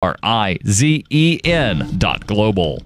RIZEN.global.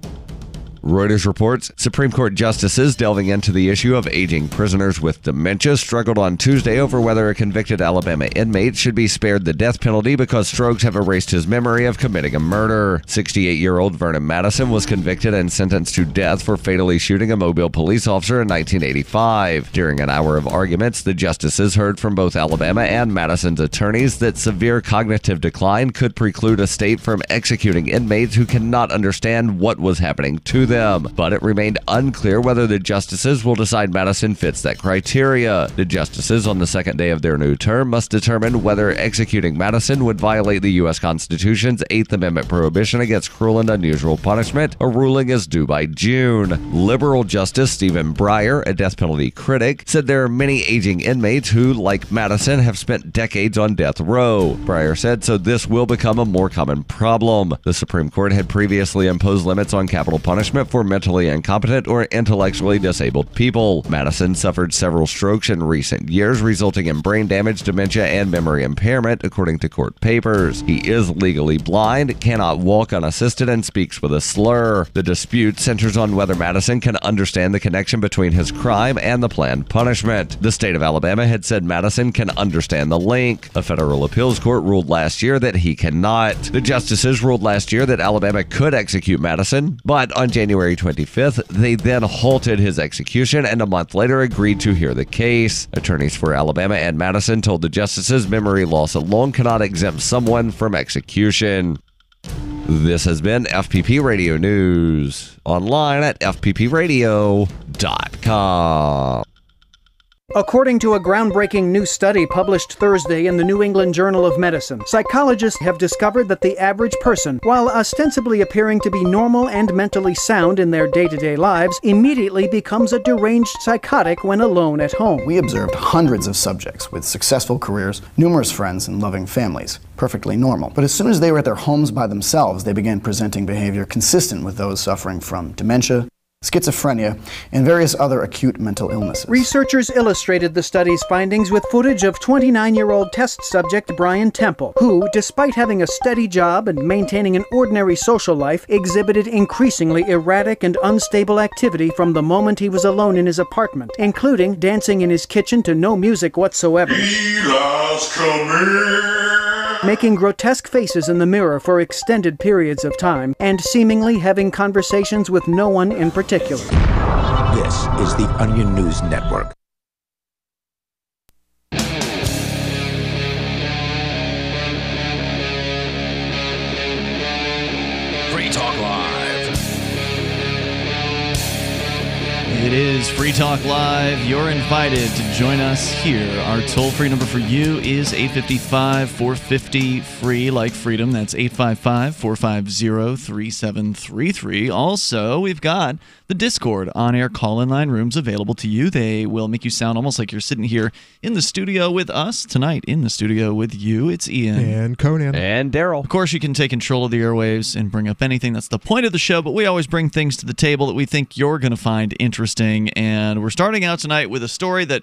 Reuters reports Supreme Court justices delving into the issue of aging prisoners with dementia struggled on Tuesday over whether a convicted Alabama inmate should be spared the death penalty because strokes have erased his memory of committing a murder. 68-year-old Vernon Madison was convicted and sentenced to death for fatally shooting a Mobile police officer in 1985. During an hour of arguments, the justices heard from both Alabama and Madison's attorneys that severe cognitive decline could preclude a state from executing inmates who cannot understand what was happening to them. But it remained unclear whether the justices will decide Madison fits that criteria. The justices on the second day of their new term must determine whether executing Madison would violate the U.S. Constitution's 8th Amendment prohibition against cruel and unusual punishment. A ruling is due by June. Liberal Justice Stephen Breyer, a death penalty critic, said there are many aging inmates who, like Madison, have spent decades on death row. Breyer said, so this will become a more common problem. The Supreme Court had previously imposed limits on capital punishment for mentally incompetent or intellectually disabled people. Madison suffered several strokes in recent years, resulting in brain damage, dementia, and memory impairment, according to court papers. He is legally blind, cannot walk unassisted, and speaks with a slur. The dispute centers on whether Madison can understand the connection between his crime and the planned punishment. The state of Alabama had said Madison can understand the link. A federal appeals court ruled last year that he cannot. The justices ruled last year that Alabama could execute Madison, but on January 25th, they then halted his execution and a month later agreed to hear the case. Attorneys for Alabama and Madison told the justices memory loss alone cannot exempt someone from execution. This has been FPP Radio News, online at fppradio.com. According to a groundbreaking new study published Thursday in the New England Journal of Medicine, psychologists have discovered that the average person, while ostensibly appearing to be normal and mentally sound in their day-to-day lives, immediately becomes a deranged psychotic when alone at home. We observed hundreds of subjects with successful careers, numerous friends, and loving families. Perfectly normal. But as soon as they were at their homes by themselves, they began presenting behavior consistent with those suffering from dementia, schizophrenia, and various other acute mental illnesses. Researchers illustrated the study's findings with footage of 29-year-old test subject Brian Temple, who, despite having a steady job and maintaining an ordinary social life, exhibited increasingly erratic and unstable activity from the moment he was alone in his apartment, including dancing in his kitchen to no music whatsoever. Eli's coming! Making grotesque faces in the mirror for extended periods of time, and seemingly having conversations with no one in particular. This is the Onion News Network. Free Talk Live. It is Free Talk Live. You're invited to join us here. Our toll-free number for you is 855-450-FREE, like freedom. That's 855-450-3733. Also, we've got the Discord on-air call-in line rooms available to you. They will make you sound almost like you're sitting here in the studio with us. Tonight, in the studio with you, it's Ian. And Conan. And Darryl. Of course, you can take control of the airwaves and bring up anything. That's the point of the show, but we always bring things to the table that we think you're going to find interesting. And we're starting out tonight with a story that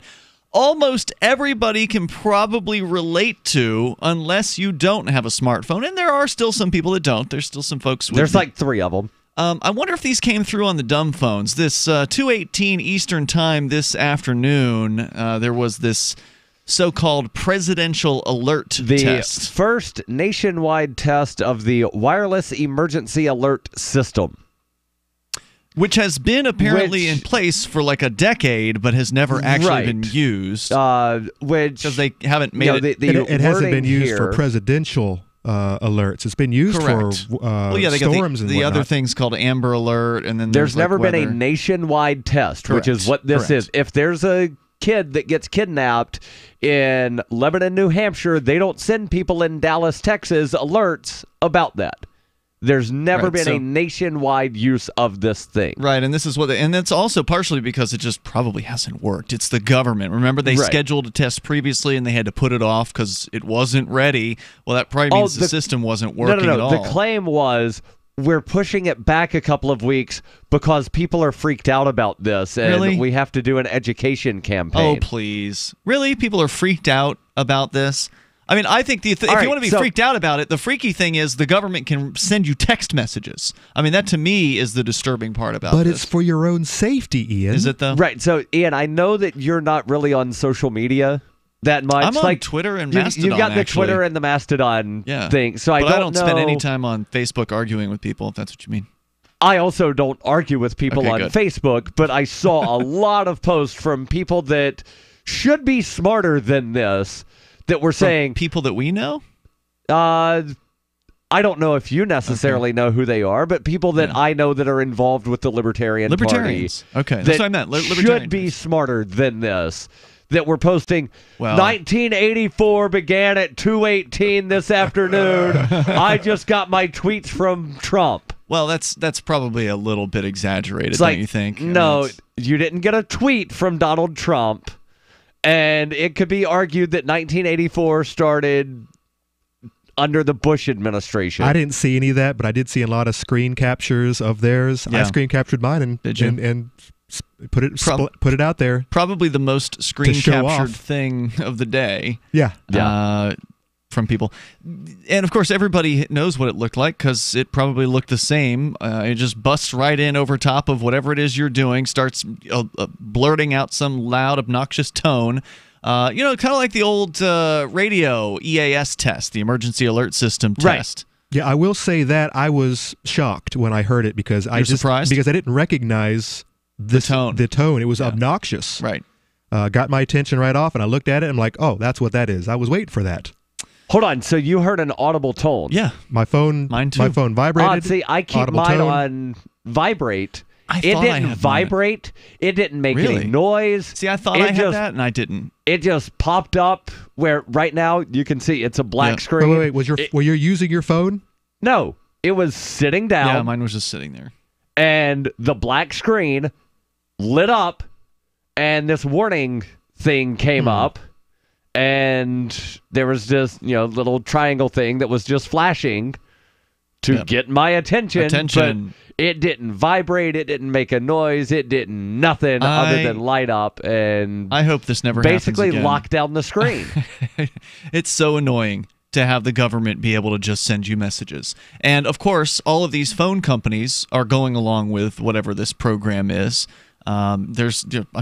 almost everybody can probably relate to unless you don't have a smartphone. And there are still some people that don't. There's still some folks with There's like 3 of them. I wonder if these came through on the dumb phones. This 2:18 Eastern Time this afternoon, there was this so-called presidential alert test. The first nationwide test of the wireless emergency alert system. Which has been apparently in place for like a decade, but has never actually been used. Because they haven't made it. It hasn't been used for presidential alerts. It's been used for storms and the other things called Amber Alert, and then there's never been a nationwide test, which is what this is. If there's a kid that gets kidnapped in Lebanon, New Hampshire, they don't send people in Dallas, Texas alerts about that. There's never been a nationwide use of this thing. Right, and this is and that's also partially because it just probably hasn't worked. It's the government. Remember, they scheduled a test previously and they had to put it off because it wasn't ready. Well, that probably means the system wasn't working at all. The claim was, we're pushing it back a couple of weeks because people are freaked out about this, and we have to do an education campaign. Oh, please. Really? People are freaked out about this? I mean, I think if you want to be freaked out about it, the freaky thing is the government can send you text messages. I mean, that to me is the disturbing part about this. But it's for your own safety, Ian. Is it, though? Right. So, Ian, I know that you're not really on social media that much. I'm on Twitter and Mastodon, You've got the Twitter and the Mastodon thing. So I don't spend any time on Facebook arguing with people, if that's what you mean. I also don't argue with people on Facebook, but I saw a lot of posts from people that should be smarter than this that were saying... people that we know? I don't know if you necessarily know who they are, but people that I know that are involved with the Libertarians Party. Okay, that's what I meant. Should be smarter than this. That were posting 1984 began at 2:18 this afternoon. I just got my tweets from Trump. Well, that's probably a little bit exaggerated, don't you think? No, you didn't get a tweet from Donald Trump, and it could be argued that 1984 started under the Bush administration. I didn't see any of that, but I did see a lot of screen captures of theirs. I screen captured mine and put it out there. Probably the most screen captured thing of the day. Yeah. From people. And of course, everybody knows what it looked like because it probably looked the same. It just busts right in over top of whatever it is you're doing, starts blurting out some loud, obnoxious tone. Kind of like the old radio EAS test, the emergency alert system test. Yeah, I will say that I was shocked when I heard it because surprised? Because I didn't recognize the tone. It was obnoxious. Right. Got my attention right off, and I looked at it, and I'm like, oh, that's what that is. I was waiting for that. Hold on, so you heard an audible tone? Yeah. Mine too. My phone vibrated. See, I keep mine on vibrate. It didn't vibrate. It didn't make any noise. See, I thought I had that, and I didn't. It just popped up where right now you can see it's a black screen. Wait. Were you using your phone? No, it was sitting down. Yeah, mine was just sitting there. And the black screen lit up, and this warning thing came up. And there was this, little triangle thing that was just flashing to get my attention. But it didn't vibrate. It didn't make a noise. It did nothing other than light up. And I hope this never happens again. Basically lock down the screen. It's so annoying to have the government be able to just send you messages. And of course, all of these phone companies are going along with whatever this program is. I'm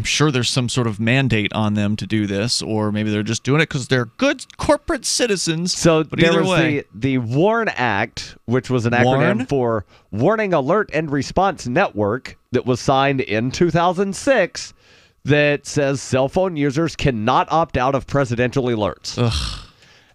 sure there's some sort of mandate on them to do this, or maybe they're just doing it because they're good corporate citizens. So there was the WARN Act, which was an acronym for Warning Alert and Response Network, that was signed in 2006, that says cell phone users cannot opt out of presidential alerts. Ugh.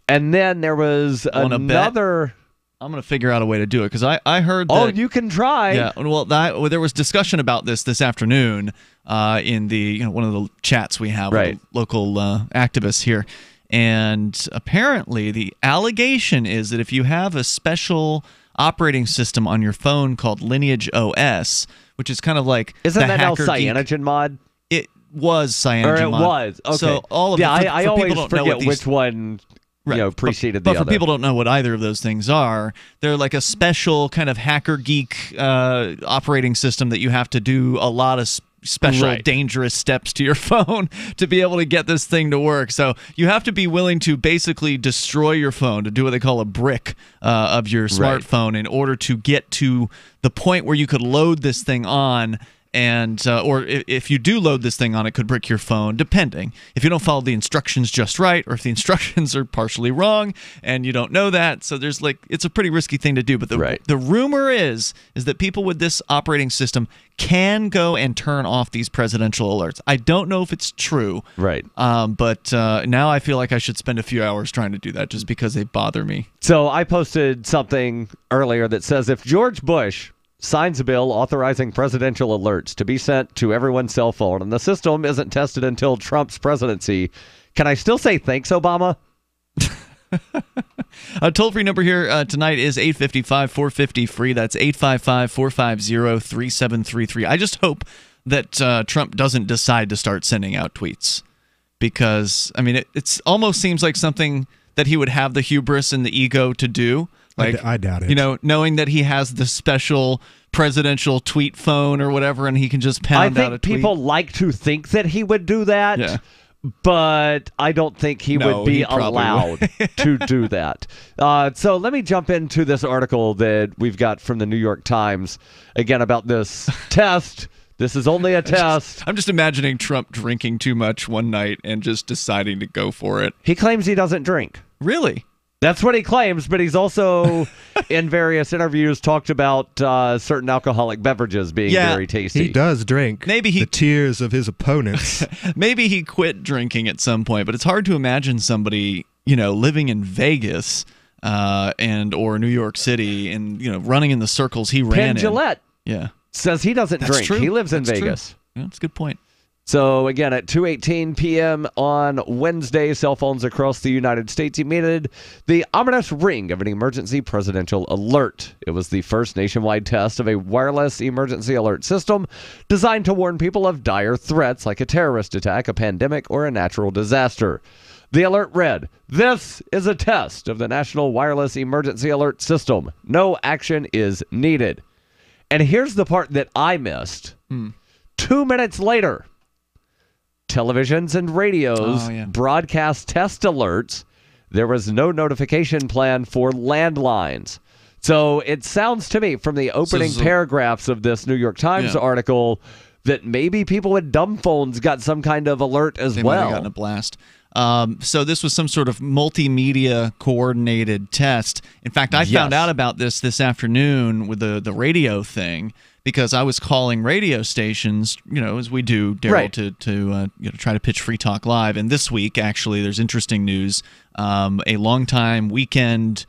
And then there was another... I'm going to figure out a way to do it because I heard that... Oh, you can try. Yeah, well, there was discussion about this afternoon in the one of the chats we have with local activists here. And apparently the allegation is that if you have a special operating system on your phone called Lineage OS, which is kind of like... Isn't that now CyanogenMod? It was CyanogenMod. Or it was. Okay. So all of I always forget which one... preceded the other. But for people who don't know what either of those things are, they're like a special kind of hacker geek operating system that you have to do a lot of special dangerous steps to your phone to be able to get this thing to work. So you have to be willing to basically destroy your phone, to do what they call a brick of your smartphone in order to get to the point where you could load this thing on. And or if you do load this thing on, it could brick your phone, depending. If you don't follow the instructions just right, or if the instructions are partially wrong, and you don't know that. So there's it's a pretty risky thing to do. But the rumor is that people with this operating system can go and turn off these presidential alerts. I don't know if it's true. Right. But now I feel like I should spend a few hours trying to do that just because they bother me. So I posted something earlier that says if George Bush signs a bill authorizing presidential alerts to be sent to everyone's cell phone, and the system isn't tested until Trump's presidency, can I still say thanks, Obama? A toll-free number here tonight is 855-450-FREE. That's 855-450-3733. I just hope that Trump doesn't decide to start sending out tweets because, I mean, it almost seems like something that he would have the hubris and the ego to do. I doubt it. Knowing that he has the special presidential tweet phone or whatever, and he can just pound out a tweet. I think people like to think that he would do that. Yeah. but I don't think he would be allowed to do that. So let me jump into this article that we've got from the New York Times, again, about this test. This is only a test. I'm just imagining Trump drinking too much one night and just deciding to go for it. He claims he doesn't drink. Really? That's what he claims, but he's also, in various interviews, talked about certain alcoholic beverages being very tasty. He does drink. Maybe the tears of his opponents. Maybe he quit drinking at some point, but it's hard to imagine somebody, living in Vegas and or New York City and, running in the circles he ran in. Gillette says he doesn't drink. True. He lives in Vegas. Yeah, that's a good point. So, again, at 2:18 p.m. on Wednesday, cell phones across the United States emitted the ominous ring of an emergency presidential alert. It was the first nationwide test of a wireless emergency alert system designed to warn people of dire threats like a terrorist attack, a pandemic, or a natural disaster. The alert read, "This is a test of the National Wireless Emergency Alert System. No action is needed." And here's the part that I missed. 2 minutes later, televisions and radios broadcast test alerts. There was no notification plan for landlines. So it sounds to me from the opening paragraphs of this New York Times article that maybe people with dumb phones got some kind of alert as they well. They might have gotten a blast. So this was some sort of multimedia coordinated test. In fact, I found out about this afternoon with the radio thing, because I was calling radio stations, as we do, Darryl, to try to pitch Free Talk Live. And this week, actually, there's interesting news. A longtime weekend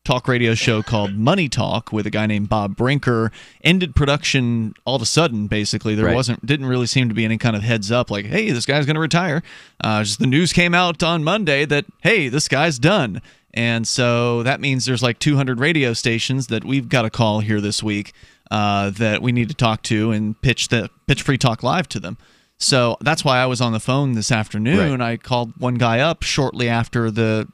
talk radio show called Money Talk with a guy named Bob Brinker ended production all of a sudden. Basically, there didn't really seem to be any kind of heads up, like, hey, this guy's going to retire. Just the news came out on Monday that, hey, this guy's done. And so that means there's like 200 radio stations that we've got to call here this week. That we need to talk to and pitch Free Talk Live to them. So that's why I was on the phone this afternoon. I called one guy up shortly after the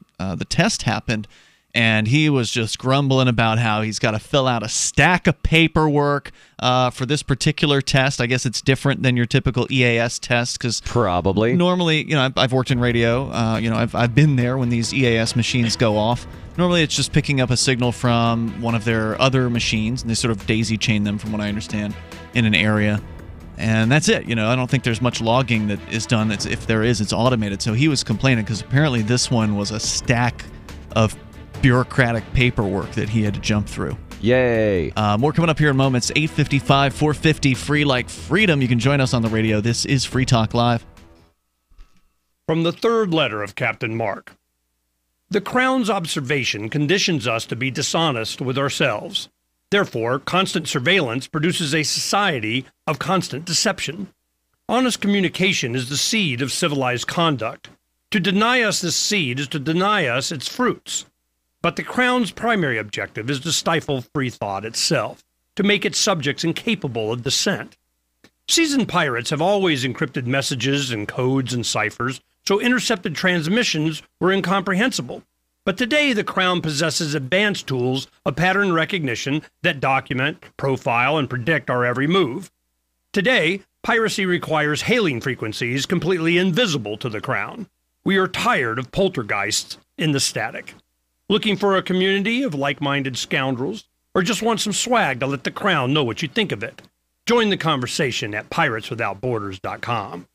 test happened, and he was just grumbling about how he's got to fill out a stack of paperwork for this particular test. I guess it's different than your typical EAS test, because probably normally, I've worked in radio. I've been there when these EAS machines go off. Normally, it's just picking up a signal from one of their other machines, and they sort of daisy chain them, from what I understand, in an area. And that's it. I don't think there's much logging that is done. If there is, it's automated. So he was complaining because apparently this one was a stack of bureaucratic paperwork that he had to jump through. Yay. More coming up here in moments. 8:55, 450, free like freedom. You can join us on the radio. This is Free Talk Live. From the third letter of Captain Mark. The Crown's observation conditions us to be dishonest with ourselves. Therefore, constant surveillance produces a society of constant deception. Honest communication is the seed of civilized conduct. To deny us this seed is to deny us its fruits. But the Crown's primary objective is to stifle free thought itself, to make its subjects incapable of dissent. Seasoned pirates have always encrypted messages and codes and ciphers, so intercepted transmissions were incomprehensible. But today, the Crown possesses advanced tools of pattern recognition that document, profile, and predict our every move. Today, piracy requires hailing frequencies completely invisible to the Crown. We are tired of poltergeists in the static. Looking for a community of like-minded scoundrels, or just want some swag to let the Crown know what you think of it? Join the conversation at pirateswithoutborders.com.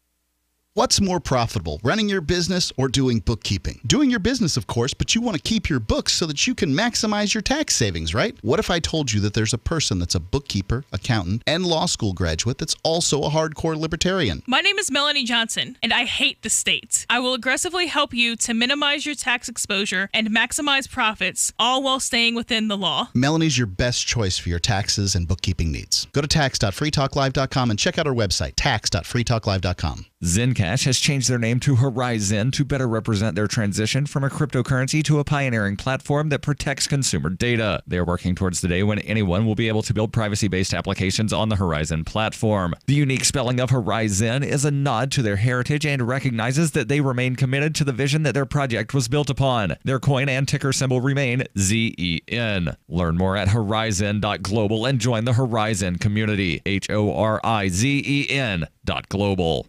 What's more profitable, running your business or doing bookkeeping? Doing your business, of course, but you want to keep your books so that you can maximize your tax savings, right? What if I told you that there's a person that's a bookkeeper, accountant, and law school graduate that's also a hardcore libertarian? My name is Melanie Johnson, and I hate the state. I will aggressively help you to minimize your tax exposure and maximize profits, all while staying within the law. Melanie's your best choice for your taxes and bookkeeping needs. Go to tax.freetalklive.com and check out our website, tax.freetalklive.com. Zencash has changed their name to Horizon to better represent their transition from a cryptocurrency to a pioneering platform that protects consumer data. They are working towards the day when anyone will be able to build privacy-based applications on the Horizon platform. The unique spelling of Horizon is a nod to their heritage and recognizes that they remain committed to the vision that their project was built upon. Their coin and ticker symbol remain ZEN. Learn more at horizon.global and join the Horizon community. HORIZEN.global.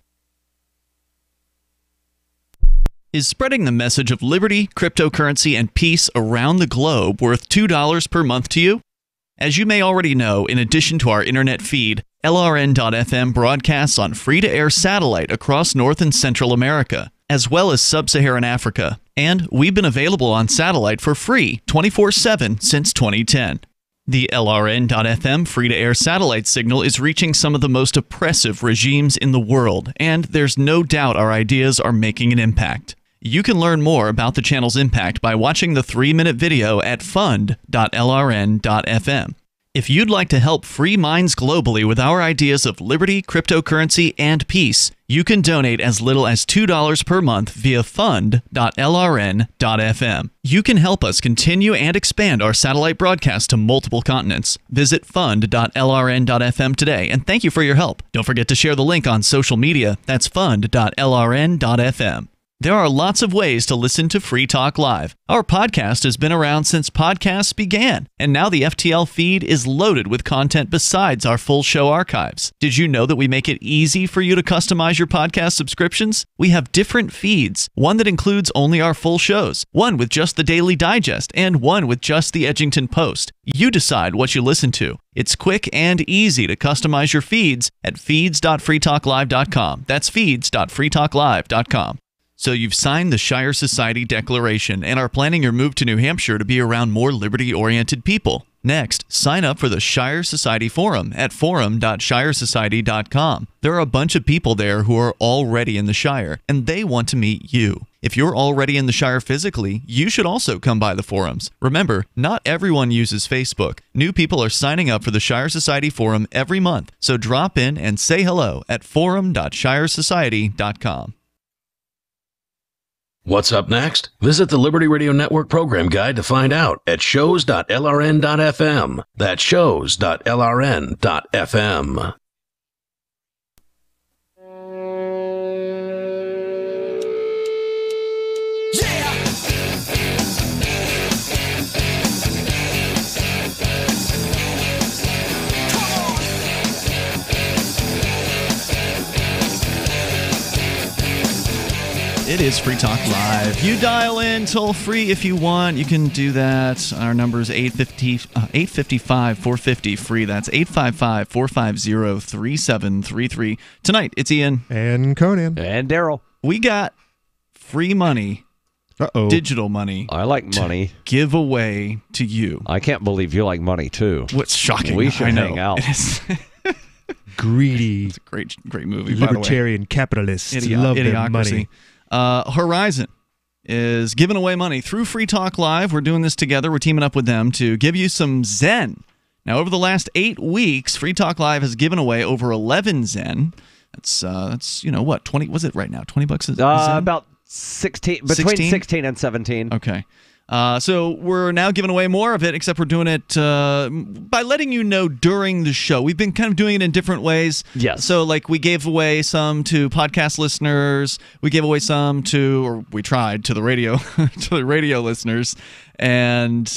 Is spreading the message of liberty, cryptocurrency, and peace around the globe worth $2 per month to you? As you may already know, in addition to our internet feed, LRN.FM broadcasts on free-to-air satellite across North and Central America, as well as Sub-Saharan Africa. And we've been available on satellite for free 24/7 since 2010. The LRN.FM free-to-air satellite signal is reaching some of the most oppressive regimes in the world, and there's no doubt our ideas are making an impact. You can learn more about the channel's impact by watching the 3-minute video at fund.lrn.fm. If you'd like to help free minds globally with our ideas of liberty, cryptocurrency, and peace, you can donate as little as $2 per month via fund.lrn.fm. You can help us continue and expand our satellite broadcast to multiple continents. Visit fund.lrn.fm today, and thank you for your help. Don't forget to share the link on social media. That's fund.lrn.fm. There are lots of ways to listen to Free Talk Live. Our podcast has been around since podcasts began, and now the FTL feed is loaded with content besides our full show archives. Did you know that we make it easy for you to customize your podcast subscriptions? We have different feeds, one that includes only our full shows, one with just the Daily Digest, and one with just the Edgington Post. You decide what you listen to. It's quick and easy to customize your feeds at feeds.freetalklive.com. That's feeds.freetalklive.com. So you've signed the Shire Society Declaration and are planning your move to New Hampshire to be around more liberty-oriented people. Next, sign up for the Shire Society Forum at forum.shiresociety.com. There are a bunch of people there who are already in the Shire, and they want to meet you. If you're already in the Shire physically, you should also come by the forums. Remember, not everyone uses Facebook. New people are signing up for the Shire Society Forum every month, so drop in and say hello at forum.shiresociety.com. What's up next? Visit the Liberty Radio Network program guide to find out at shows.lrn.fm. That's shows.lrn.fm. It is Free Talk Live. You dial in toll free if you want. You can do that. Our number is 855-450 free. That's 855-450-3733. Tonight, it's Ian. And Conan. And Darryl. We got free money. Uh-oh. Digital money. I like money. Give away to you. I can't believe you like money, too. What's shocking? We should hang out. Greedy. It's a great movie, Libertarian capitalists love their money. Horizon is giving away money through Free Talk Live. We're doing this together. We're teaming up with them to give you some Zen. Now, over the last 8 weeks, Free Talk Live has given away over 11 Zen. That's what, 20? Was it right now? $20 a Zen? About 16, between 16 and 17. Okay. So we're now giving away more of it, except we're doing it by letting you know during the show. We've been kind of doing it in different ways. Yes. So, like, we gave away some to podcast listeners. We gave away some to the radio listeners. And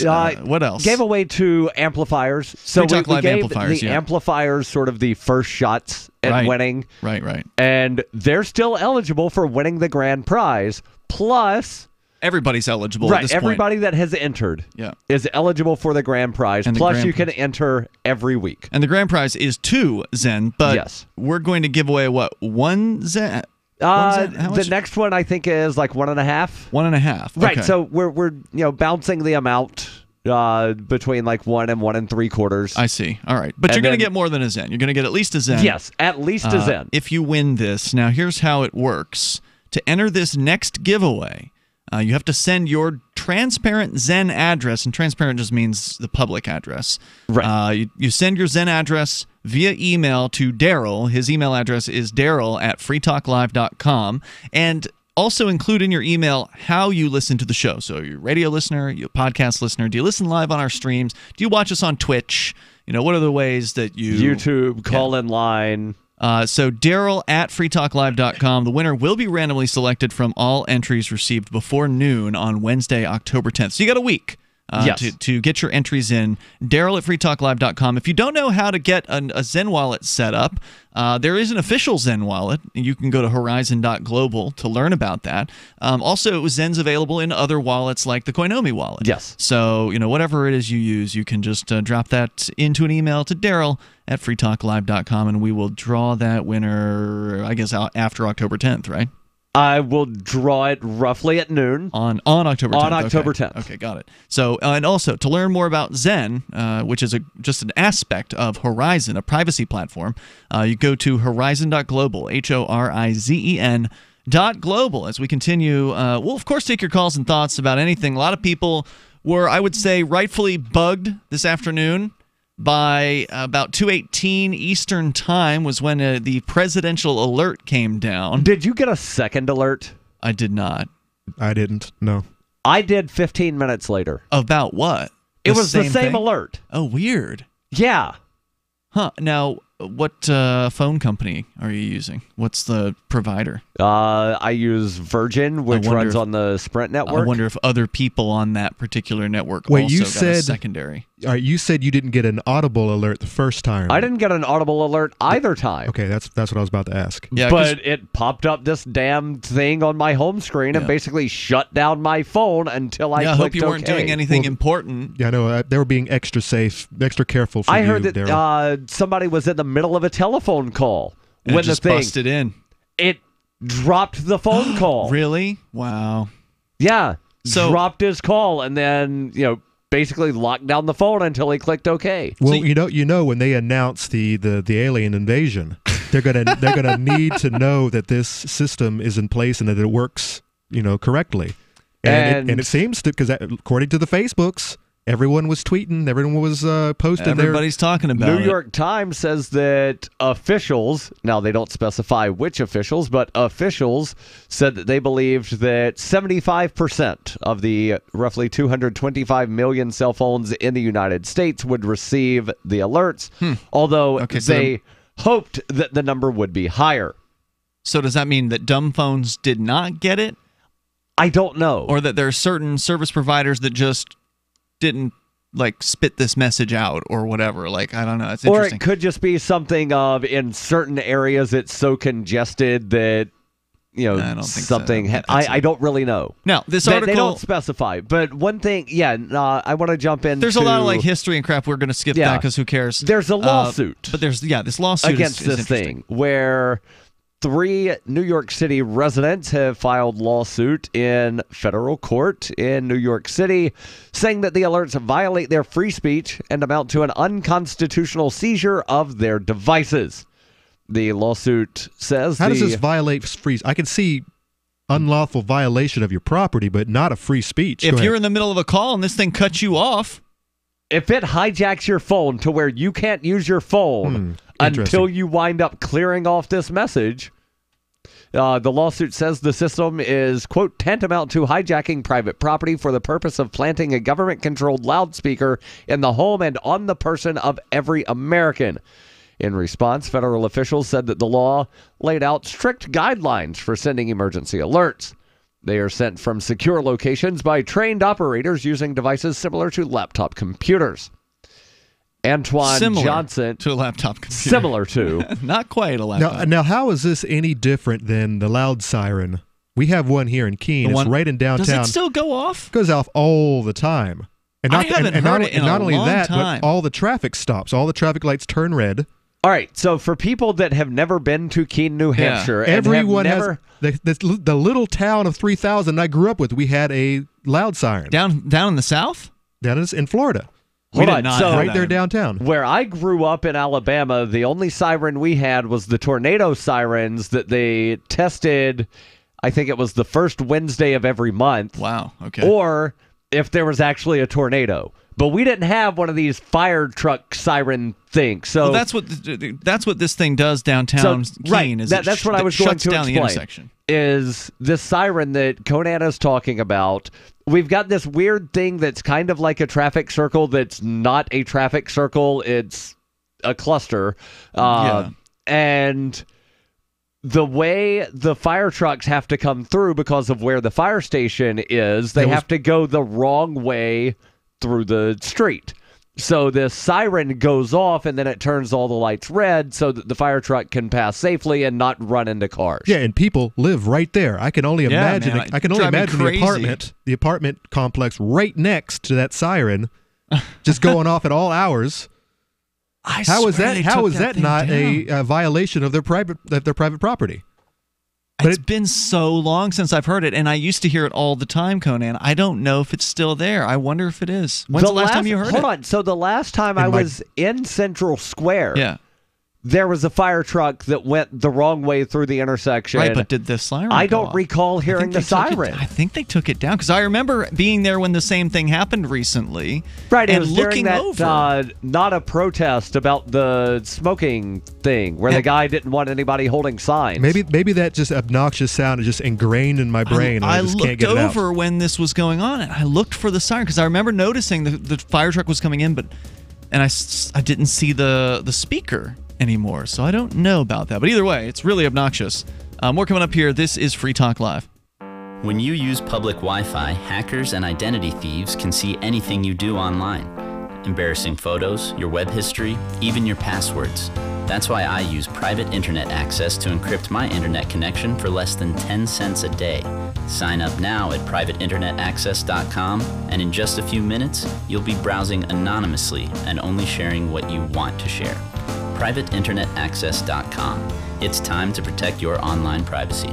what else? Gave away to amplifiers. So we gave amplifiers, the amplifiers sort of the first shots at winning. Right. And they're still eligible for winning the grand prize. Plus... everybody's eligible at this point. Everybody that has entered is eligible for the grand prize. Plus, you can enter every week. And the grand prize is 2 Zen, but we're going to give away, what, 1 Zen? The next one, I think, is like 1.5. 1.5. Right, okay. so we're bouncing the amount between like 1 and 1 3/4. I see. All right. But you're going to get more than a Zen. You're going to get at least a Zen. Yes, at least a Zen. If you win this. Now, here's how it works. To enter this next giveaway... you have to send your transparent Zen address, and transparent just means the public address. Right. You send your Zen address via email to Darryl. His email address is darryl@freetalklive.com. And also include in your email how you listen to the show. So you're a radio listener, you're a podcast listener. Do you listen live on our streams? Do you watch us on Twitch? What are the ways that you... YouTube, call-in line... So Darryl@freetalklive.com. The winner will be randomly selected from all entries received before noon on Wednesday, October 10th. So you got a week. to get your entries in. Darryl at freetalklive.com. If you don't know how to get a Zen wallet set up, there is an official Zen wallet. You can go to horizon.global to learn about that. Also, Zen's available in other wallets like the Koinomi wallet. Yes. So, whatever it is you use, you can just drop that into an email to Darryl at freetalklive.com, and we will draw that winner, I guess, after October 10th, right? I will draw it roughly at noon. On October 10th. On October 10th. Okay, got it. So, and also, to learn more about Zen, which is just an aspect of Horizon, a privacy platform, you go to horizon.global, HORIZEN.global. As we continue, we'll, of course, take your calls and thoughts about anything. A lot of people were, I would say, rightfully bugged this afternoon by about 2:18 Eastern Time was when the presidential alert came down. Did you get a second alert? I did not. I didn't, no. I did 15 minutes later. About what? It was the same alert. Oh, weird. Yeah. Huh. Now, what phone company are you using? What's the provider? I use Virgin, which runs on the Sprint network. I wonder if other people on that particular network Wait, also you got said, a secondary. You said you didn't get an audible alert the first time. I didn't get an audible alert either time. Okay, that's what I was about to ask. Yeah, but it popped up this damn thing on my home screen and basically shut down my phone until I clicked I hope you weren't doing anything important. Yeah, no, they were being extra safe, extra careful for you, I heard that Darryl. somebody was in the middle of a telephone call And when it just the thing busted in. It dropped the phone call. Really? Wow. Yeah. So dropped his call and then, basically locked down the phone until he clicked OK. Well, you know when they announce the alien invasion, they're gonna need to know that this system is in place and that it works, correctly. And it seems to, because according to the Facebooks, everyone was tweeting, everyone was posting. Everybody's talking about it. New York Times says that officials, now they don't specify which officials, but officials said that they believed that 75% of the roughly 225 million cell phones in the United States would receive the alerts, although they hoped that the number would be higher. So does that mean that dumb phones did not get it? I don't know. Or that there are certain service providers that just didn't spit this message out or whatever. I don't know. It's interesting. Or it could just be something of in certain areas it's so congested that I don't think something. I don't really know. Now this article they don't specify, but one thing, I want to jump in. There's a lot of history and crap. We're going to skip that because who cares? There's a lawsuit, but there's this lawsuit against this thing where 3 New York City residents have filed lawsuit in federal court in New York City, saying that the alerts violate their free speech and amount to an unconstitutional seizure of their devices. The lawsuit says... How does this violate free... I can see unlawful violation of your property, but not a free speech. If you're in the middle of a call and this thing cuts you off... If it hijacks your phone to where you can't use your phone until you wind up clearing off this message, the lawsuit says the system is, quote, tantamount to hijacking private property for the purpose of planting a government-controlled loudspeaker in the home and on the person of every American. In response, federal officials said that the law laid out strict guidelines for sending emergency alerts. They are sent from secure locations by trained operators using devices similar to laptop computers. Antoine Johnson. To a laptop computer. Similar to. Not quite a laptop. Now, how is this any different than the loud siren? We have one here in Keene. It's right in downtown. Does it still go off? It goes off all the time. And I haven't heard it in a long time. But all the traffic stops. All the traffic lights turn red. All right, so for people that have never been to Keene, New Hampshire, everyone has the little town of 3,000 I grew up with. We had a loud siren down in the south, down in Florida. Hold on, so right there downtown. Where I grew up in Alabama, the only siren we had was the tornado sirens that they tested. I think it was the first Wednesday of every month. Wow. Okay. Or if there was actually a tornado. But we didn't have one of these fire truck siren things. So that's what this thing does downtown. Keene, that's what I was going to explain. The intersection. Is this siren that Conan is talking about? We've got this weird thing that's kind of like a traffic circle. That's not a traffic circle. It's a cluster. And the way the fire trucks have to come through because of where the fire station is, they have to go the wrong way through the street. So this siren goes off, and then it turns all the lights red so that the fire truck can pass safely and not run into cars. Yeah, and people live right there. I can only imagine. Man, I can only imagine the apartment complex right next to that siren, just going off at all hours. How is that not a violation of their private property? But it's been so long since I've heard it, and I used to hear it all the time, Conan. I don't know if it's still there. I wonder if it is. When's the last time you heard it? Hold on. So the last time I was in Central Square, there was a fire truck that went the wrong way through the intersection. Right, but did the siren I go don't off? recall hearing the siren. I think they took it down, because I remember being there when the same thing happened recently. Right, and it was looking during that, over. not a protest about the smoking thing, where the guy didn't want anybody holding signs. Maybe that just obnoxious sound is just ingrained in my brain, and I just can't get it out. I looked over when this was going on, and I looked for the siren, because I remember noticing the fire truck was coming in, and I didn't see the speaker anymore, so I don't know about that. But either way, it's really obnoxious. More coming up here. This is Free Talk Live. When you use public Wi-Fi, hackers and identity thieves can see anything you do online. Embarrassing photos, your web history, even your passwords. That's why I use private internet access to encrypt my internet connection for less than 10 cents a day. Sign up now at privateinternetaccess.com, and in just a few minutes, you'll be browsing anonymously and only sharing what you want to share. privateinternetaccess.com. It's time to protect your online privacy.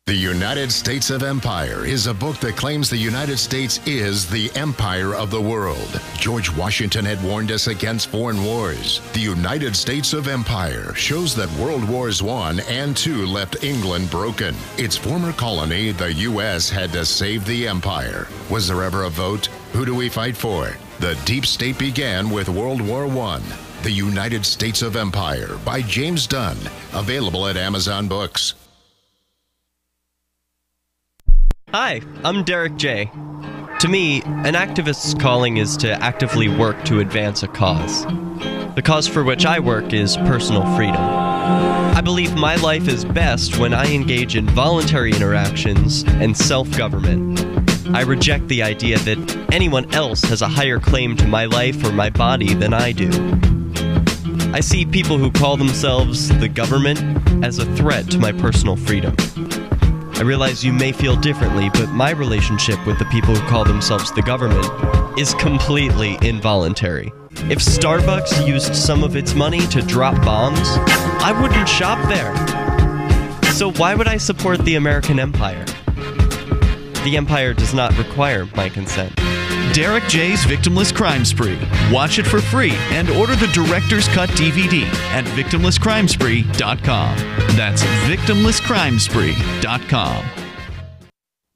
The United States of Empire is a book that claims the United States is the empire of the world. George Washington had warned us against foreign wars. The United States of Empire shows that World Wars I and II left England broken. Its former colony, the U.S., had to save the empire. Was there ever a vote? Who do we fight for? The deep state began with World War I. The United States of Empire by James Dunn. Available at Amazon Books. Hi, I'm Derek J. To me, an activist's calling is to actively work to advance a cause. The cause for which I work is personal freedom. I believe my life is best when I engage in voluntary interactions and self-government. I reject the idea that anyone else has a higher claim to my life or my body than I do. I see people who call themselves the government as a threat to my personal freedom. I realize you may feel differently, but my relationship with the people who call themselves the government is completely involuntary. If Starbucks used some of its money to drop bombs, I wouldn't shop there. So why would I support the American empire? The empire does not require my consent. Derek J's Victimless Crime Spree. Watch it for free and order the Director's Cut DVD at victimlesscrimespree.com. That's victimlesscrimespree.com.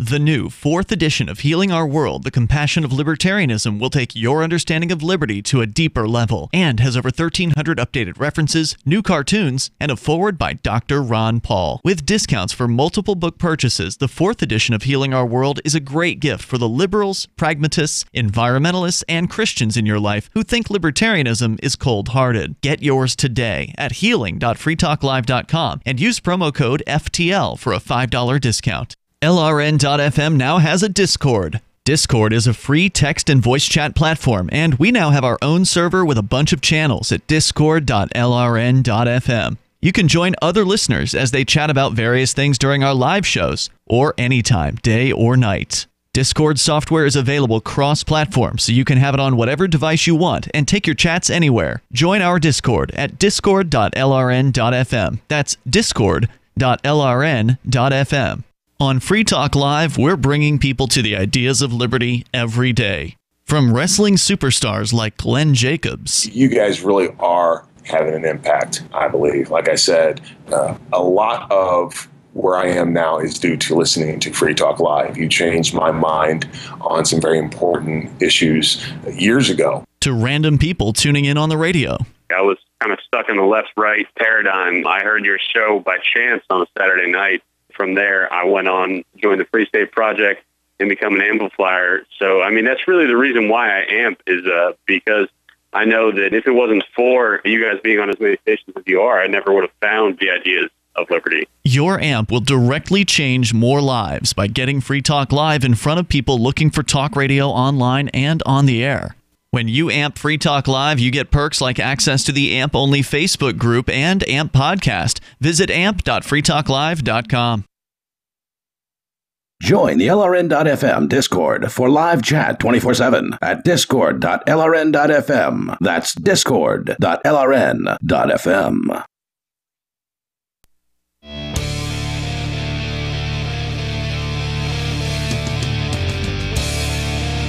The new 4th edition of Healing Our World, The Compassion of Libertarianism, will take your understanding of liberty to a deeper level and has over 1,300 updated references, new cartoons, and a foreword by Dr. Ron Paul. With discounts for multiple book purchases, the 4th edition of Healing Our World is a great gift for the liberals, pragmatists, environmentalists, and Christians in your life who think libertarianism is cold-hearted. Get yours today at healing.freetalklive.com and use promo code FTL for a $5 discount. LRN.FM now has a Discord. Discord is a free text and voice chat platform, and we now have our own server with a bunch of channels at discord.lrn.fm. You can join other listeners as they chat about various things during our live shows, or anytime, day or night. Discord software is available cross-platform, so you can have it on whatever device you want and take your chats anywhere. Join our Discord at discord.lrn.fm. That's discord.lrn.fm. On Free Talk Live, we're bringing people to the ideas of liberty every day. From wrestling superstars like Glenn Jacobs. You guys really are having an impact, I believe. Like I said, a lot of where I am now is due to listening to Free Talk Live. You changed my mind on some very important issues years ago. To random people tuning in on the radio. I was kind of stuck in the left-right paradigm. I heard your show by chance on a Saturday night. From there, I went on, joined the Free State Project, and become an amplifier. So, I mean, that's really the reason why I amp is because I know that if it wasn't for you guys being on as many stations as you are, I never would have found the ideas of liberty. Your AMP will directly change more lives by getting Free Talk Live in front of people looking for talk radio online and on the air. When you AMP Free Talk Live, you get perks like access to the AMP-only Facebook group and AMP podcast. Visit amp.freetalklive.com. Join the LRN.FM Discord for live chat 24/7 at discord.lrn.fm. That's discord.lrn.fm.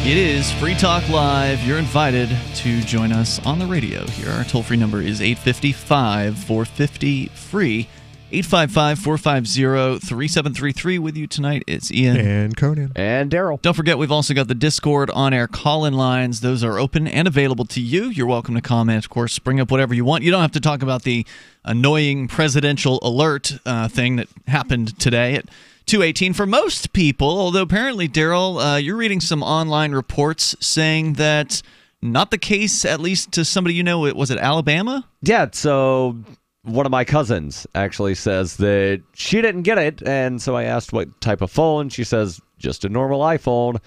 It is Free Talk Live. You're invited to join us on the radio here. Our toll-free number is 855-450-FREE. 855-450-3733. With you tonight, it's Ian. And Conan. And Darryl. Don't forget, we've also got the Discord on-air call-in lines. Those are open and available to you. You're welcome to comment, of course. Bring up whatever you want. You don't have to talk about the annoying presidential alert thing that happened today at 2:18 for most people, although apparently, Darryl, you're reading some online reports saying that not the case, at least to somebody you know. Was it Alabama? Yeah, so one of my cousins actually says that she didn't get it, and so I asked what type of phone. She says, just a normal iPhone.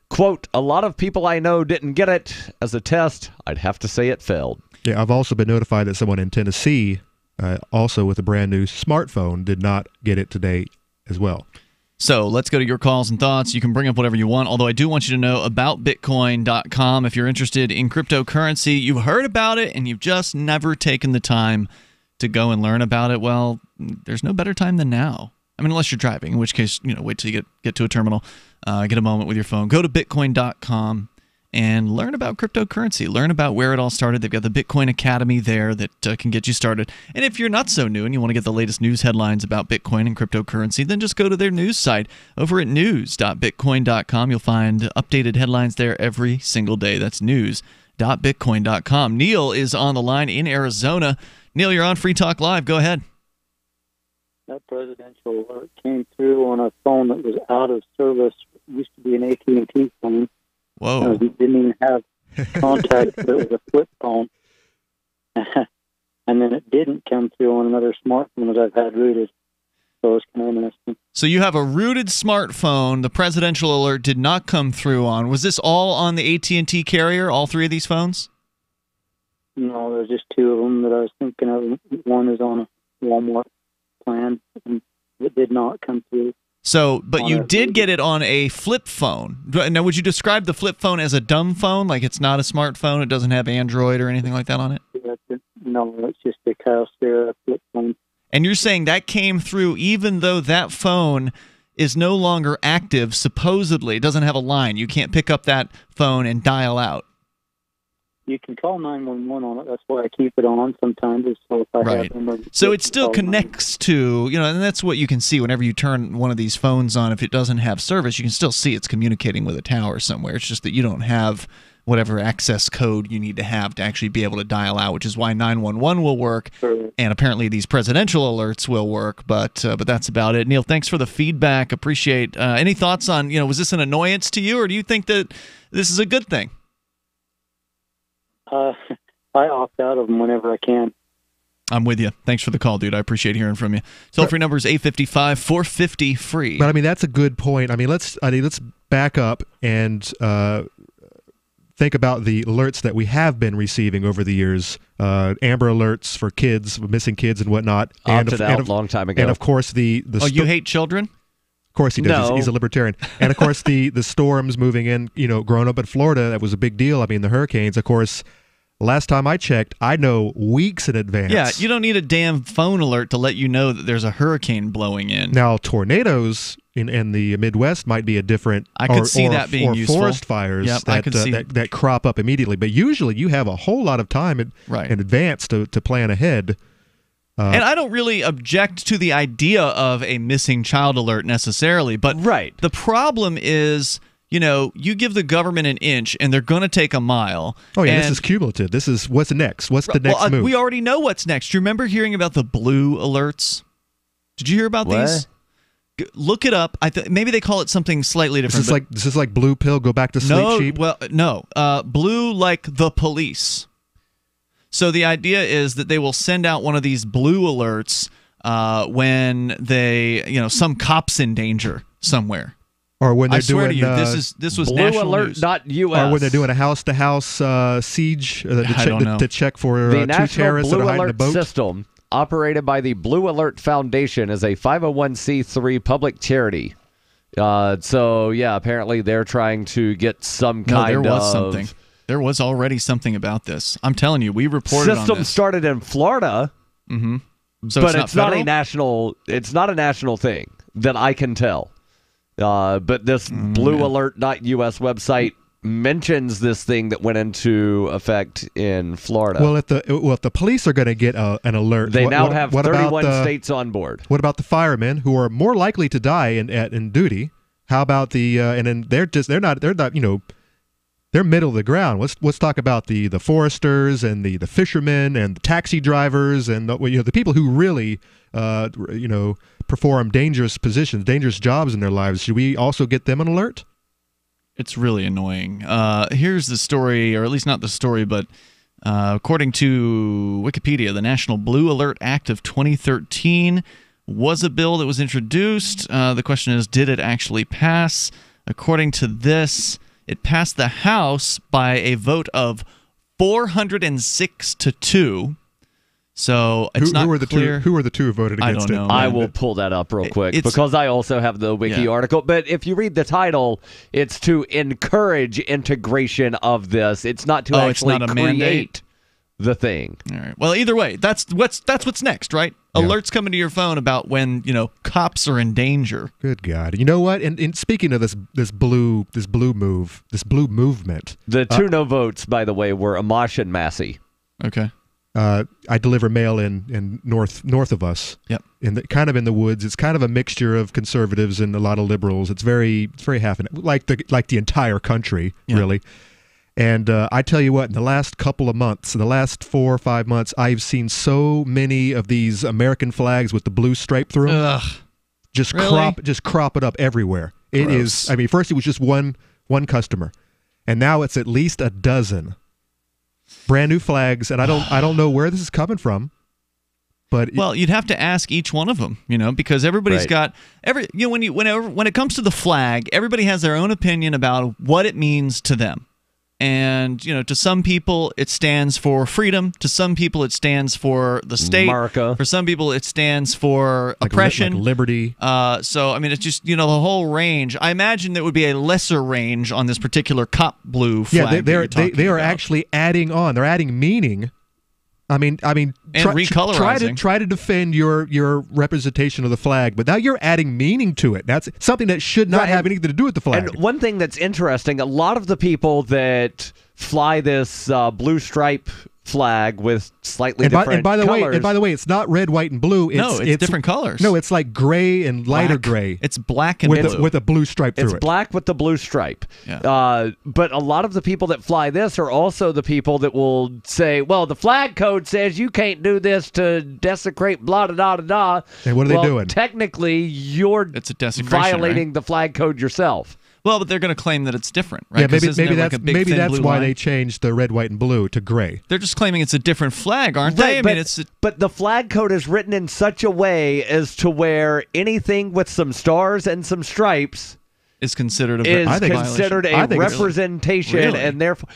Quote, a lot of people I know didn't get it. As a test, I'd have to say it failed. Yeah, I've also been notified that someone in Tennessee, also with a brand new smartphone, did not get it today as well. So let's go to your calls and thoughts. You can bring up whatever you want, although I do want you to know about Bitcoin.com. If you're interested in cryptocurrency, you've heard about it, and you've just never taken the time to go and learn about it, well, there's no better time than now. I mean, unless you're driving, in which case, wait till you get to a terminal, get a moment with your phone. Go to Bitcoin.com and learn about cryptocurrency. Learn about where it all started. They've got the Bitcoin Academy there that can get you started. And if you're not so new and you want to get the latest news headlines about Bitcoin and cryptocurrency, then just go to their news site over at news.bitcoin.com. You'll find updated headlines there every single day. That's news.bitcoin.com. Neil is on the line in Arizona. Neil, you're on Free Talk Live. Go ahead. That presidential alert came through on a phone that was out of service. It used to be an AT&T phone. Whoa. It didn't even have contact, but it was a flip phone. And then it didn't come through on another smartphone that I've had rooted. So it's kind of interesting. So you have a rooted smartphone the presidential alert did not come through on. Was this all on the AT&T carrier, all three of these phones? No, there's just two of them that I was thinking of. One is on a Walmart plan, and it did not come through. So, but you did get it on a flip phone. Now, would you describe the flip phone as a dumb phone? Like it's not a smartphone? It doesn't have Android or anything like that on it? No, it's just a Kyocera flip phone. And you're saying that came through even though that phone is no longer active, supposedly. It doesn't have a line. You can't pick up that phone and dial out. You can call 911 on it. That's why I keep it on sometimes. So if I have an emergency, so it still connects to, and that's what you can see whenever you turn one of these phones on. If it doesn't have service, you can still see it's communicating with a tower somewhere. It's just that you don't have whatever access code you need to have to actually be able to dial out, which is why 911 will work, and apparently these presidential alerts will work, but that's about it. Neil, thanks for the feedback. Appreciate any thoughts on, was this an annoyance to you, or do you think that this is a good thing? I opt out of them whenever I can. I'm with you. Thanks for the call, dude. I appreciate hearing from you. Toll-free number is 855-450-FREE. But I mean, that's a good point. I mean, let's back up and think about the alerts that we have been receiving over the years. Amber alerts for kids, missing kids and whatnot. Opted out a long time ago. And of course the you hate children? Of course he does. No. He's a libertarian. And of course the storms moving in, growing up in Florida, that was a big deal. I mean, the hurricanes, of course. Last time I checked, I know weeks in advance. Yeah, you don't need a damn phone alert to let you know that there's a hurricane blowing in. Now, tornadoes in the Midwest might be a different. I could see that being useful. Or forest fires that crop up immediately. But usually, you have a whole lot of time in advance to plan ahead. And I don't really object to the idea of a missing child alert necessarily. But the problem is, you give the government an inch and they're going to take a mile. Oh, yeah, this is cumulative. This is what's next. What's the next move? We already know what's next. Do you remember hearing about the blue alerts? Did you hear about these? Look it up. Maybe they call it something slightly different. This is like blue pill, go back to sleep sheep? Well, no. Blue like the police. So the idea is that they will send out one of these blue alerts when some cop's in danger somewhere. Or when they're I swear doing, to you, this was national news. BlueAlert.us. Or when they're doing a house-to-house siege to check for the two National terrorists Blue that are hiding in the Alert boat. system, operated by the Blue Alert Foundation, is a 501c3 public charity. Apparently they're trying to get some kind of... there was something. There was already something about this. I'm telling you, we reported on this. System started in Florida, So but it's not a national. It's not a national thing that I can tell. But this BlueAlert.us website mentions this thing that went into effect in Florida. Well, if the police are going to get an alert, they now have 31 states on board. What about the firemen who are more likely to die in duty? How about the and then they're not they're middle of the ground. Let's talk about the foresters and the fishermen and the taxi drivers and the people who really perform dangerous positions, dangerous jobs in their lives. Should we also get them an alert? It's really annoying. Here's the story, or at least not the story, but according to Wikipedia, the National Blue Alert Act of 2013 was a bill that was introduced. The question is, did it actually pass? According to this, it passed the House by a vote of 406 to 2. So it's not clear. Who are the two who voted against it? I will pull that up real quick because I also have the wiki article. But if you read the title, it's to encourage integration of this. It's not to actually create mandate the thing. All right. Well, either way, that's what's next, right? Yeah. Alerts coming to your phone about when cops are in danger. Good God! You know what? And speaking of this blue movement, the two no votes, by the way, were Amash and Massey. Okay. I deliver mail in north of us. Yep. Kind of in the woods. It's kind of a mixture of conservatives and a lot of liberals. It's very half like the entire country, really. And I tell you what, in the last couple of months, in the last 4 or 5 months, I've seen so many of these American flags with the blue stripe through them. Ugh. Just crop it up everywhere. It is. I mean, first it was just one customer, and now it's at least a dozen. Brand new flags, and I don't know where this is coming from, but you'd have to ask each one of them, because everybody's got when it comes to the flag, everybody has their own opinion about what it means to them. And, to some people, it stands for freedom. To some people, it stands for the state. America. For some people, it stands for oppression. Like liberty. So, I mean, it's just, the whole range. I imagine there would be a lesser range on this particular cop blue flag. Yeah, they are actually adding on. They're adding meaning. I mean, and recolorizing. Try to defend your representation of the flag, but now you're adding meaning to it. That's something that should not have anything to do with the flag. And one thing that's interesting, a lot of the people that fly this blue stripe flag with slightly different colors. And by the way, it's not red, white, and blue. It's different colors. No, it's like gray and lighter gray. It's black and blue. With a blue stripe through it. It's black with the blue stripe. Yeah. But a lot of the people that fly this are also the people that will say, well, the flag code says you can't do this to desecrate blah, da, da, da, da. And what are they doing? Technically, you're violating the flag code yourself. Well, but they're going to claim that it's different, right? Yeah, maybe that's why they changed the red, white, and blue to gray. They're just claiming it's a different flag, aren't they? But the flag code is written in such a way as to where anything with some stars and some stripes is considered a representation, really? And therefore.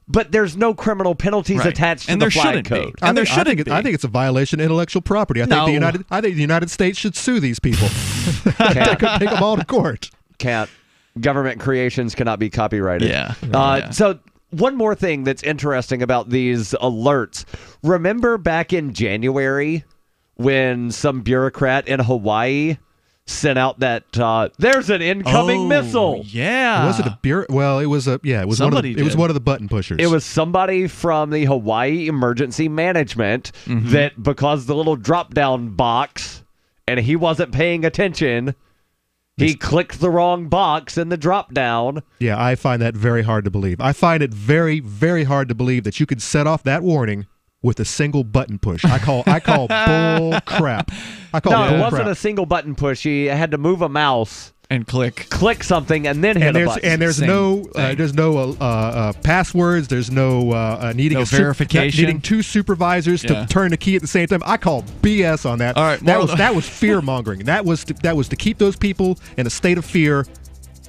But there's no criminal penalties attached to the flag code. I think it's a violation of intellectual property. I think the United States should sue these people. Take them all to court. Can't. Government creations cannot be copyrighted. Yeah. So one more thing that's interesting about these alerts. Remember back in January when some bureaucrat in Hawaii sent out that there's an incoming missile. Yeah. Was it a bureau? Well, it was one of the button pushers. It was somebody from the Hawaii Emergency Management that, because the little drop-down box, and he wasn't paying attention, he clicked the wrong box in the drop-down. Yeah, I find that very hard to believe. I find it very, very hard to believe that you could set off that warning with a single button push. I call bull crap. It wasn't a single button push. He had to move a mouse and click something and then hit a button. And there's no passwords. There's no needing verification. Needing two supervisors to turn the key at the same time. I call BS on that. All right, that was fear mongering. That was to keep those people in a state of fear.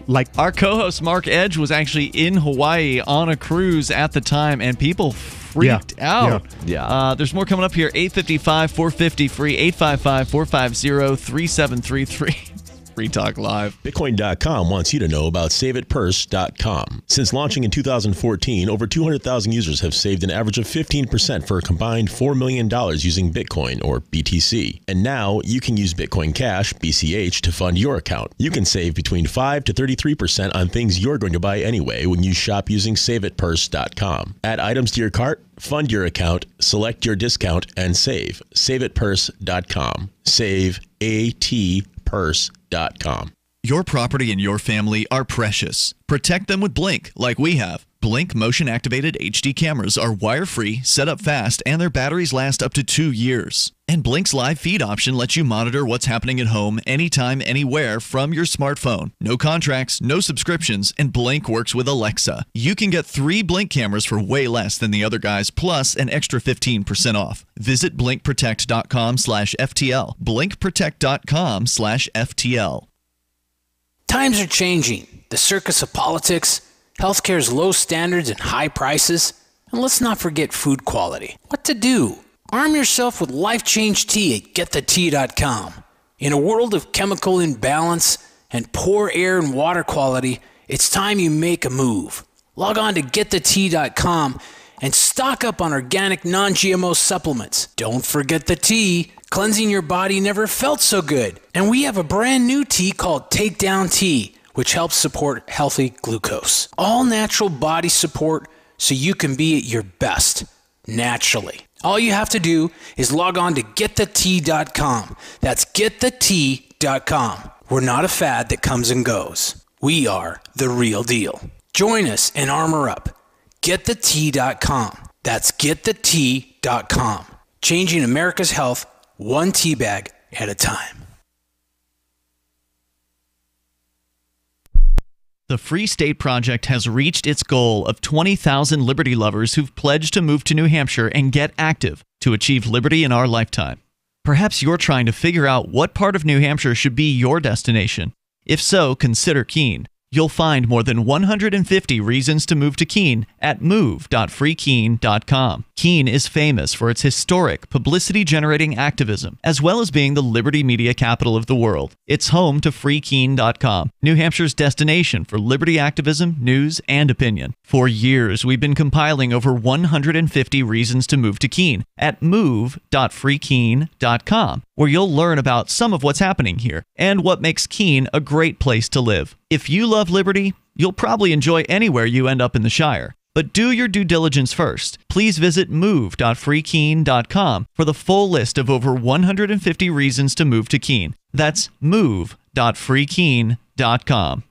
Like our co-host Mark Edge was actually in Hawaii on a cruise at the time, and people freaked out. Yeah. There's more coming up here. 855-450-FREE, 855-450-3733. Free Talk Live. Bitcoin.com wants you to know about SaveItPurse.com. Since launching in 2014, over 200,000 users have saved an average of 15% for a combined $4 million using Bitcoin, or BTC. And now you can use Bitcoin Cash, BCH, to fund your account. You can save between 5 to 33% on things you're going to buy anyway when you shop using SaveItPurse.com. Add items to your cart, fund your account, select your discount, and save. SaveItPurse.com. Save ATPurse.com. Your property and your family are precious. Protect them with Blink, like we have. Blink motion-activated HD cameras are wire-free, set up fast, and their batteries last up to 2 years. And Blink's live feed option lets you monitor what's happening at home, anytime, anywhere from your smartphone. No contracts, no subscriptions, and Blink works with Alexa. You can get 3 Blink cameras for way less than the other guys, plus an extra 15% off. Visit blinkprotect.com/FTL. blinkprotect.com/FTL. Times are changing. The circus of politics, healthcare's low standards and high prices, and let's not forget food quality. What to do? Arm yourself with Life Change Tea at GetTheTea.com. In a world of chemical imbalance and poor air and water quality, it's time you make a move. Log on to GetTheTea.com and stock up on organic non-GMO supplements. Don't forget the tea. Cleansing your body never felt so good. And we have a brand new tea called Takedown Tea, which helps support healthy glucose. All natural body support so you can be at your best, naturally. All you have to do is log on to GetTheTea.com. That's GetTheTea.com. We're not a fad that comes and goes. We are the real deal. Join us and armor up. GetTheTea.com. That's GetTheTea.com. Changing America's health one tea bag at a time. The Free State Project has reached its goal of 20,000 liberty lovers who've pledged to move to New Hampshire and get active to achieve liberty in our lifetime. Perhaps you're trying to figure out what part of New Hampshire should be your destination. If so, consider Keene. You'll find more than 150 reasons to move to Keene at move.freekeene.com. Keene is famous for its historic, publicity-generating activism, as well as being the liberty media capital of the world. It's home to freekeene.com, New Hampshire's destination for liberty activism, news, and opinion. For years, we've been compiling over 150 reasons to move to Keene at move.freekeene.com, where you'll learn about some of what's happening here and what makes Keene a great place to live. If you love liberty, you'll probably enjoy anywhere you end up in the Shire. But do your due diligence first. Please visit move.freekeene.com for the full list of over 150 reasons to move to Keene. That's move.freekeene.com.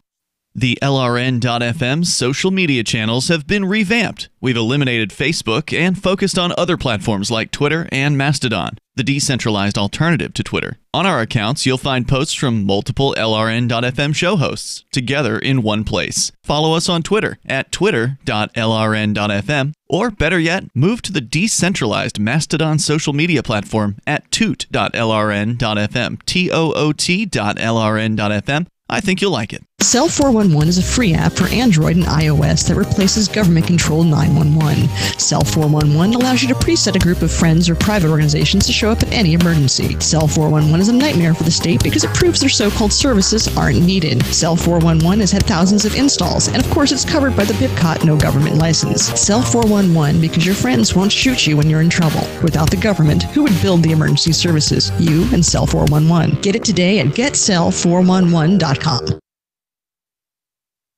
The LRN.FM social media channels have been revamped. We've eliminated Facebook and focused on other platforms like Twitter and Mastodon, the decentralized alternative to Twitter. On our accounts, you'll find posts from multiple LRN.FM show hosts together in one place. Follow us on Twitter at twitter.lrn.fm, or better yet, move to the decentralized Mastodon social media platform at toot.lrn.fm, toot.lrn.fm. I think you'll like it. Cell 411 is a free app for Android and iOS that replaces government-controlled 911. Cell 411 allows you to preset a group of friends or private organizations to show up at any emergency. Cell 411 is a nightmare for the state because it proves their so-called services aren't needed. Cell 411 has had thousands of installs, and of course it's covered by the BIPCOT no government license. Cell 411 because your friends won't shoot you when you're in trouble. Without the government, who would build the emergency services? You and Cell 411. Get it today at getcell411.com.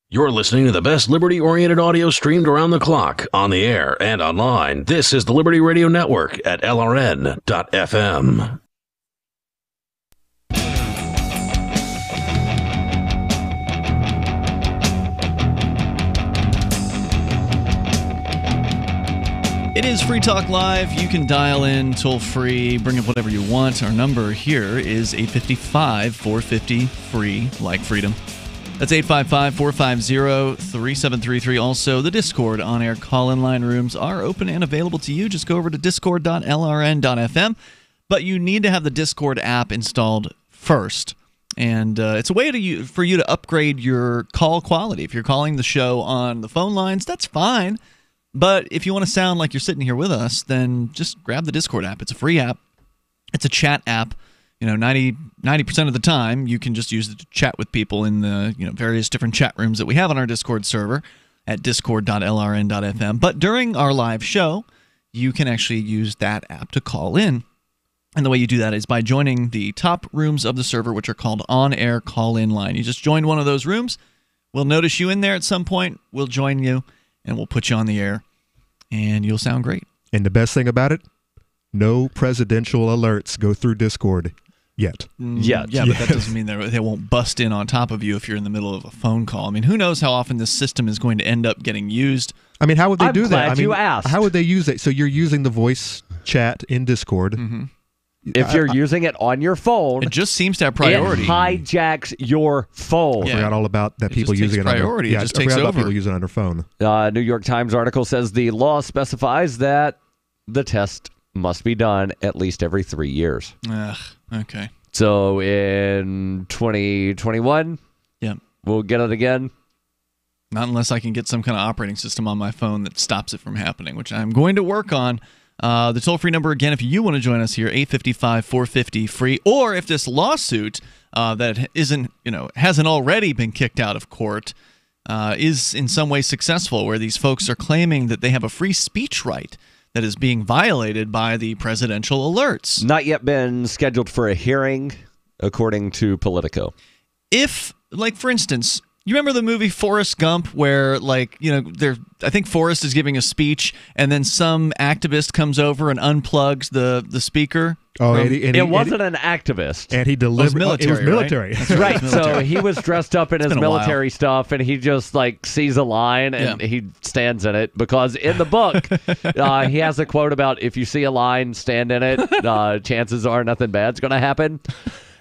You're listening to the best liberty-oriented audio streamed around the clock, on the air, and online. This is the Liberty Radio Network at LRN.FM. It is Free Talk Live. You can dial in toll free, bring up whatever you want. Our number here is 855-450-FREE, like freedom. That's 855-450-3733. Also, the Discord on-air call-in line rooms are open and available to you. Just go over to discord.lrn.fm. But you need to have the Discord app installed first. And it's a way for you to upgrade your call quality. If you're calling the show on the phone lines, that's fine. But if you want to sound like you're sitting here with us, then just grab the Discord app. It's a free app. It's a chat app. 90% of the time, you can just use it to chat with people in the various different chat rooms that we have on our Discord server at discord.lrn.fm. But during our live show, you can actually use that app to call in. And the way you do that is by joining the top rooms of the server, which are called on-air call-in line. You just join one of those rooms. We'll notice you in there at some point. We'll join you, and we'll put you on the air, and you'll sound great. And the best thing about it, no presidential alerts go through Discord yet. Yeah, but that doesn't mean they won't bust in on top of you if you're in the middle of a phone call. I mean, who knows how often this system is going to end up getting used. I mean, how would they do that? I'm glad you asked. How would they use it? So you're using the voice chat in Discord. Mm-hmm. If you're using it on your phone, it just seems to have priority. It hijacks your phone. I forgot all about that. People using it priority. It just takes over. People using it on their phone. New York Times article says the law specifies that the test must be done at least every 3 years. Okay. So in 2021, we'll get it again. Not unless I can get some kind of operating system on my phone that stops it from happening, which I'm going to work on. The toll-free number, again, if you want to join us here, 855-450-FREE, or if this lawsuit that hasn't already been kicked out of court is in some way successful, where these folks are claiming that they have a free speech right that is being violated by the presidential alerts. Not yet been scheduled for a hearing, according to Politico. If, for instance, you remember the movie Forrest Gump, where, I think Forrest is giving a speech, and then some activist comes over and unplugs the speaker? Oh, it wasn't an activist. And he delivered. It was military. Right? That's right. So he was dressed up in his military stuff, and he just sees a line and he stands in it, because in the book he has a quote about, if you see a line, stand in it. Chances are nothing bad's going to happen.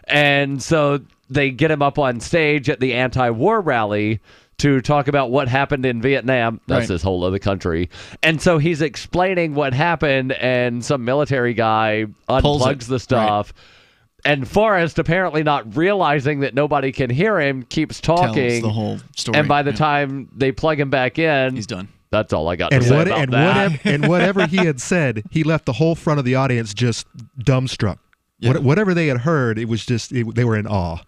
And so they get him up on stage at the anti-war rally to talk about what happened in Vietnam. That's this whole other country. And so he's explaining what happened, and some military guy unplugs the stuff. Right. And Forrest, apparently not realizing that nobody can hear him, keeps talking. Tells the whole story. And by the time they plug him back in, he's done. That's all I got to say about that. And whatever he had said, he left the whole front of the audience just dumbstruck. Yeah. Whatever they had heard, it was just, they were in awe.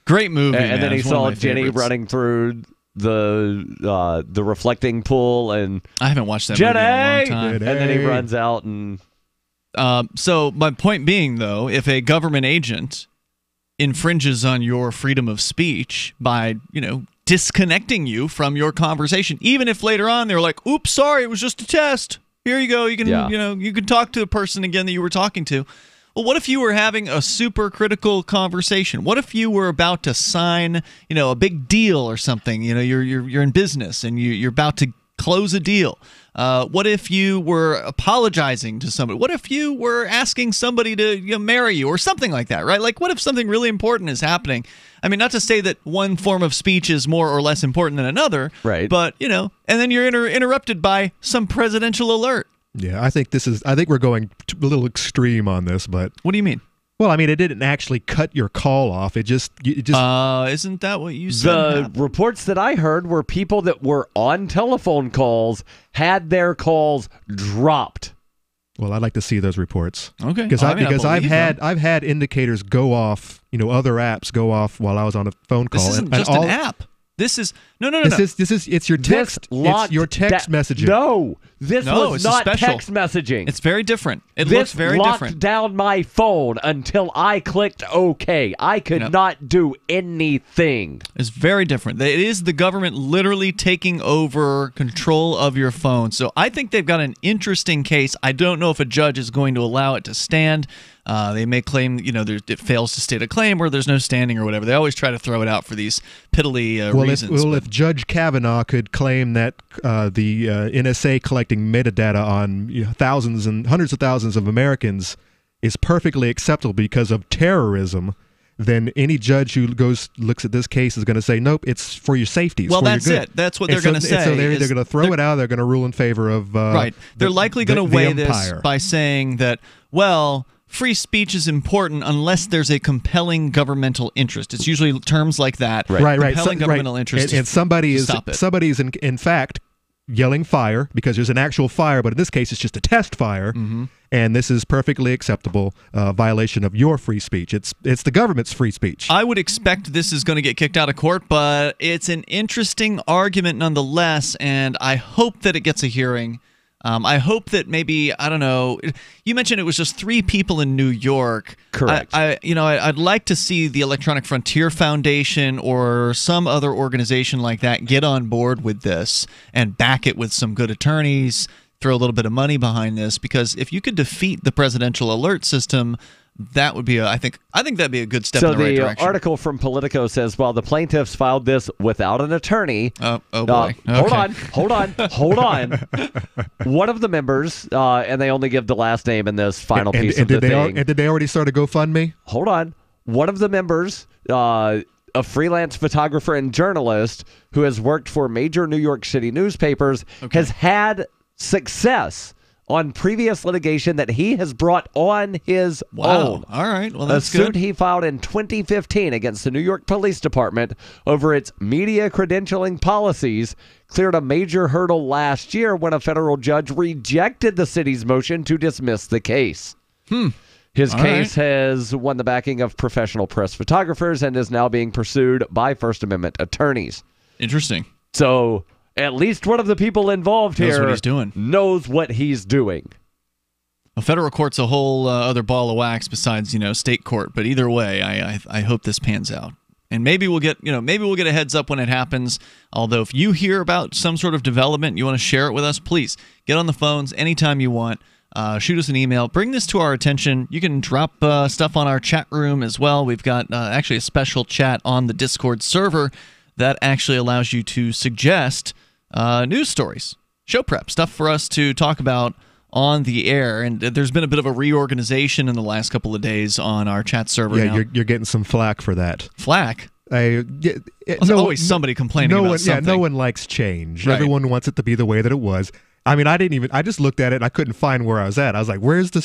Great movie, and then he saw Jenny running through the reflecting pool, and I haven't watched that movie in a long time. And then he runs out and. So my point being, though, if a government agent infringes on your freedom of speech by disconnecting you from your conversation, even if later on they're like, "Oops, sorry, it was just a test. Here you go. You can you can talk to the person again that you were talking to." Well, what if you were having a super critical conversation? What if you were about to sign, a big deal or something? You're in business and you're about to close a deal. What if you were apologizing to somebody? What if you were asking somebody to marry you or something like that, right? What if something really important is happening? I mean, not to say that one form of speech is more or less important than another, right? But and then you're interrupted by some presidential alert. Yeah, I think we're going a little extreme on this, but what do you mean? Well, I mean, it didn't actually cut your call off. It just. Isn't that what you said? The reports that I heard were people that were on telephone calls had their calls dropped. Well, I'd like to see those reports. Okay. Because I've had indicators go off. Other apps go off while I was on a phone call. This isn't just an app. This is no. It's your text. It's your text messaging. No, this was not text messaging. It's very different. It looks very different. This locked down my phone until I clicked OK. I could not do anything. It's very different. It is the government literally taking over control of your phone. So I think they've got an interesting case. I don't know if a judge is going to allow it to stand. They may claim, it fails to state a claim or there's no standing or whatever. They always try to throw it out for these piddly reasons. if Judge Kavanaugh could claim that the NSA collecting metadata on thousands and hundreds of thousands of Americans is perfectly acceptable because of terrorism, then any judge who looks at this case is going to say, nope, it's for your safety. Well, that's it. That's what they're going to say. So they're either going to throw it out, they're going to rule in favor of right. They're likely going to weigh empire. This by saying that, well, free speech is important unless there's a compelling governmental interest. It's usually terms like that. Right. Compelling governmental interest. And somebody is in fact yelling fire because there's an actual fire, but in this case it's just a test fire, and this is perfectly acceptable violation of your free speech. It's the government's free speech. I would expect this is going to get kicked out of court, but it's an interesting argument nonetheless, and I hope that it gets a hearing. I hope that maybe, I don't know, you mentioned it was just 3 people in New York. Correct. I'd like to see the Electronic Frontier Foundation or some other organization like that get on board with this and back it with some good attorneys, throw a little bit of money behind this, because if you could defeat the presidential alert system, that would be I think that'd be a good step in the right direction. So the article from Politico says, while the plaintiffs filed this without an attorney. Oh boy. Hold on. One of the members, and they only give the last name in this final piece of the thing. And did they already start a GoFundMe? Hold on. One of the members, a freelance photographer and journalist who has worked for major New York City newspapers, has had success on previous litigation that he has brought on his own. All right. Well, that's good. A suit he filed in 2015 against the New York Police Department over its media credentialing policies cleared a major hurdle last year when a federal judge rejected the city's motion to dismiss the case. His case has won the backing of professional press photographers and is now being pursued by First Amendment attorneys. Interesting. So at least one of the people involved knows here what he's doing. Knows what he's doing. A federal court's a whole other ball of wax besides, state court. But either way, I hope this pans out. And maybe we'll get a heads up when it happens. Although if you hear about some sort of development, you want to share it with us, please get on the phones anytime you want. Shoot us an email. Bring this to our attention. You can drop stuff on our chat room as well. We've got actually a special chat on the Discord server that actually allows you to suggest news stories, show prep, stuff for us to talk about on the air. And there's been a bit of a reorganization in the last couple of days on our chat server. Yeah, you're getting some flack for that. Flack? There's always somebody complaining about something. Yeah, no one likes change. Right. Everyone wants it to be the way that it was. I mean, I just looked at it and I couldn't find where I was at. I was like, where's the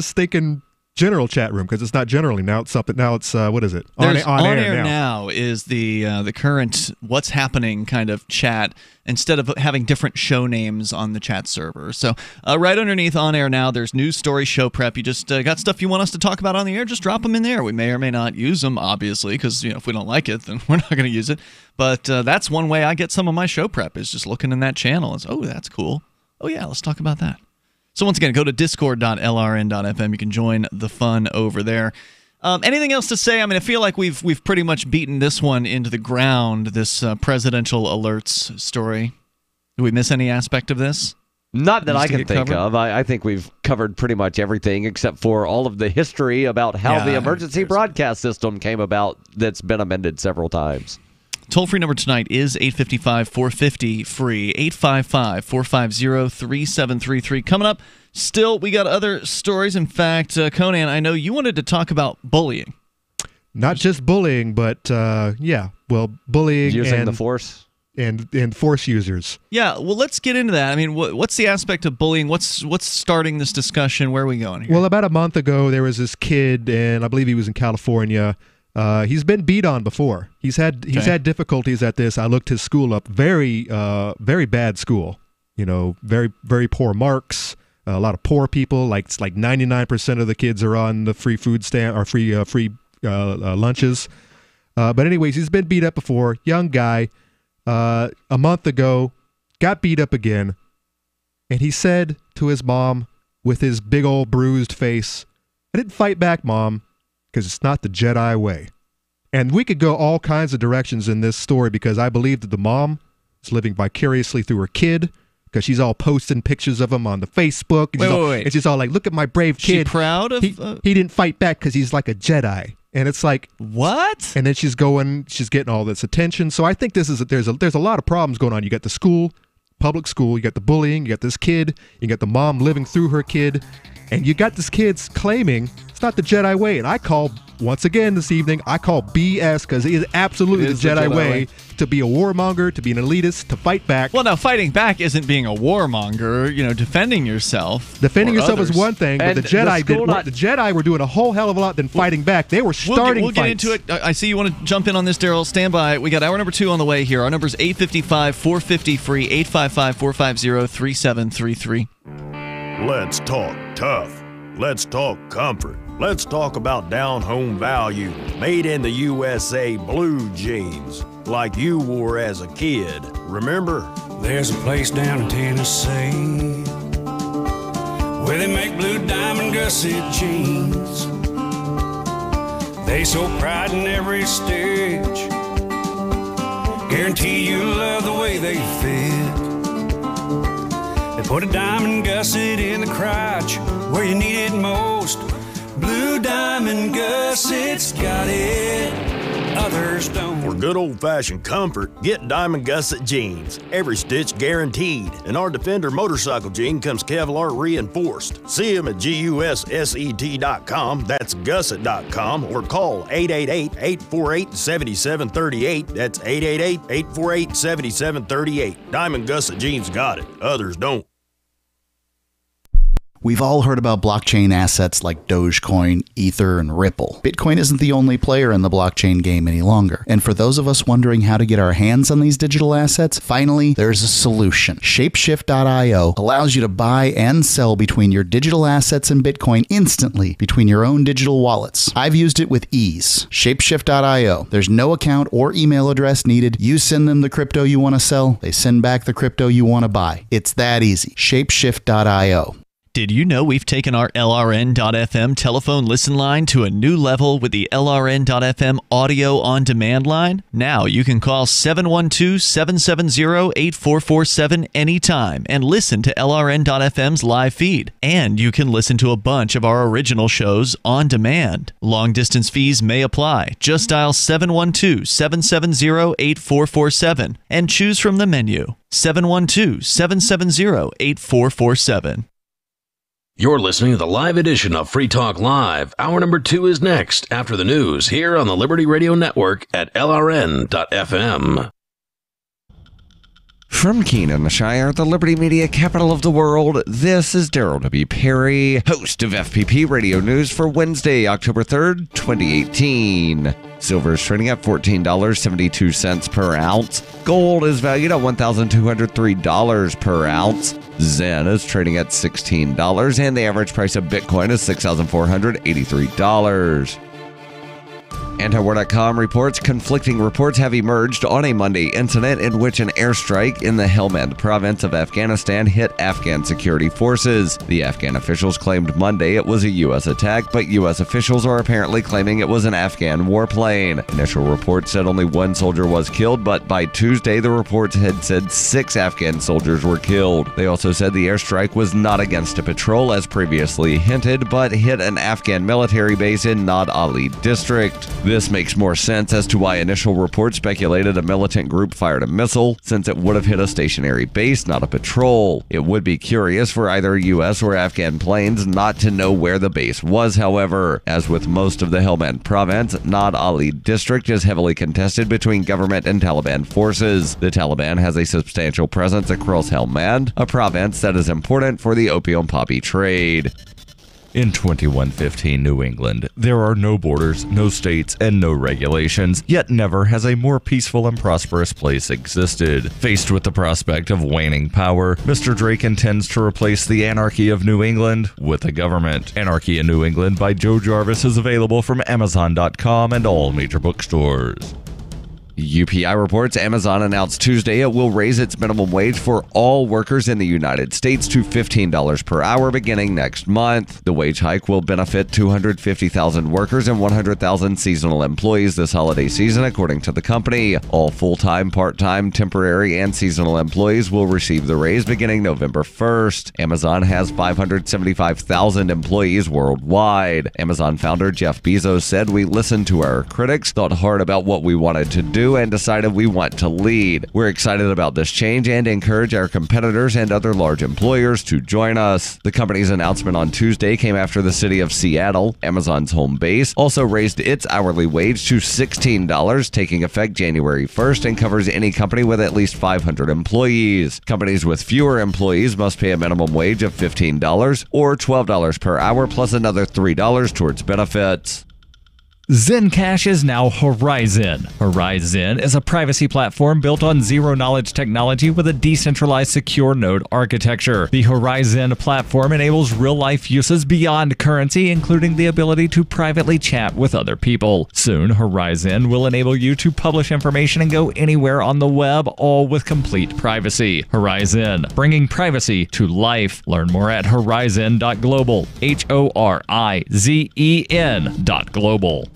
stinking general chat room? Because it's not generally now. It's something now. It's what is it? On air now is the current what's happening kind of chat instead of having different show names on the chat server. So right underneath on air now, there's news, story, show prep. You just got stuff you want us to talk about on the air, just drop them in there. We may or may not use them, obviously, because if we don't like it, then we're not going to use it. But that's one way I get some of my show prep is just looking in that channel. It's that's cool. Oh yeah, let's talk about that. So once again, go to discord.lrn.fm. You can join the fun over there. Anything else to say? I mean, I feel like we've pretty much beaten this one into the ground, this presidential alerts story. Did we miss any aspect of this? Not that I can think of. I think we've covered pretty much everything except for all of the history about how the emergency broadcast system came about that's been amended several times. Toll-free number tonight is 855-450-FREE, 855-450-3733. Coming up, still, we got other stories. In fact, Conan, I know you wanted to talk about bullying. Not just bullying, but, bullying using the force. And force users. Yeah, well, let's get into that. I mean, what's the aspect of bullying? What's starting this discussion? Where are we going here? Well, about a month ago, there was this kid, and I believe he was in California. He's been beat on before. He's had difficulties at this. I looked his school up. Very bad school. Very, very poor marks. A lot of poor people. Like 99% of the kids are on the free food stand or free lunches. But anyways, he's been beat up before. Young guy. A month ago, got beat up again, and he said to his mom with his big old bruised face, "I didn't fight back, Mom, because it's not the Jedi way." And we could go all kinds of directions in this story because I believe that the mom is living vicariously through her kid because she's all posting pictures of him on the Facebook. And wait. And she's all like, "Look at my brave kid. She proud of? He didn't fight back because he's like a Jedi." And it's like, what? And then she's getting all this attention. So I think there's a lot of problems going on. You got the school, public school, you got the bullying, you got this kid, you got the mom living through her kid, and you got this kid's claiming it's not the Jedi way. And I call, once again this evening, I call BS, because it is absolutely the Jedi way to be a warmonger, to be an elitist, to fight back. Well, now, fighting back isn't being a warmonger, defending yourself. Defending yourself others. is one thing, but the Jedi were doing a whole hell of a lot than fighting back. They were starting We'll get into it. I see you want to jump in on this, Darryl. Stand by. We got hour number 2 on the way here. Our number is 855-450-FREE, 855-450-3733. Let's talk tough. Let's talk comfort. Let's talk about down-home value. Made in the USA blue jeans, like you wore as a kid. Remember? There's a place down in Tennessee where they make blue diamond gusset jeans. They show pride in every stitch. Guarantee you'll love the way they fit. They put a diamond gusset in the crotch where you need it most. Blue diamond gussets got it, others don't. For good old-fashioned comfort, get diamond gusset jeans. Every stitch guaranteed. And our Defender motorcycle jean comes Kevlar reinforced. See them at GUSSET.com, that's gusset.com, or call 888-848-7738. That's 888-848-7738. Diamond gusset jeans got it, others don't. We've all heard about blockchain assets like Dogecoin, Ether, and Ripple. Bitcoin isn't the only player in the blockchain game any longer. And for those of us wondering how to get our hands on these digital assets, finally, there's a solution. Shapeshift.io allows you to buy and sell between your digital assets and Bitcoin instantly between your own digital wallets. I've used it with ease. Shapeshift.io. There's no account or email address needed. You send them the crypto you want to sell. They send back the crypto you want to buy. It's that easy. Shapeshift.io. Did you know we've taken our LRN.FM telephone listen line to a new level with the LRN.FM audio on demand line? Now you can call 712-770-8447 anytime and listen to LRN.FM's live feed. And you can listen to a bunch of our original shows on demand. Long distance fees may apply. Just dial 712-770-8447 and choose from the menu. 712-770-8447. You're listening to the live edition of Free Talk Live. Hour number 2 is next after the news here on the Liberty Radio Network at LRN.FM. From Keenan-Shire, the Liberty Media capital of the world, this is Darryl W. Perry, host of FPP Radio News for Wednesday, October 3rd, 2018. Silver is trading at $14.72 per ounce. Gold is valued at $1,203 per ounce. Zen is trading at $16, and the average price of Bitcoin is $6,483. Antiwar.com reports conflicting reports have emerged on a Monday incident in which an airstrike in the Helmand province of Afghanistan hit Afghan security forces. The Afghan officials claimed Monday it was a U.S. attack, but U.S. officials are apparently claiming it was an Afghan warplane. Initial reports said only one soldier was killed, but by Tuesday the reports had said 6 Afghan soldiers were killed. They also said the airstrike was not against a patrol as previously hinted, but hit an Afghan military base in Nad Ali district. This makes more sense as to why initial reports speculated a militant group fired a missile, since it would have hit a stationary base, not a patrol. It would be curious for either U.S. or Afghan planes not to know where the base was, however. As with most of the Helmand province, Nad Ali district is heavily contested between government and Taliban forces. The Taliban has a substantial presence across Helmand, a province that is important for the opium poppy trade. In 2115 New England, there are no borders, no states, and no regulations, yet never has a more peaceful and prosperous place existed. Faced with the prospect of waning power, Mr. Drake intends to replace the anarchy of New England with a government. Anarchy in New England by Joe Jarvis is available from Amazon.com and all major bookstores. UPI reports Amazon announced Tuesday it will raise its minimum wage for all workers in the United States to $15 per hour beginning next month. The wage hike will benefit 250,000 workers and 100,000 seasonal employees this holiday season, according to the company. All full-time, part-time, temporary, and seasonal employees will receive the raise beginning November 1st. Amazon has 575,000 employees worldwide. Amazon founder Jeff Bezos said, "We listened to our critics, thought hard about what we wanted to do, and decided we want to lead. We're excited about this change and encourage our competitors and other large employers to join us." The company's announcement on Tuesday came after the city of Seattle, Amazon's home base, also raised its hourly wage to $16, taking effect January 1st, and covers any company with at least 500 employees. Companies with fewer employees must pay a minimum wage of $15 or $12 per hour plus another $3 towards benefits. Zencash is now Horizon. Horizon is a privacy platform built on zero-knowledge technology with a decentralized secure node architecture. The Horizon platform enables real-life uses beyond currency, including the ability to privately chat with other people. Soon, Horizon will enable you to publish information and go anywhere on the web, all with complete privacy. Horizon, bringing privacy to life. Learn more at horizon.global. HORIZEN.global.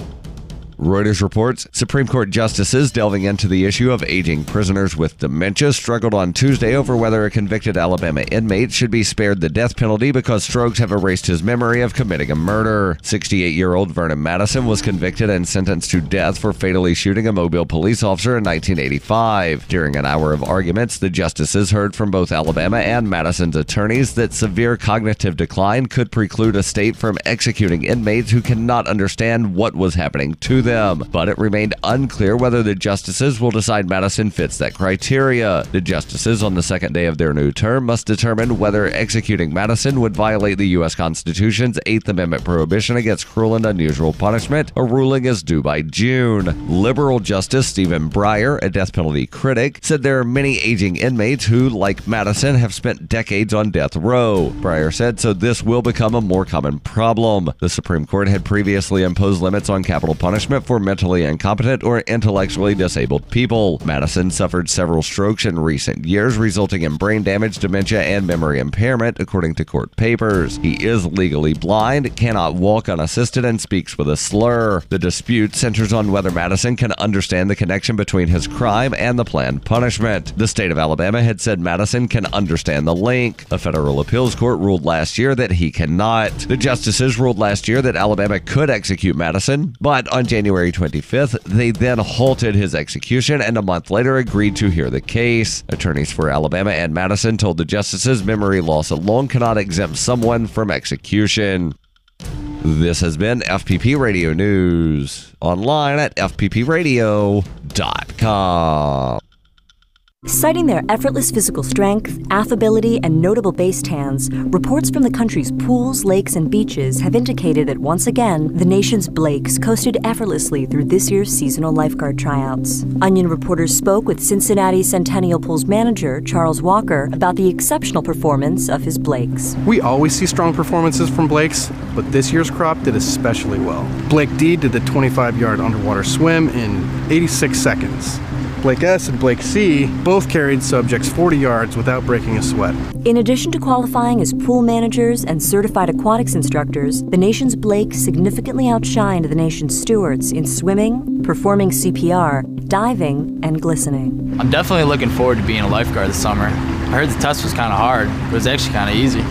Reuters reports Supreme Court justices delving into the issue of aging prisoners with dementia struggled on Tuesday over whether a convicted Alabama inmate should be spared the death penalty because strokes have erased his memory of committing a murder. 68-year-old Vernon Madison was convicted and sentenced to death for fatally shooting a Mobile police officer in 1985. During an hour of arguments, the justices heard from both Alabama and Madison's attorneys that severe cognitive decline could preclude a state from executing inmates who cannot understand what was happening to them, but it remained unclear whether the justices will decide Madison fits that criteria. The justices on the second day of their new term must determine whether executing Madison would violate the U.S. Constitution's 8th Amendment prohibition against cruel and unusual punishment. A ruling is due by June. Liberal Justice Stephen Breyer, a death penalty critic, said there are many aging inmates who, like Madison, have spent decades on death row. Breyer said, so this will become a more common problem. The Supreme Court had previously imposed limits on capital punishment for mentally incompetent or intellectually disabled people. Madison suffered several strokes in recent years, resulting in brain damage, dementia, and memory impairment, according to court papers. He is legally blind, cannot walk unassisted, and speaks with a slur. The dispute centers on whether Madison can understand the connection between his crime and the planned punishment. The state of Alabama had said Madison can understand the link. A federal appeals court ruled last year that he cannot. The justices ruled last year that Alabama could execute Madison, but on January 25th, they then halted his execution and a month later agreed to hear the case. Attorneys for Alabama and Madison told the justices memory loss alone cannot exempt someone from execution. This has been FPP Radio News, online at fppradio.com. Citing their effortless physical strength, affability, and notable base tans, reports from the country's pools, lakes, and beaches have indicated that once again, the nation's Blakes coasted effortlessly through this year's seasonal lifeguard tryouts. Onion reporters spoke with Cincinnati Centennial Pool's manager, Charles Walker, about the exceptional performance of his Blakes. We always see strong performances from Blakes, but this year's crop did especially well. Blake D did the 25-yard underwater swim in 86 seconds. Blake S and Blake C both carried subjects 40 yards without breaking a sweat. In addition to qualifying as pool managers and certified aquatics instructors, the nation's Blakes significantly outshined the nation's stewards in swimming, performing CPR, diving, and glistening. I'm definitely looking forward to being a lifeguard this summer. I heard the test was kind of hard, but it was actually kind of easy.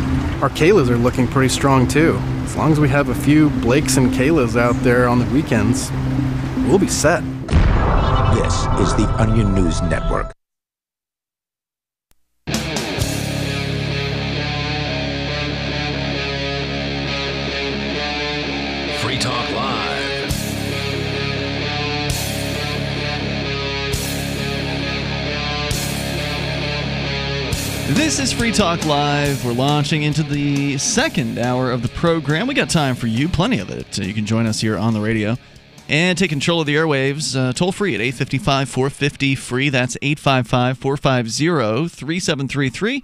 Our Kaylas are looking pretty strong too. As long as we have a few Blakes and Kaylas out there on the weekends, we'll be set. This is the Onion News Network. Free Talk Live. This is Free Talk Live. We're launching into the second hour of the program. We got time for you, plenty of it. You can join us here on the radio and take control of the airwaves toll free at 855-450-FREE. That's 855-450-3733.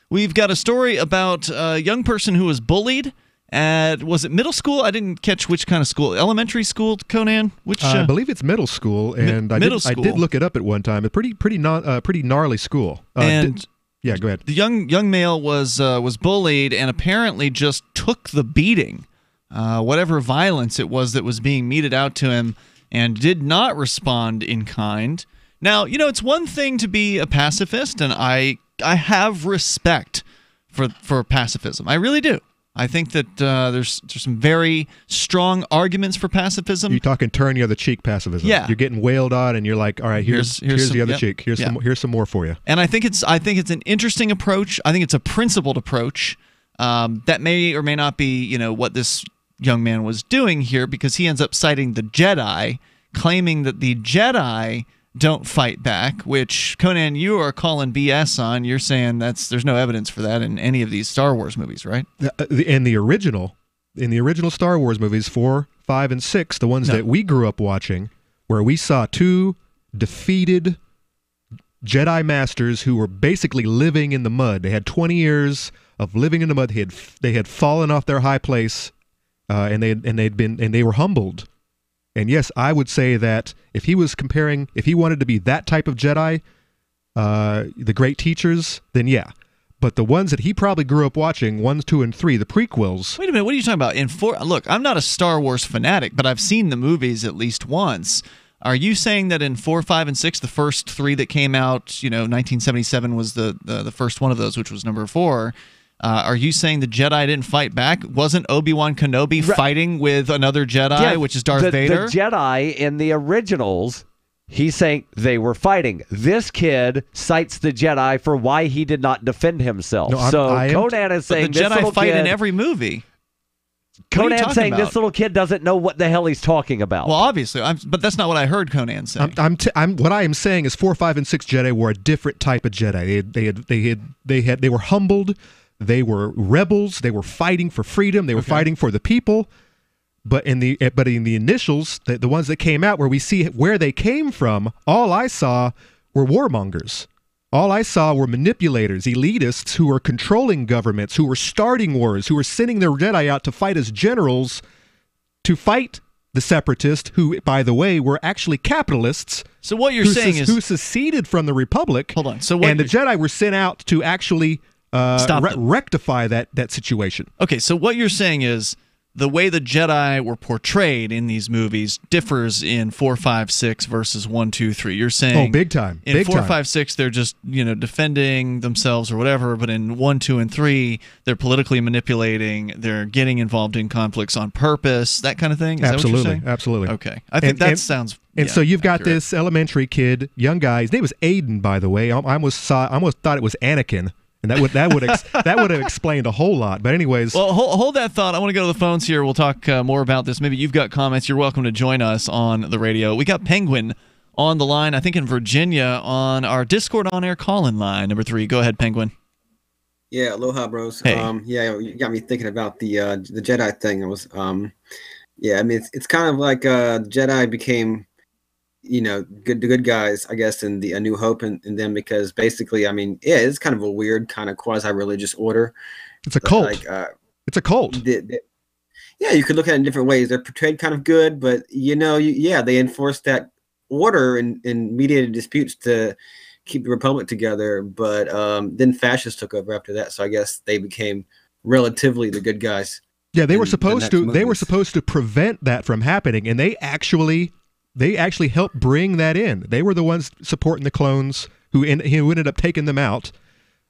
We've got a story about a young person who was bullied at, was it middle school? I didn't catch which kind of school. Elementary school, Conan? Which I believe it's middle school, and I did look it up at one time. A pretty gnarly school. Yeah, go ahead. The young male was bullied and apparently just took the beating, whatever violence it was that was being meted out to him, and did not respond in kind. Now, it's one thing to be a pacifist, and I have respect for pacifism. I really do. I think that there's some very strong arguments for pacifism. You're talking turn the other cheek pacifism. Yeah. You're getting wailed on, and you're like, all right, here's the other cheek. Here's some more for you. And I think it's an interesting approach. I think it's a principled approach that may or may not be what this young man was doing here, because he ends up citing the Jedi, claiming that the Jedi don't fight back, which, Conan, you are calling BS on. You're saying there's no evidence for that in any of these Star Wars movies, right? In the original Star Wars movies, 4, 5, and 6, the ones that we grew up watching, where we saw 2 defeated Jedi Masters who were basically living in the mud. They had 20 years of living in the mud. They had fallen off their high place, and they were humbled. And yes, I would say that if he wanted to be that type of Jedi, the great teachers, then yeah. But the ones that he probably grew up watching, 1, 2, and 3, the prequels. Wait a minute, what are you talking about? Look, I'm not a Star Wars fanatic, but I've seen the movies at least once. Are you saying that in 4, 5, and 6, the first 3 that came out, 1977 was the first one of those, which was number 4? Are you saying the Jedi didn't fight back? Wasn't Obi-Wan Kenobi fighting with another Jedi, which is Darth Vader? The Jedi in the originals, he's saying they were fighting. This kid cites the Jedi for why he did not defend himself. Conan is saying the Jedi fight in every movie. Conan's saying this little kid doesn't know what the hell he's talking about. Well, obviously, but that's not what I heard Conan say. What I am saying is 4, 5, and 6 Jedi were a different type of Jedi. They were humbled. They were rebels. They were fighting for freedom. They were fighting for the people. But in the initials, the ones that came out where we see where they came from, all I saw were warmongers. All I saw were manipulators, elitists who were controlling governments, who were starting wars, who were sending their Jedi out to fight as generals to fight the separatists, who, by the way, were actually capitalists. So what you're saying is who seceded from the Republic. Hold on. And the Jedi were sent out to actually rectify that situation. Okay, so what you're saying is the way the Jedi were portrayed in these movies differs in 4, 5, 6 versus 1, 2, 3. You're saying big time. In 4, 5, 6, they're just defending themselves or whatever, but in 1, 2, and 3, they're politically manipulating. They're getting involved in conflicts on purpose, that kind of thing. Is Absolutely, that what you're saying? absolutely. Okay, I think that sounds. And so you've got this elementary kid, young guy. His name was Aiden, by the way. I almost thought it was Anakin. And that would have explained a whole lot. But anyways, well, hold that thought. I want to go to the phones here. We'll talk more about this. Maybe you've got comments. You're welcome to join us on the radio. We got Penguin on the line, I think in Virginia, on our Discord on-air call-in line, number 3. Go ahead, Penguin. Yeah, aloha, bros. Hey. You got me thinking about the Jedi thing. I was, it's kind of like Jedi became, good guys, I guess, in the A New Hope in them, because basically, it's kind of a weird kind of quasi-religious order. It's a cult. It's a cult. Yeah, you could look at it in different ways. They're portrayed kind of good, but they enforce that order in mediated disputes to keep the Republic together. But then fascists took over after that, so I guess they became relatively the good guys. Yeah, they were supposed to. They were supposed to prevent that from happening, and they actually helped bring that in. They were the ones supporting the clones who ended up taking them out.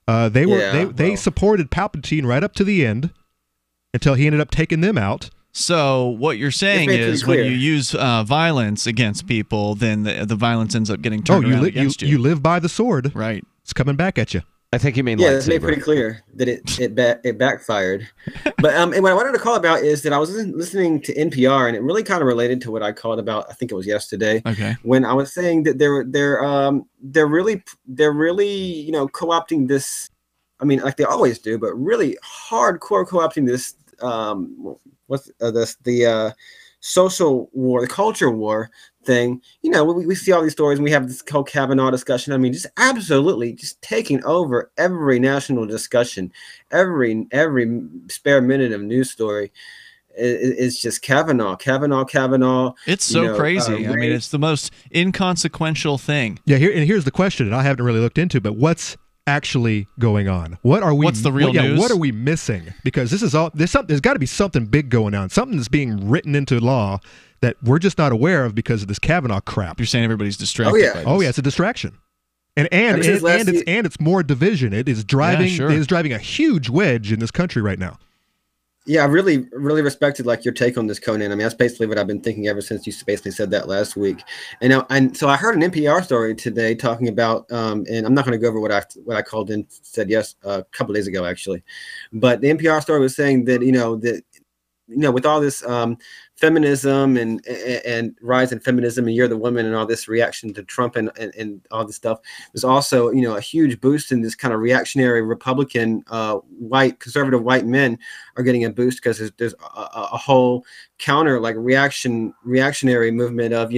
They supported Palpatine right up to the end until he ended up taking them out. So what you're saying is when you use violence against people, then the violence ends up getting turned around against you. You live by the sword. Right. It's coming back at you. I think you mean it's made pretty clear that it backfired. But and what I wanted to call about is that I was listening to NPR, and it really kind of related to what I called about. I think it was yesterday. Okay. When I was saying that they're really co-opting this. I mean, like they always do, but really hardcore co-opting this. social war, the culture war thing. We see all these stories, and we have this whole Kavanaugh discussion. I mean, just absolutely just taking over every national discussion, every spare minute of news story. It's just Kavanaugh. It's so crazy. I mean, it's the most inconsequential thing. Yeah, here's the question, and I haven't really looked into, but what's actually going on? What's the real news? What are we missing? Because this is all there's got to be something big going on, something that's being written into law that we're just not aware of because of this Kavanaugh crap. You're saying everybody's distracted. Oh yeah, it's a distraction. And it's more division. It is driving a huge wedge in this country right now. Yeah, I really, really respected your take on this, Conan. I mean, that's basically what I've been thinking ever since you basically said that last week. And so I heard an NPR story today talking about, and I'm not going to go over what I called in said a couple of days ago actually, but the NPR story was saying that with all this feminism and rise in feminism and You're the Woman and all this reaction to Trump and all this stuff, there's also a huge boost in this kind of reactionary Republican conservative white men are getting a boost because there's a whole counter reactionary movement of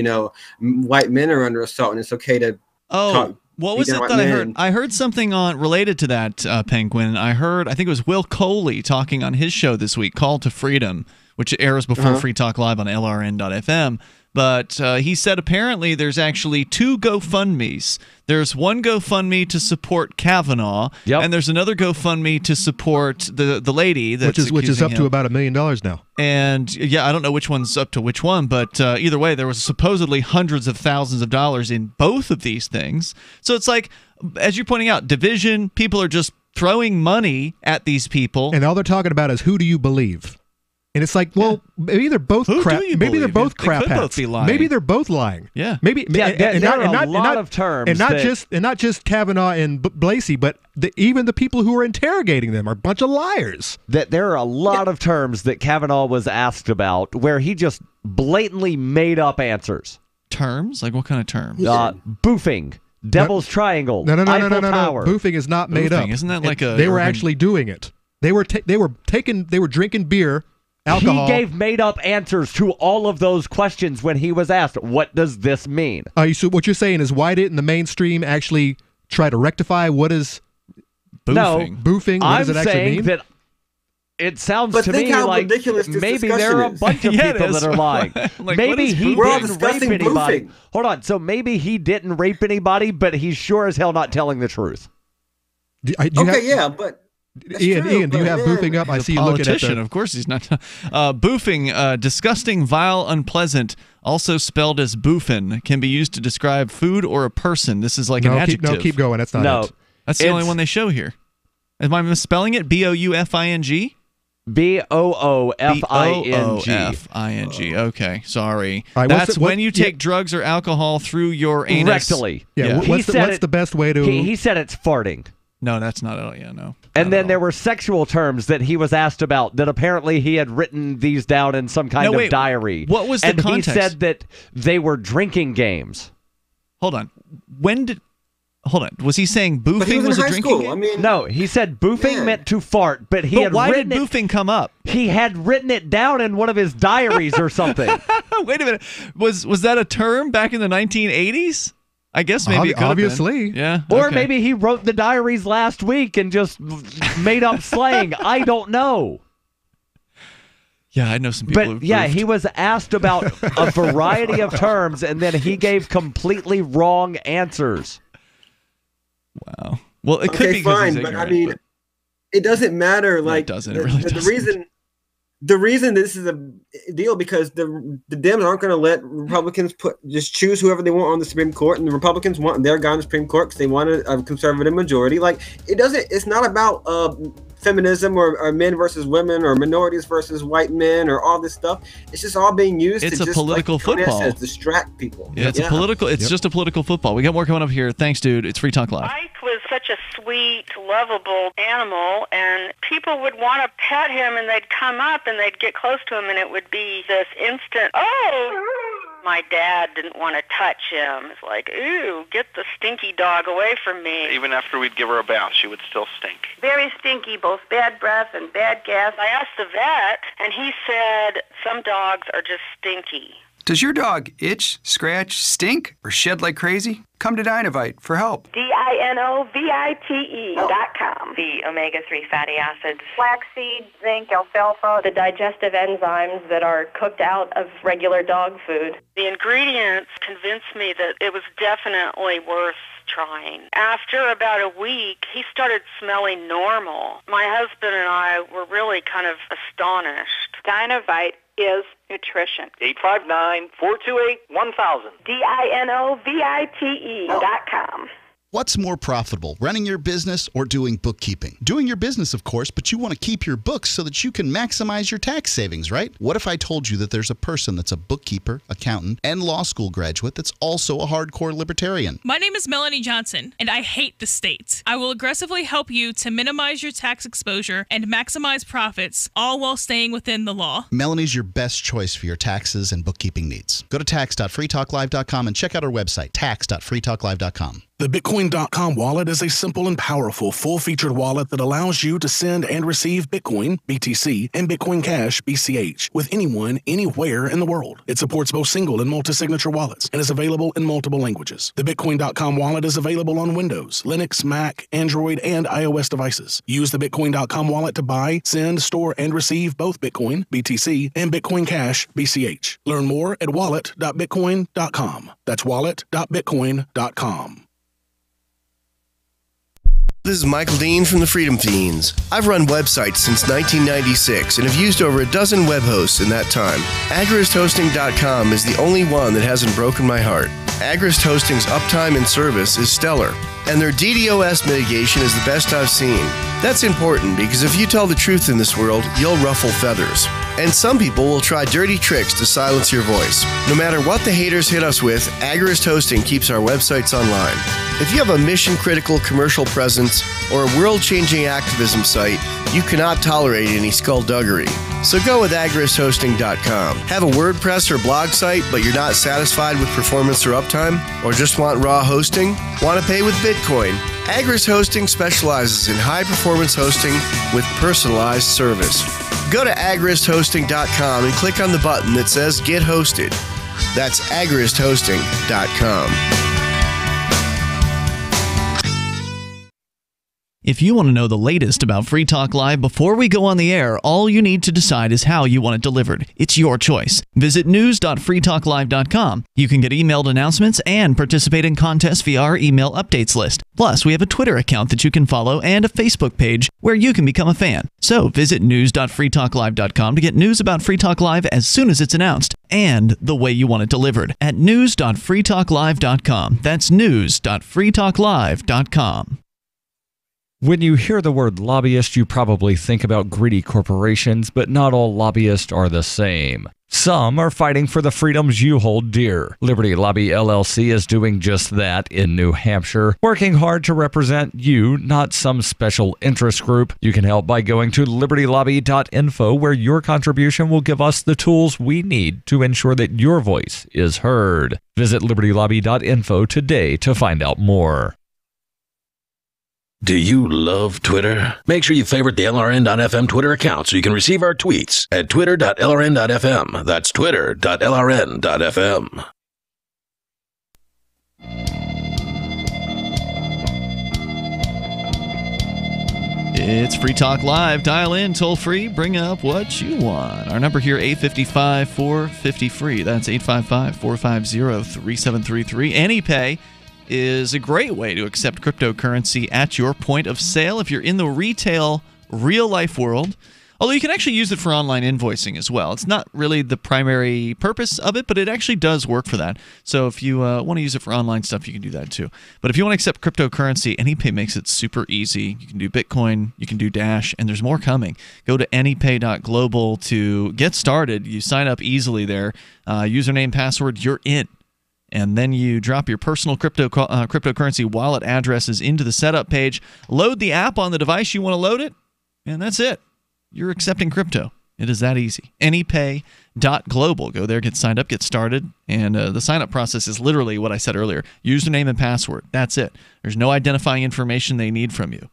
white men are under assault and it's okay to talk. What was it that I heard? I heard something related to that, Penguin. I think it was Will Coley talking on his show this week, Call to Freedom, which airs before Free Talk Live on LRN.FM. But he said apparently there's actually 2 GoFundMes. There's one GoFundMe to support Kavanaugh, and there's another GoFundMe to support the lady that's which is up to about $1 million now. And I don't know which one's up to which one, but either way, there was supposedly hundreds of thousands of dollars in both of these things. So it's like, as you're pointing out, division. People are just throwing money at these people, and all they're talking about is who do you believe. And it's like, well, maybe they're both crap. Maybe they're both crap hats. Maybe they're both lying. Yeah. Maybe. And there are a lot of terms, and not just Kavanaugh and Blasey, but even the people who are interrogating them are a bunch of liars. That there are a lot of terms that Kavanaugh was asked about where he just blatantly made up answers. Terms? Like what kind of terms? Boofing. Devil's Triangle. No. Tower. Boofing is not made up. Isn't that like They were actually doing it. They were drinking beer. Alcohol. He gave made-up answers to all of those questions when he was asked, what does this mean? So what you're saying is why didn't the mainstream actually try to rectify what is boofing? No, boofing? What does it actually mean? That it sounds to me like maybe there are a bunch of people that are lying. Maybe he didn't rape anybody. Boofing. Hold on. So maybe he didn't rape anybody, but he's sure as hell not telling the truth. But... Ian, do you have boofing up? I see you looking at Of course he's not. Boofing, disgusting, vile, unpleasant, also spelled as boofin, can be used to describe food or a person. This is like an adjective. Keep going. That's not it. That's the only one they show here. Am I misspelling it? B-O-U-F-I-N-G? B-O-O-F-I-N-G. Okay, sorry. Right, that's when you take drugs or alcohol through your anus. Rectally. Yeah. What's the best way to... He said it's farting. No, that's not it. Yeah, no. And then there were sexual terms that he was asked about that apparently he had written these down in some kind of diary. What was the context? And he said that they were drinking games. Hold on. Was he saying boofing was a drinking game? No, he said boofing meant to fart, but why did boofing come up? He had written it down in one of his diaries or something. Wait a minute. Was that a term back in the 1980s? I guess maybe it could obviously. Have been. Yeah. Or maybe he wrote the diaries last week and just made up slang. I don't know. Yeah, I know some people who've boofed. He was asked about a variety of terms and then he gave completely wrong answers. Wow. Well, it could be fine, he's but ignorant, I mean, it doesn't matter. It doesn't. It really doesn't. The reason this is a deal because the Dems aren't going to let Republicans just choose whoever they want on the Supreme Court, and the Republicans want their guy on the Supreme Court because they want a conservative majority. Like it's not about feminism or men versus women or minorities versus white men or all this stuff. It's just all being used. It's to a political football. Says, distract people. Yeah, it's a political. It's just a political football. We got more coming up here. Thanks, dude. It's Free Talk Live. Mike was such a sweet, lovable animal, and people would want to pet him, and they'd come up and they'd get close to him, and it would be this instant, oh, My dad didn't want to touch him. It's like, ooh, get the stinky dog away from me. Even after we'd give her a bath, she would still stink. Very stinky, both bad breath and bad gas. I asked the vet, and he said some dogs are just stinky. Does your dog itch, scratch, stink, or shed like crazy? Come to Dinovite for help. DINOVITE.com. The omega-3 fatty acids, flaxseed, zinc, alfalfa, the digestive enzymes that are cooked out of regular dog food. The ingredients convinced me that it was definitely worth trying. After about a week, he started smelling normal. My husband and I were really kind of astonished. Dinovite is nutrition. 859-428-1000. DINOVITE.com. What's more profitable, running your business or doing bookkeeping? Doing your business, of course, but you want to keep your books so that you can maximize your tax savings, right? What if I told you that there's a person that's a bookkeeper, accountant, and law school graduate that's also a hardcore libertarian? My name is Melanie Johnson, and I hate the state. I will aggressively help you to minimize your tax exposure and maximize profits, all while staying within the law. Melanie's your best choice for your taxes and bookkeeping needs. Go to tax.freetalklive.com and check out our website, tax.freetalklive.com. The Bitcoin.com wallet is a simple and powerful full-featured wallet that allows you to send and receive Bitcoin, BTC, and Bitcoin Cash, BCH, with anyone, anywhere in the world. It supports both single and multi-signature wallets and is available in multiple languages. The Bitcoin.com wallet is available on Windows, Linux, Mac, Android, and iOS devices. Use the Bitcoin.com wallet to buy, send, store, and receive both Bitcoin, BTC, and Bitcoin Cash, BCH. Learn more at wallet.bitcoin.com. That's wallet.bitcoin.com. This is Michael Dean from the Freedom Fiends. I've run websites since 1996 and have used over a dozen web hosts in that time. AgristHosting.com is the only one that hasn't broken my heart. Agrist Hosting's uptime and service is stellar, and their DDoS mitigation is the best I've seen. That's important because if you tell the truth in this world, you'll ruffle feathers. And some people will try dirty tricks to silence your voice. No matter what the haters hit us with, Agrist Hosting keeps our websites online. If you have a mission-critical commercial presence or a world-changing activism site, you cannot tolerate any skullduggery. So go with agristhosting.com. Have a WordPress or blog site, but you're not satisfied with performance or uptime? Or just want raw hosting? Want to pay with Bitcoin? Agrist Hosting specializes in high-performance hosting with personalized service. Go to agristhosting.com and click on the button that says Get Hosted. That's agristhosting.com. If you want to know the latest about Free Talk Live before we go on the air, all you need to decide is how you want it delivered. It's your choice. Visit news.freetalklive.com. You can get emailed announcements and participate in contests via our email updates list. Plus, we have a Twitter account that you can follow and a Facebook page where you can become a fan. So visit news.freetalklive.com to get news about Free Talk Live as soon as it's announced and the way you want it delivered at news.freetalklive.com. That's news.freetalklive.com. When you hear the word lobbyist, you probably think about greedy corporations, but not all lobbyists are the same. Some are fighting for the freedoms you hold dear. Liberty Lobby LLC is doing just that in New Hampshire, working hard to represent you, not some special interest group. You can help by going to libertylobby.info, where your contribution will give us the tools we need to ensure that your voice is heard. Visit libertylobby.info today to find out more. Do you love Twitter? Make sure you favorite the LRN.FM Twitter account so you can receive our tweets at twitter.lrn.fm. That's twitter.lrn.fm. It's Free Talk Live. Dial in, toll free, bring up what you want. Our number here, 855-450-FREE. That's 855-450-3733. AnyPay is a great way to accept cryptocurrency at your point of sale if you're in the retail, real-life world. Although you can actually use it for online invoicing as well. It's not really the primary purpose of it, but it actually does work for that. So if you want to use it for online stuff, you can do that too. But if you want to accept cryptocurrency, AnyPay makes it super easy. You can do Bitcoin, you can do Dash, and there's more coming. Go to anypay.global to get started. You sign up easily there. Username, password, you're in. And then you drop your personal cryptocurrency wallet addresses into the setup page, load the app on the device you want to load it, and that's it. You're accepting crypto. It is that easy. Anypay.global. Go there, get signed up, get started. And the sign-up process is literally what I said earlier. Username and password. That's it. There's no identifying information they need from you.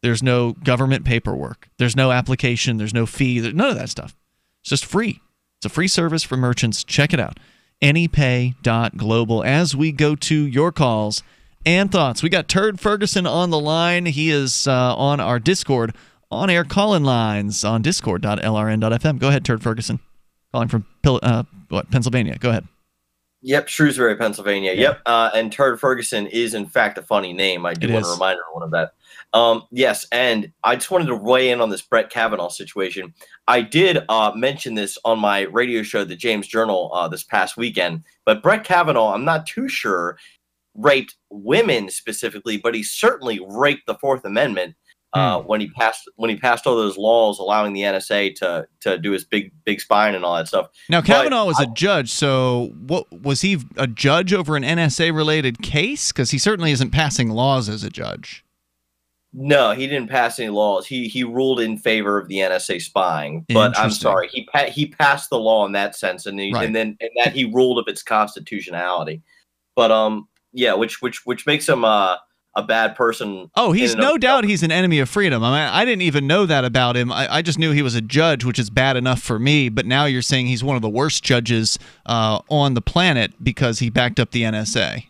There's no government paperwork. There's no application. There's no fee. There's none of that stuff. It's just free. It's a free service for merchants. Check it out. Anypay.global. As we go to your calls and thoughts, we got Turd Ferguson on the line. He is on our Discord on-air call-in lines on discord.lrn.fm. Go ahead, Turd Ferguson. Calling from Pennsylvania. Go ahead. Yep, Shrewsbury, Pennsylvania. Yeah. Yep, and Turd Ferguson is, in fact, a funny name. I do want to remind everyone of that. Yes, and I just wanted to weigh in on this Brett Kavanaugh situation. I did mention this on my radio show, the James Journal, this past weekend. But Brett Kavanaugh, I'm not too sure, raped women specifically, but he certainly raped the Fourth Amendment. When he passed all those laws allowing the NSA to do his big spying and all that stuff. Now Kavanaugh was a judge, so what was he a judge over an NSA related case? Because he certainly isn't passing laws as a judge. No, he didn't pass any laws. He ruled in favor of the NSA spying. But I'm sorry, he passed the law in that sense, and then that he ruled of its constitutionality. But yeah, which makes him a bad person. Oh, he's no doubt he's an enemy of freedom. I mean, I didn't even know that about him. I just knew he was a judge, which is bad enough for me. But now you're saying he's one of the worst judges on the planet because he backed up the NSA.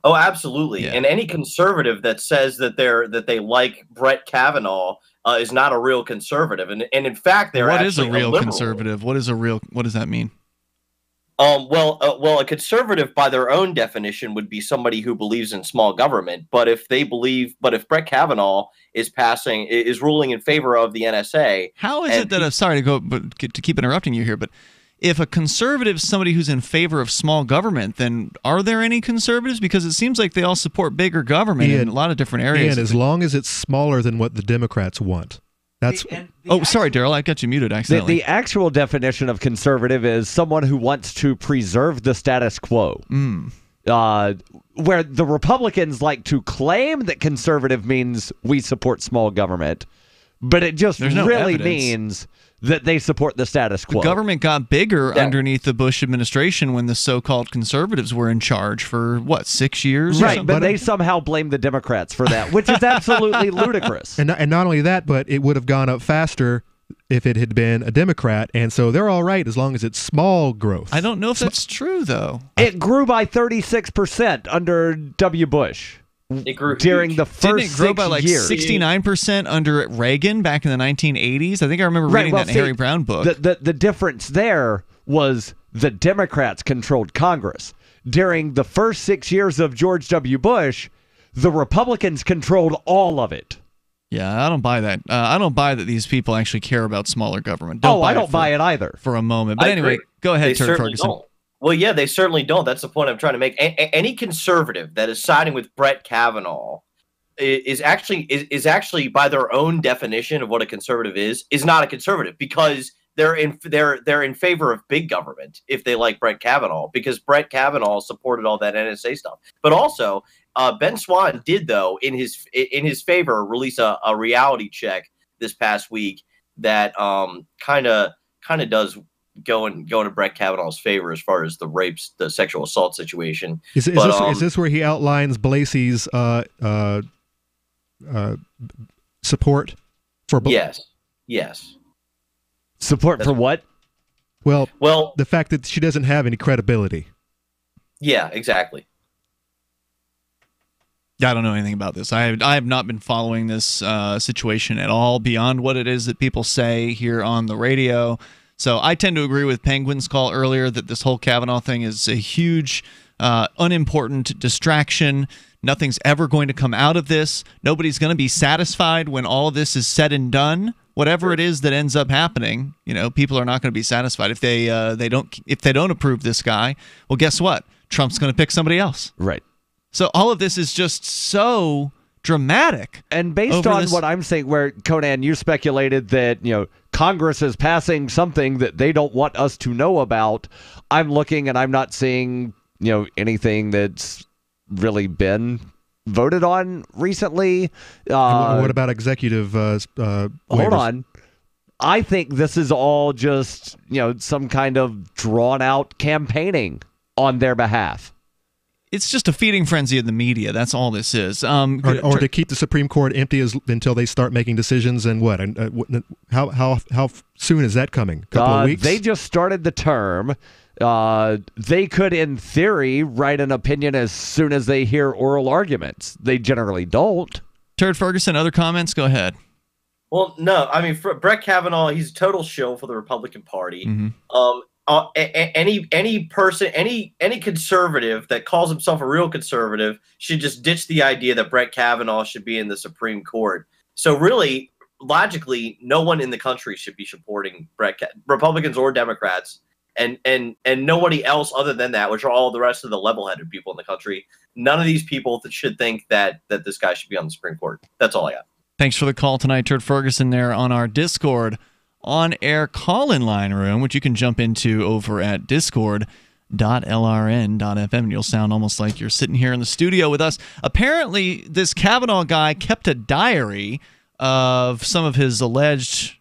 Oh, absolutely. Yeah. And any conservative that says that they like Brett Kavanaugh is not a real conservative. And in fact, they're what actually is a real conservative? What does that mean? Well, a conservative by their own definition would be somebody who believes in small government. But if Brett Kavanaugh is ruling in favor of the NSA, how is it that sorry to keep interrupting you here, but if a conservative is somebody who's in favor of small government, then are there any conservatives? Because it seems like they all support bigger government in a lot of different areas. And as long as it's smaller than what the Democrats want. That's sorry, Darryl, I got you muted accidentally. The actual definition of conservative is someone who wants to preserve the status quo. Where the Republicans like to claim that conservative means we support small government, but it just really means that they support the status quo. The government got bigger underneath the Bush administration when the so-called conservatives were in charge for, 6 years? Right, but they somehow blame the Democrats for that, which is absolutely ludicrous. And not only that, but it would have gone up faster if it had been a Democrat, and so they're all right as long as it's small growth. I don't know if that's true, though. It grew by 36% under W. Bush. It grew during the first 6 years. Didn't it grow by like 69% under Reagan back in the 1980s? I think I remember reading that in Harry Brown book. The difference there was the Democrats controlled Congress. During the first 6 years of George W. Bush, the Republicans controlled all of it. Yeah, I don't buy that. I don't buy that these people actually care about smaller government. I don't buy it either. For a moment. But anyway, go ahead, Turd Ferguson. Don't. Well, yeah, they certainly don't. That's the point I'm trying to make. Any conservative that is siding with Brett Kavanaugh is actually by their own definition of what a conservative is not a conservative, because they're in favor of big government if they like Brett Kavanaugh, because Brett Kavanaugh supported all that NSA stuff. But also, Ben Swann did, though, in his favor, release a reality check this past week that kind of does going to Brett Kavanaugh's favor as far as the sexual assault situation. Is this where he outlines Blasey's support for? Yes. Support for what? Well, the fact that she doesn't have any credibility. Yeah, exactly. I don't know anything about this. I have not been following this situation at all beyond what it is that people say here on the radio. So I tend to agree with Penguin's call earlier that this whole Kavanaugh thing is a huge, unimportant distraction. Nothing's ever going to come out of this. Nobody's going to be satisfied when all of this is said and done. Whatever it is that ends up happening, people are not going to be satisfied if they don't approve this guy. Well, guess what? Trump's going to pick somebody else. Right. So all of this is just so dramatic. And based on what I'm saying, where Conan, you speculated that Congress is passing something that they don't want us to know about. I'm looking and I'm not seeing anything that's really been voted on recently. What about executive? Hold on. I think this is all just, some kind of drawn-out campaigning on their behalf. It's just a feeding frenzy of the media. That's all this is. Or to keep the Supreme Court empty until they start making decisions. And what? How soon is that coming? A couple of weeks? They just started the term. They could, in theory, write an opinion as soon as they hear oral arguments. They generally don't. Turd Ferguson, other comments? Go ahead. Well, no. I mean, Brett Kavanaugh, he's a total shill for the Republican Party. Mm-hmm. Any person, any conservative that calls himself a real conservative should just ditch the idea that Brett Kavanaugh should be in the Supreme Court. So really, logically, no one in the country should be supporting Republicans or Democrats, and nobody else other than that, which are all the rest of the level-headed people in the country. None of these people should think that this guy should be on the Supreme Court. That's all I got. Thanks for the call tonight, Turd Ferguson, there on our Discord on-air call-in line room, which you can jump into over at discord.lrn.fm, and you'll sound almost like you're sitting here in the studio with us. Apparently, this Kavanaugh guy kept a diary of some of his alleged,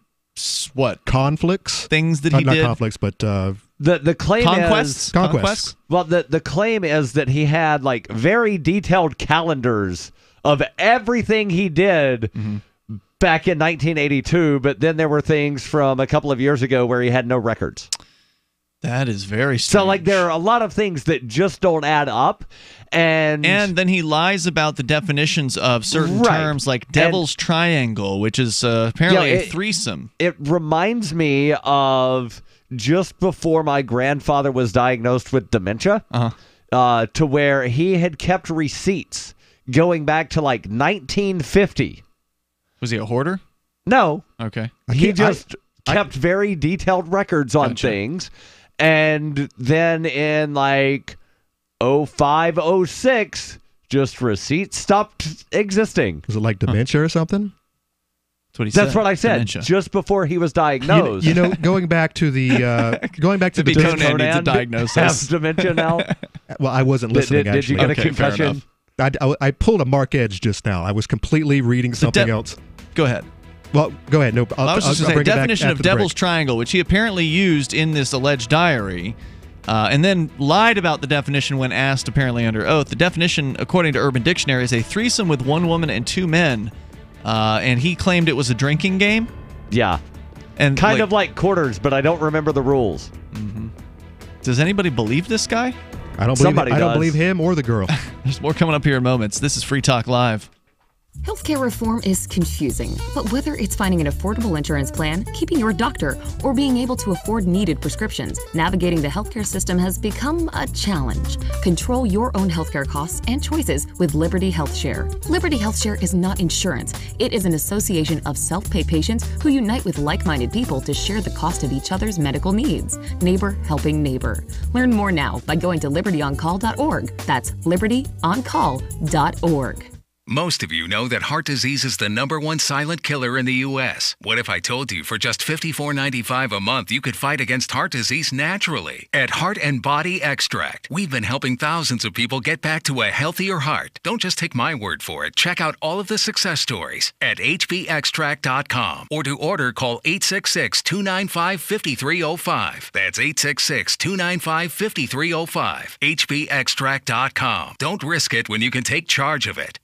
conflicts? Things that he did? Not conflicts, but... The claim Conquests? is... Conquests. Well, the claim is that he had, very detailed calendars of everything he did back in 1982, but then there were things from a couple of years ago where he had no records. That is very strange. So, there are a lot of things that just don't add up. And then he lies about the definitions of certain terms like devil's triangle, which is apparently a threesome. It reminds me of just before my grandfather was diagnosed with dementia, to where he had kept receipts going back to 1950. Was he a hoarder? No. Okay. He just kept very detailed records on things. And then in 05, 06, just receipts stopped existing. Was it like dementia or something? That's what he said. That's what I said. Dementia. Just before he was diagnosed. Going back to the Conan needs a diagnosis. Has dementia now. Well, I wasn't listening. Did you get a concussion? I pulled a Mark Edge just now. I was completely reading something else. Go ahead. Well, go ahead. No, I was just going to say, definition of devil's triangle, which he apparently used in this alleged diary, and then lied about the definition when asked, apparently under oath. The definition, according to Urban Dictionary, is a threesome with one woman and two men, and he claimed it was a drinking game. Yeah. And kind of like quarters, but I don't remember the rules. Mm-hmm. Does anybody believe this guy? I don't believe him or the girl. There's more coming up here in moments. This is Free Talk Live. Healthcare reform is confusing, but whether it's finding an affordable insurance plan, keeping your doctor, or being able to afford needed prescriptions, navigating the healthcare system has become a challenge. Control your own healthcare costs and choices with Liberty HealthShare. Liberty HealthShare is not insurance. It is an association of self-pay patients who unite with like-minded people to share the cost of each other's medical needs. Neighbor helping neighbor. Learn more now by going to libertyoncall.org. That's libertyoncall.org. Most of you know that heart disease is the #1 silent killer in the U.S. What if I told you for just $54.95 a month you could fight against heart disease naturally? At Heart and Body Extract, we've been helping thousands of people get back to a healthier heart. Don't just take my word for it. Check out all of the success stories at hbextract.com, or to order, call 866-295-5305. That's 866-295-5305. hbextract.com. Don't risk it when you can take charge of it.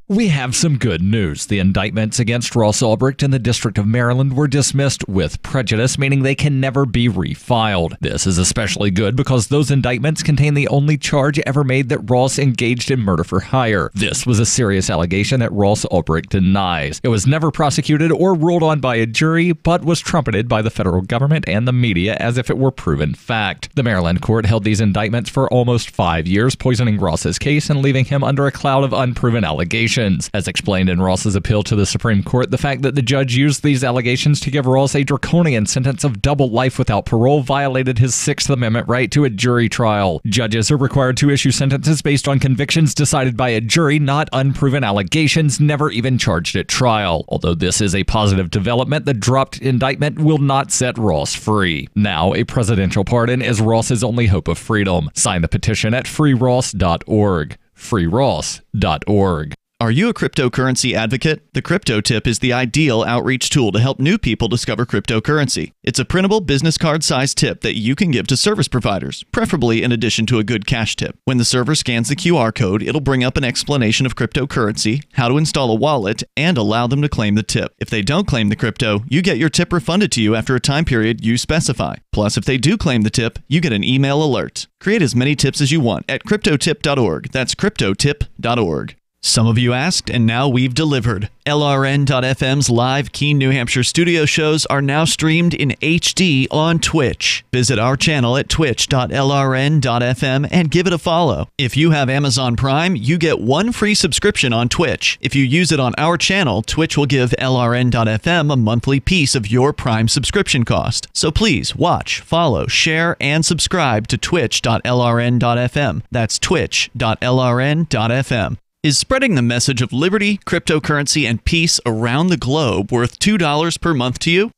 We have some good news. The indictments against Ross Ulbricht in the District of Maryland were dismissed with prejudice, meaning they can never be refiled. This is especially good because those indictments contain the only charge ever made that Ross engaged in murder for hire. This was a serious allegation that Ross Ulbricht denies. It was never prosecuted or ruled on by a jury, but was trumpeted by the federal government and the media as if it were proven fact. The Maryland court held these indictments for almost 5 years, poisoning Ross's case and leaving him under a cloud of unproven allegations. As explained in Ross's appeal to the Supreme Court, the fact that the judge used these allegations to give Ross a draconian sentence of double life without parole violated his Sixth Amendment right to a jury trial. Judges are required to issue sentences based on convictions decided by a jury, not unproven allegations never even charged at trial. Although this is a positive development, the dropped indictment will not set Ross free. Now, a presidential pardon is Ross's only hope of freedom. Sign the petition at freeross.org. freeross.org. Are you a cryptocurrency advocate? The Crypto Tip is the ideal outreach tool to help new people discover cryptocurrency. It's a printable business card-sized tip that you can give to service providers, preferably in addition to a good cash tip. When the server scans the QR code, it'll bring up an explanation of cryptocurrency, how to install a wallet, and allow them to claim the tip. If they don't claim the crypto, you get your tip refunded to you after a time period you specify. Plus, if they do claim the tip, you get an email alert. Create as many tips as you want at cryptotip.org. That's cryptotip.org. Some of you asked, and now we've delivered. LRN.FM's live Keene, New Hampshire studio shows are now streamed in HD on Twitch. Visit our channel at twitch.lrn.fm and give it a follow. If you have Amazon Prime, you get 1 free subscription on Twitch. If you use it on our channel, Twitch will give LRN.FM a monthly piece of your Prime subscription cost. So please watch, follow, share, and subscribe to twitch.lrn.fm. That's twitch.lrn.fm. Is spreading the message of liberty, cryptocurrency, and peace around the globe worth $2 per month to you?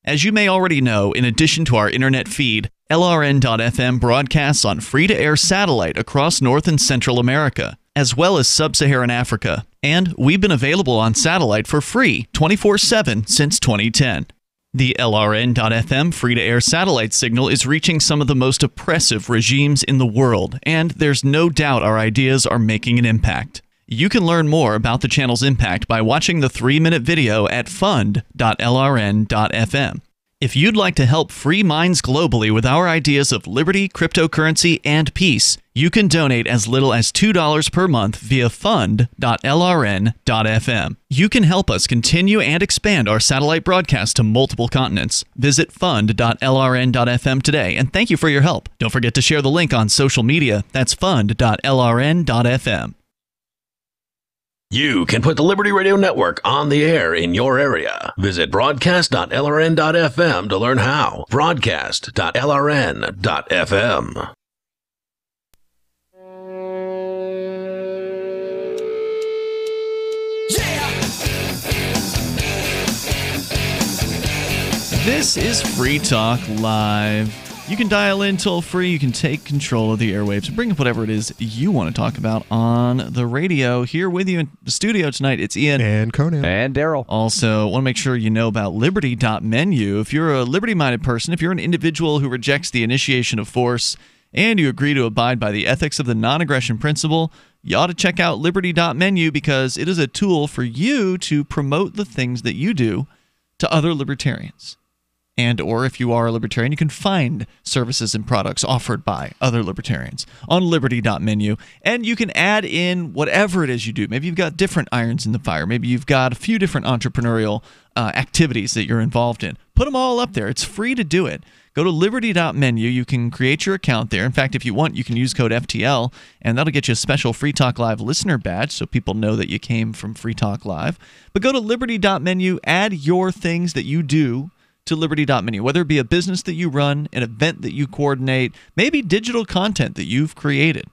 As you may already know, in addition to our internet feed, LRN.FM broadcasts on free-to-air satellite across North and Central America, as well as Sub-Saharan Africa. And we've been available on satellite for free 24/7 since 2010. The LRN.FM free-to-air satellite signal is reaching some of the most oppressive regimes in the world, and there's no doubt our ideas are making an impact. You can learn more about the channel's impact by watching the 3-minute video at fund.lrn.fm. If you'd like to help free minds globally with our ideas of liberty, cryptocurrency, and peace, you can donate as little as $2 per month via fund.lrn.fm. You can help us continue and expand our satellite broadcast to multiple continents. Visit fund.lrn.fm today, and thank you for your help. Don't forget to share the link on social media. That's fund.lrn.fm. You can put the Liberty Radio Network on the air in your area. Visit broadcast.lrn.fm to learn how. Broadcast.lrn.fm. This is Free Talk Live. You can dial in toll free. You can take control of the airwaves and bring up whatever it is you want to talk about on the radio. Here with you in the studio tonight, it's Ian. And Conan. And Darryl. Also, want to make sure you know about Liberty.menu. If you're a liberty-minded person, if you're an individual who rejects the initiation of force, and you agree to abide by the ethics of the non-aggression principle, you ought to check out Liberty.menu because it is a tool for you to promote the things that you do to other libertarians. And or if you are a libertarian, you can find services and products offered by other libertarians on Liberty.menu. And you can add in whatever it is you do. Maybe you've got different irons in the fire. Maybe you've got a few different entrepreneurial activities that you're involved in. Put them all up there. It's free to do it. Go to Liberty.menu. You can create your account there. In fact, if you want, you can use code FTL, and that'll get you a special Free Talk Live listener badge so people know that you came from Free Talk Live. But go to Liberty.menu, add your things that you do to Liberty.menu, whether it be a business that you run, an event that you coordinate, maybe digital content that you've created.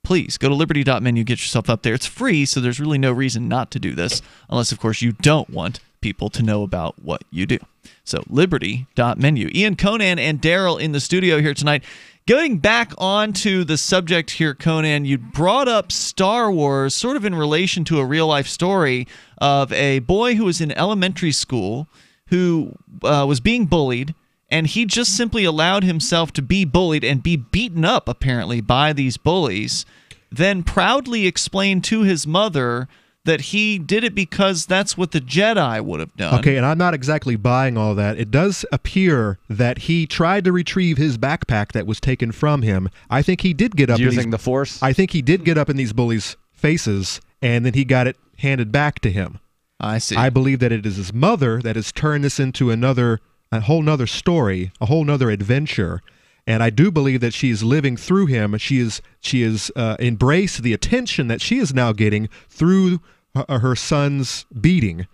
Please go to Liberty.menu, get yourself up there. It's free, so there's really no reason not to do this, unless, of course, you don't want people to know about what you do. So Liberty.menu. Ian, Conan, and Darryl in the studio here tonight. Going back onto the subject here, Conan, you brought up Star Wars sort of in relation to a real-life story of a boy who was in elementary school who was being bullied, and he just simply allowed himself to be bullied and be beaten up, apparently, by these bullies, then proudly explained to his mother that he did it because that's what the Jedi would have done. Okay, and I'm not exactly buying all that. It does appear that he tried to retrieve his backpack that was taken from him. I think he did get up using the Force. I think he did get up in these bullies' faces, and then he got it handed back to him. I see. I believe that it is his mother that has turned this into a whole nother story, a whole nother adventure. And I do believe that she is living through him. She is embraced the attention that she is now getting through her son's beating.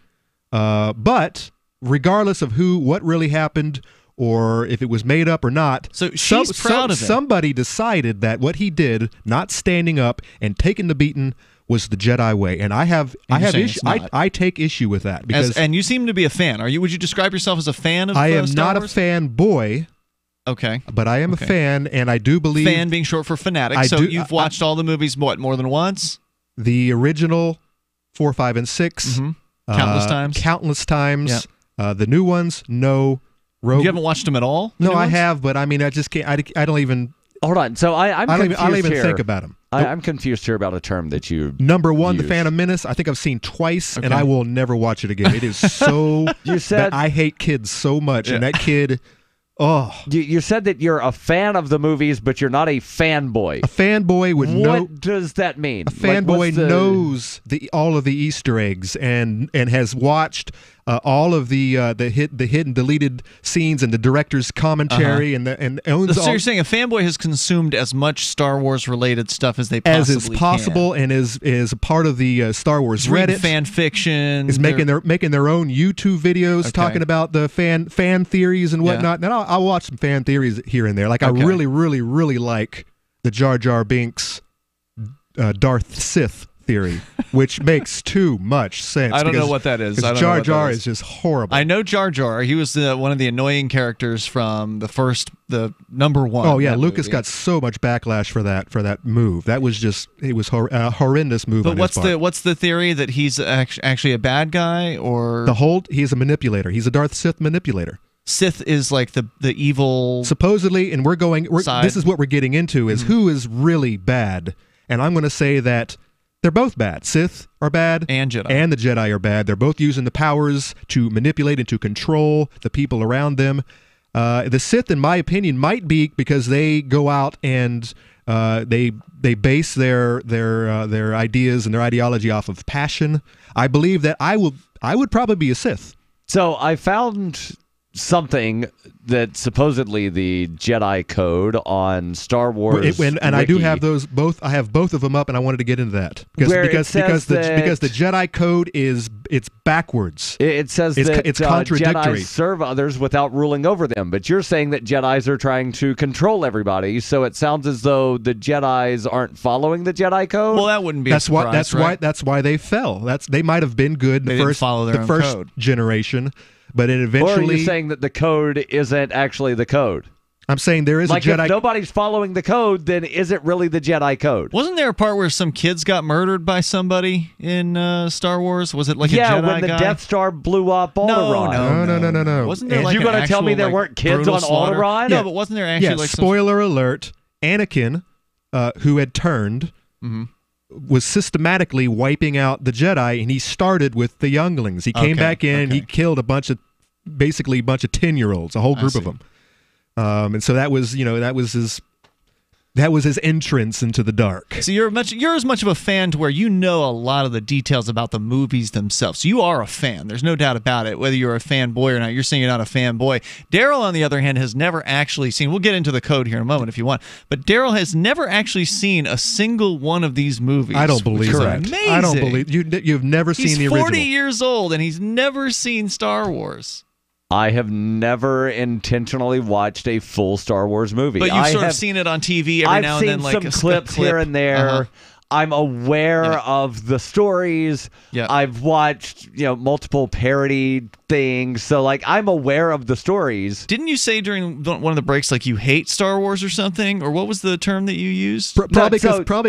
But regardless of what really happened, or if it was made up or not, so she's proud of it. Somebody decided that what he did, not standing up and taking the beating, was the Jedi way, and I take issue with that because and you seem to be a fan. Would you describe yourself as a fan of Star Wars? I am not a fanboy. Okay, but I am a fan, and I do believe fan being short for fanatic. You've watched all the movies more than once. The original 4, 5, and 6. Countless times. Yeah. The new ones, no. You haven't watched them at all? No, I have, but I mean, I just can't. I don't even. Hold on. So I don't even think about them. I'm confused here about a term that you Number 1, used. The Phantom Menace. I think I've seen twice, and I will never watch it again. It is so. You said I hate kids so much, and that kid. Oh, you said that you're a fan of the movies, but you're not a fanboy. A fanboy would know. What does that mean? A fanboy knows all of the Easter eggs and has watched all of the hidden deleted scenes and the director's commentary and owns. So you're saying a fanboy has consumed as much Star Wars related stuff as they possibly as is possible can. And is a part of the Star Wars Reddit fan fiction. Is making their own YouTube videos talking about the fan theories and whatnot. And I'll watch some fan theories here and there. Like I really, really, really like the Jar Jar Binks Darth Sith theory, which makes too much sense. I don't know what that is. Jar Jar is just horrible. I know Jar Jar. He was one of the annoying characters from the number 1. Oh yeah, Lucas got so much backlash for that move. That was it was a horrendous move. But what's the theory that he's actually a bad guy, or he's a manipulator. He's a Darth Sith manipulator. Sith is like the evil. Supposedly, and this is what we're getting into is who is really bad, and I'm going to say that. They're both bad. Sith are bad, and Jedi, and the Jedi are bad. They're both using the powers to manipulate and to control the people around them. The Sith, in my opinion, might be because they go out and they base their ideas and their ideology off of passion. I believe that I would probably be a Sith. So I found something that supposedly the Jedi code on Star Wars. And I do have those both. I have both of them up, and I wanted to get into that because the Jedi code it's backwards. It says it's contradictory. Jedi serve others without ruling over them, but you're saying that Jedis are trying to control everybody. So it sounds as though the Jedis aren't following the Jedi code. Well, that wouldn't be. That's why they fell. They might have been good in the first generation. But it eventually. Or are you saying that the code isn't actually the code? I'm saying there is a Jedi. If nobody's following the code, then is it really the Jedi code? Wasn't there a part where some kids got murdered by somebody in Star Wars? Was it like a Jedi guy? Yeah, when the Death Star blew up Alderaan. No. Wasn't there like you going to tell me there weren't kids on Alderaan? No, but wasn't there actually spoiler alert, Anakin, who had turned, was systematically wiping out the Jedi, and he started with the younglings. He came back in, he killed a bunch of 10-year-olds, a whole group of them. And so that was his entrance into the dark. So you're as much of a fan to where you know a lot of the details about the movies themselves. You are a fan. There's no doubt about it. Whether you're a fanboy or not, you're saying you're not a fanboy. Darryl, on the other hand, has never actually seen. We'll get into the code here in a moment if you want. But Darryl has never actually seen a single one of these movies. I don't believe that. Amazing. I don't believe you've never seen the original. He's 40 years old and he's never seen Star Wars. I have never intentionally watched a full Star Wars movie. But you've sort of seen it on TV every now and then, like I've seen some clips here and there. I'm aware of the stories. I've watched, multiple parody things. So, I'm aware of the stories. Didn't you say during one of the breaks, you hate Star Wars or something? Or what was the term that you used? Probably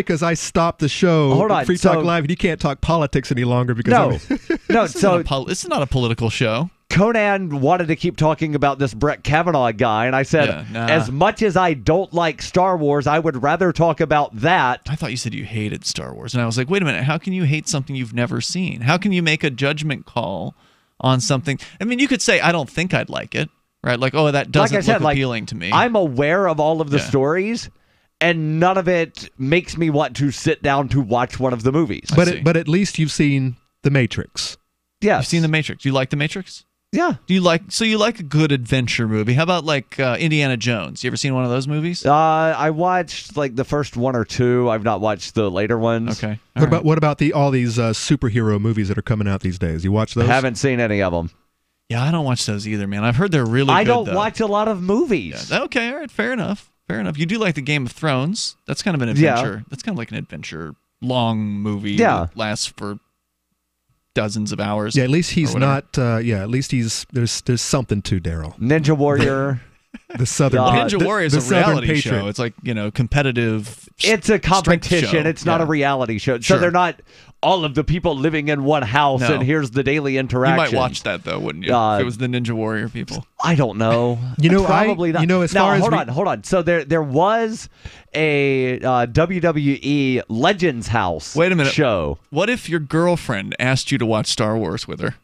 because I stopped the show. Hold on, Free Talk Live, and you can't talk politics any longer because this is not a political show. Conan wanted to keep talking about this Brett Kavanaugh guy, and I said, as much as I don't like Star Wars, I would rather talk about that. I thought you said you hated Star Wars, and I was like, wait a minute, how can you hate something you've never seen? How can you make a judgment call on something? I mean, you could say, I don't think I'd like it, right? That doesn't look appealing to me. I'm aware of all of the stories, and none of it makes me want to sit down to watch one of the movies. But at least you've seen The Matrix. Yes. You've seen The Matrix. Do you like The Matrix? Yeah. You like a good adventure movie? How about Indiana Jones? You ever seen one of those movies? I watched the first one or two. I've not watched the later ones. Okay. What about all these superhero movies that are coming out these days? You watch those? I haven't seen any of them. Yeah, I don't watch those either, man. I've heard they're really good. I don't watch a lot of movies. Yeah. Okay, all right, fair enough. You do like the Game of Thrones. That's kind of an adventure. Yeah. That's kind of like an adventure long movie that lasts for dozens of hours. Yeah, at least he's not. At least there's something to Darryl. Ninja Warrior. The Southern Ninja the, Warrior is the a Southern reality Patriot. show. It's like, competitive. It's a competition. Show. It's not a reality show. So they're not all of the people living in one house and here's the daily interaction. You might watch that though, wouldn't you? If it was the Ninja Warrior people. I don't know. Probably not. as now, far as hold on. So there was a WWE Legends House. Wait a minute. Show. What if your girlfriend asked you to watch Star Wars with her?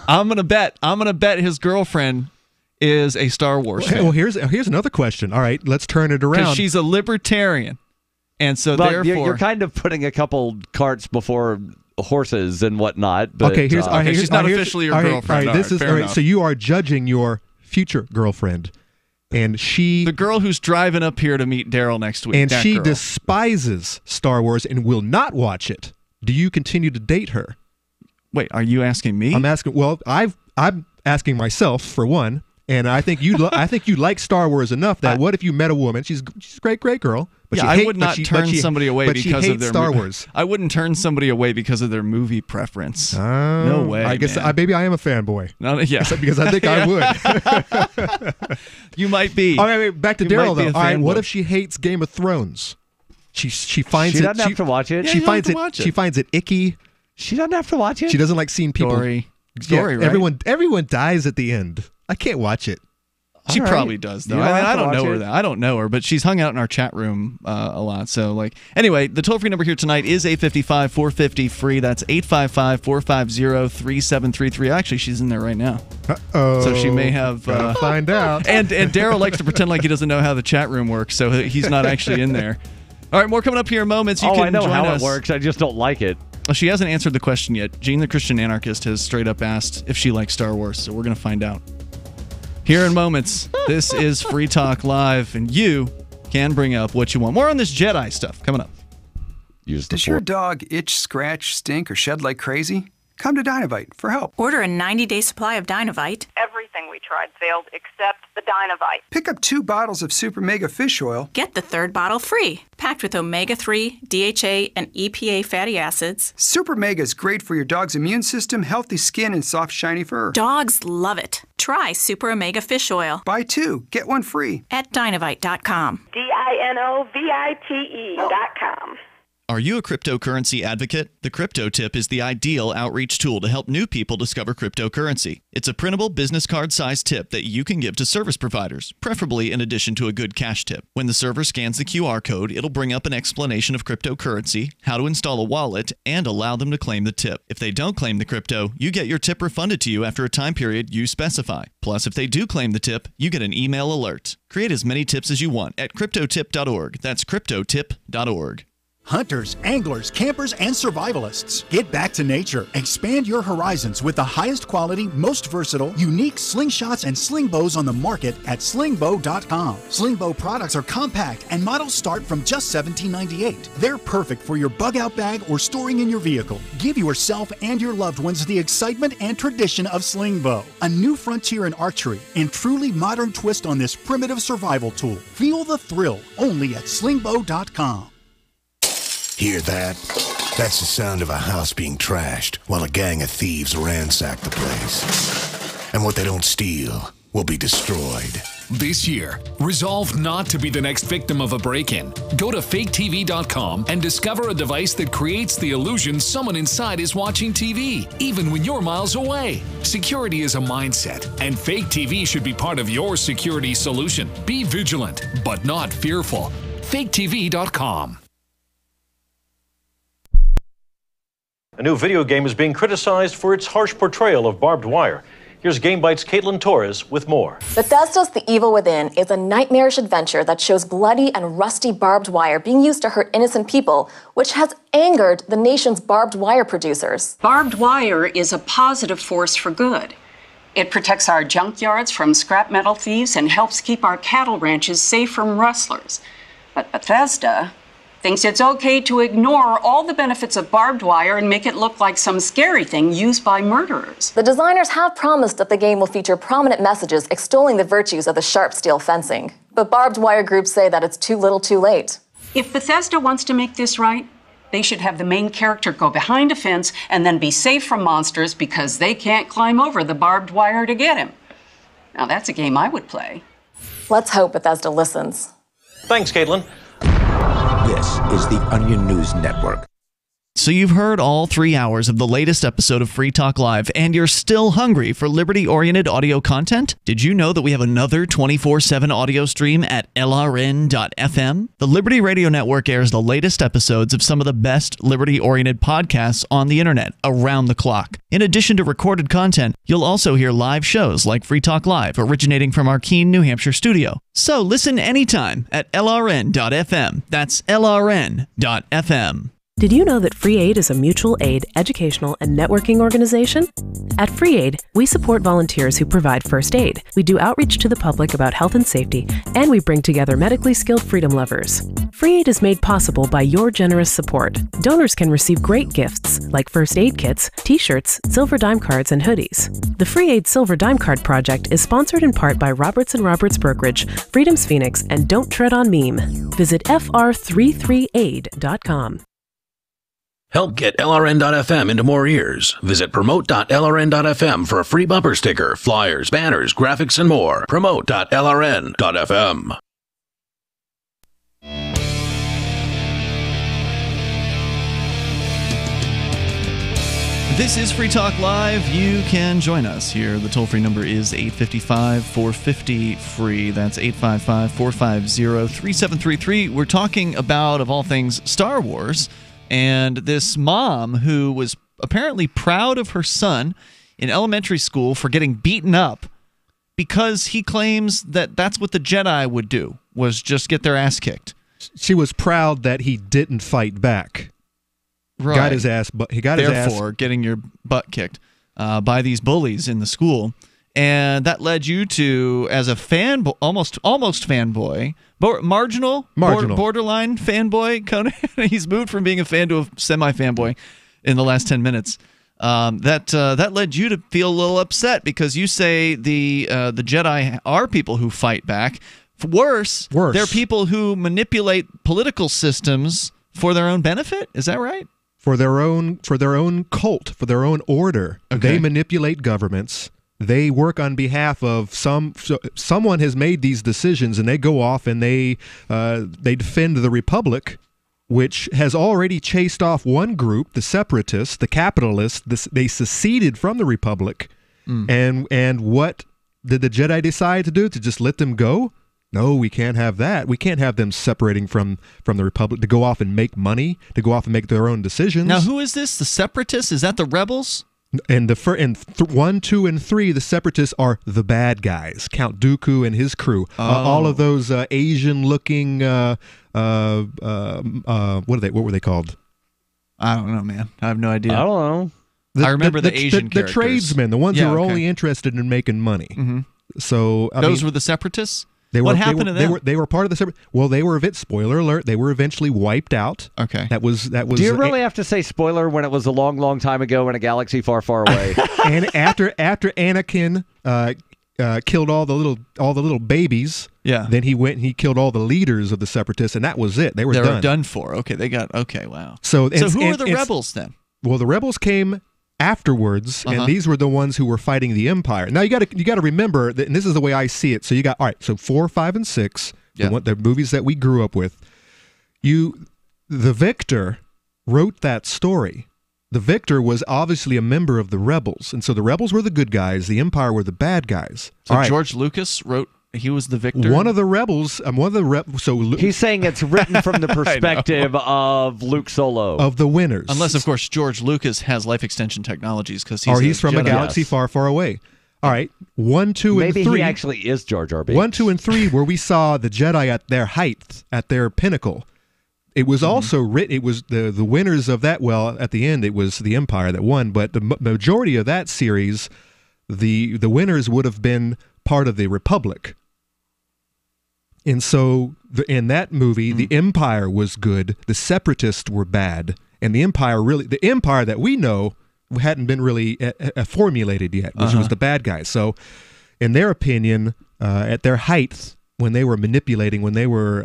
I'm gonna bet his girlfriend is a Star Wars fan. Well, here's another question. All right, let's turn it around. Because she's a libertarian, and so Well, therefore you're kind of putting a couple carts before horses and whatnot. But, okay, she's not officially your girlfriend. All right, so you are judging your future girlfriend, and the girl who's driving up here to meet Darryl next week, and she girl. despises Star Wars and will not watch it. Do you continue to date her? Wait, are you asking me? I'm asking. Well, I'm asking myself for one, and I think you like Star Wars enough that what if you met a woman? She's a great girl. But I would not turn somebody away because of their Star Wars. I wouldn't turn somebody away because of their movie preference. No way. I guess man. maybe I am a fanboy. Because I think I would. You might be. All right, back to Darryl though. All right, what if she hates Game of Thrones? She finds she doesn't have to watch it. She finds it icky. She doesn't have to watch it. She doesn't like seeing people. Story, right? Everyone dies at the end. I can't watch it. She probably does, though. I don't know her. I don't know her, but she's hung out in our chat room a lot. So, anyway, the toll-free number here tonight is 855-450-FREE. That's 855-450-3733. Actually, she's in there right now. Uh-oh. So she may have... find out. And Darryl likes to pretend like he doesn't know how the chat room works, so he's not actually in there. All right, more coming up here in moments. You can I know join how us. it works. I just don't like it. Well, she hasn't answered the question yet. Jean the Christian Anarchist has straight up asked if she likes Star Wars, so we're going to find out. Here in moments, this is Free Talk Live, and you can bring up what you want. More on this Jedi stuff coming up. Does your dog itch, scratch, stink, or shed like crazy? Come to Dynavite for help. Order a 90-day supply of Dynavite. Everything we tried failed except the Dynavite. Pick up 2 bottles of Super Mega Fish Oil. Get the 3rd bottle free. Packed with omega-3, DHA, and EPA fatty acids. Super Mega is great for your dog's immune system, healthy skin, and soft, shiny fur. Dogs love it. Try Super Omega Fish Oil. Buy 2, get 1 free. At Dynavite.com. DINOVITE.com. Are you a cryptocurrency advocate? The Crypto Tip is the ideal outreach tool to help new people discover cryptocurrency. It's a printable business card-sized tip that you can give to service providers, preferably in addition to a good cash tip. When the server scans the QR code, it'll bring up an explanation of cryptocurrency, how to install a wallet, and allow them to claim the tip. If they don't claim the crypto, you get your tip refunded to you after a time period you specify. Plus, if they do claim the tip, you get an email alert. Create as many tips as you want at cryptotip.org. That's cryptotip.org. Hunters, anglers, campers, and survivalists. Get back to nature. Expand your horizons with the highest quality, most versatile, unique slingshots and sling bows on the market at slingbow.com. Slingbow products are compact and models start from just $17.98. They're perfect for your bug-out bag or storing in your vehicle. Give yourself and your loved ones the excitement and tradition of Slingbow, a new frontier in archery and truly modern twist on this primitive survival tool. Feel the thrill only at slingbow.com. Hear that? That's the sound of a house being trashed while a gang of thieves ransack the place. And what they don't steal will be destroyed. This year, resolve not to be the next victim of a break-in. Go to faketv.com and discover a device that creates the illusion someone inside is watching TV, even when you're miles away. Security is a mindset, and Fake TV should be part of your security solution. Be vigilant, but not fearful. faketv.com. A new video game is being criticized for its harsh portrayal of barbed wire. Here's GameBite's Caitlin Torres with more. Bethesda's The Evil Within is a nightmarish adventure that shows bloody and rusty barbed wire being used to hurt innocent people, which has angered the nation's barbed wire producers. Barbed wire is a positive force for good. It protects our junkyards from scrap metal thieves and helps keep our cattle ranches safe from rustlers. But Bethesda thinks it's okay to ignore all the benefits of barbed wire and make it look like some scary thing used by murderers. The designers have promised that the game will feature prominent messages extolling the virtues of the sharp steel fencing. But barbed wire groups say that it's too little too late. If Bethesda wants to make this right, they should have the main character go behind a fence and then be safe from monsters because they can't climb over the barbed wire to get him. Now that's a game I would play. Let's hope Bethesda listens. Thanks, Caitlin. This is the Onion News Network. So you've heard all 3 hours of the latest episode of Free Talk Live, and you're still hungry for liberty-oriented audio content? Did you know that we have another 24/7 audio stream at LRN.FM? The Liberty Radio Network airs the latest episodes of some of the best liberty-oriented podcasts on the internet around the clock. In addition to recorded content, you'll also hear live shows like Free Talk Live, originating from our Keene, New Hampshire studio. So listen anytime at LRN.FM. That's LRN.FM. Did you know that Free Aid is a mutual aid, educational, and networking organization? At Free Aid, we support volunteers who provide first aid. We do outreach to the public about health and safety, and we bring together medically skilled freedom lovers. Free Aid is made possible by your generous support. Donors can receive great gifts like first aid kits, t-shirts, silver dime cards, and hoodies. The Free Aid Silver Dime Card Project is sponsored in part by Roberts & Roberts Brokerage, Freedom's Phoenix, and Don't Tread on Meme. Visit fr33aid.com. Help get LRN.FM into more ears. Visit promote.lrn.fm for a free bumper sticker, flyers, banners, graphics, and more. Promote.lrn.fm. This is Free Talk Live. You can join us here. The toll-free number is 855-450-FREE. That's 855-450-3733. We're talking about, of all things, Star Wars. And this mom who was apparently proud of her son in elementary school for getting beaten up because he claims that that's what the Jedi would do, was just get their ass kicked. She was proud that he didn't fight back. Right. Got his ass, but he got his ass. Therefore, getting your butt kicked by these bullies in the school. And that led you to, as a almost fanboy, marginal, borderline fanboy, Conan. He's moved from being a fan to a semi-fanboy in the last 10 minutes. That led you to feel a little upset because you say the Jedi are people who fight back. Worse, they're people who manipulate political systems for their own benefit. Is that right? For their own cult, for their own order. Okay. They manipulate governments. They work on behalf of someone has made these decisions, and they go off and they defend the Republic, which has already chased off one group, the separatists, the capitalists. They seceded from the Republic, and what did the Jedi decide to do? To just let them go? No, we can't have that. We can't have them separating from the Republic to go off and make money, to go off and make their own decisions. Now, who is this? The separatists? Is that the rebels? And 1, 2, and 3, the separatists are the bad guys. Count Dooku and his crew. All of those Asian-looking. What were they called? I don't know, man. I have no idea. I don't know. I remember the Asian characters. The tradesmen, the ones who were only interested in making money. Mm-hmm. So those were the separatists. What happened to them? They were part of the separate. Well, they were. Spoiler alert! They were eventually wiped out. Okay. That was. Do you really have to say spoiler when it was a long, long time ago in a galaxy far, far away? And after Anakin killed all the little babies, then he went and he killed all the leaders of the separatists, and that was it. They were done for. Okay, they got. Okay, wow. So who are the rebels then? Well, the rebels came afterwards, and these were the ones who were fighting the Empire. Now you got to remember that, and this is the way I see it. So you got, all right, so 4, 5, and 6, the movies that we grew up with. The Victor wrote that story. The Victor was obviously a member of the rebels, and so the rebels were the good guys, the Empire were the bad guys. So George Lucas wrote. He was the victor? One of the rebels. So he's saying it's written from the perspective of Luke Solo. Of the winners. Unless, of course, George Lucas has life extension technologies because he's from a galaxy far, far away. All right. 1, 2, and 3. Maybe he actually is Jar Jar Binks. 1, 2, and 3, where we saw the Jedi at their height, at their pinnacle. It was also written. It was the winners of that. Well, at the end, it was the Empire that won. But the majority of that series, the winners would have been part of the Republic. And so in that movie, the Empire was good, the Separatists were bad, and the Empire that we know hadn't been really formulated yet, which was the bad guys. So in their opinion, at their height, when they were manipulating, when they were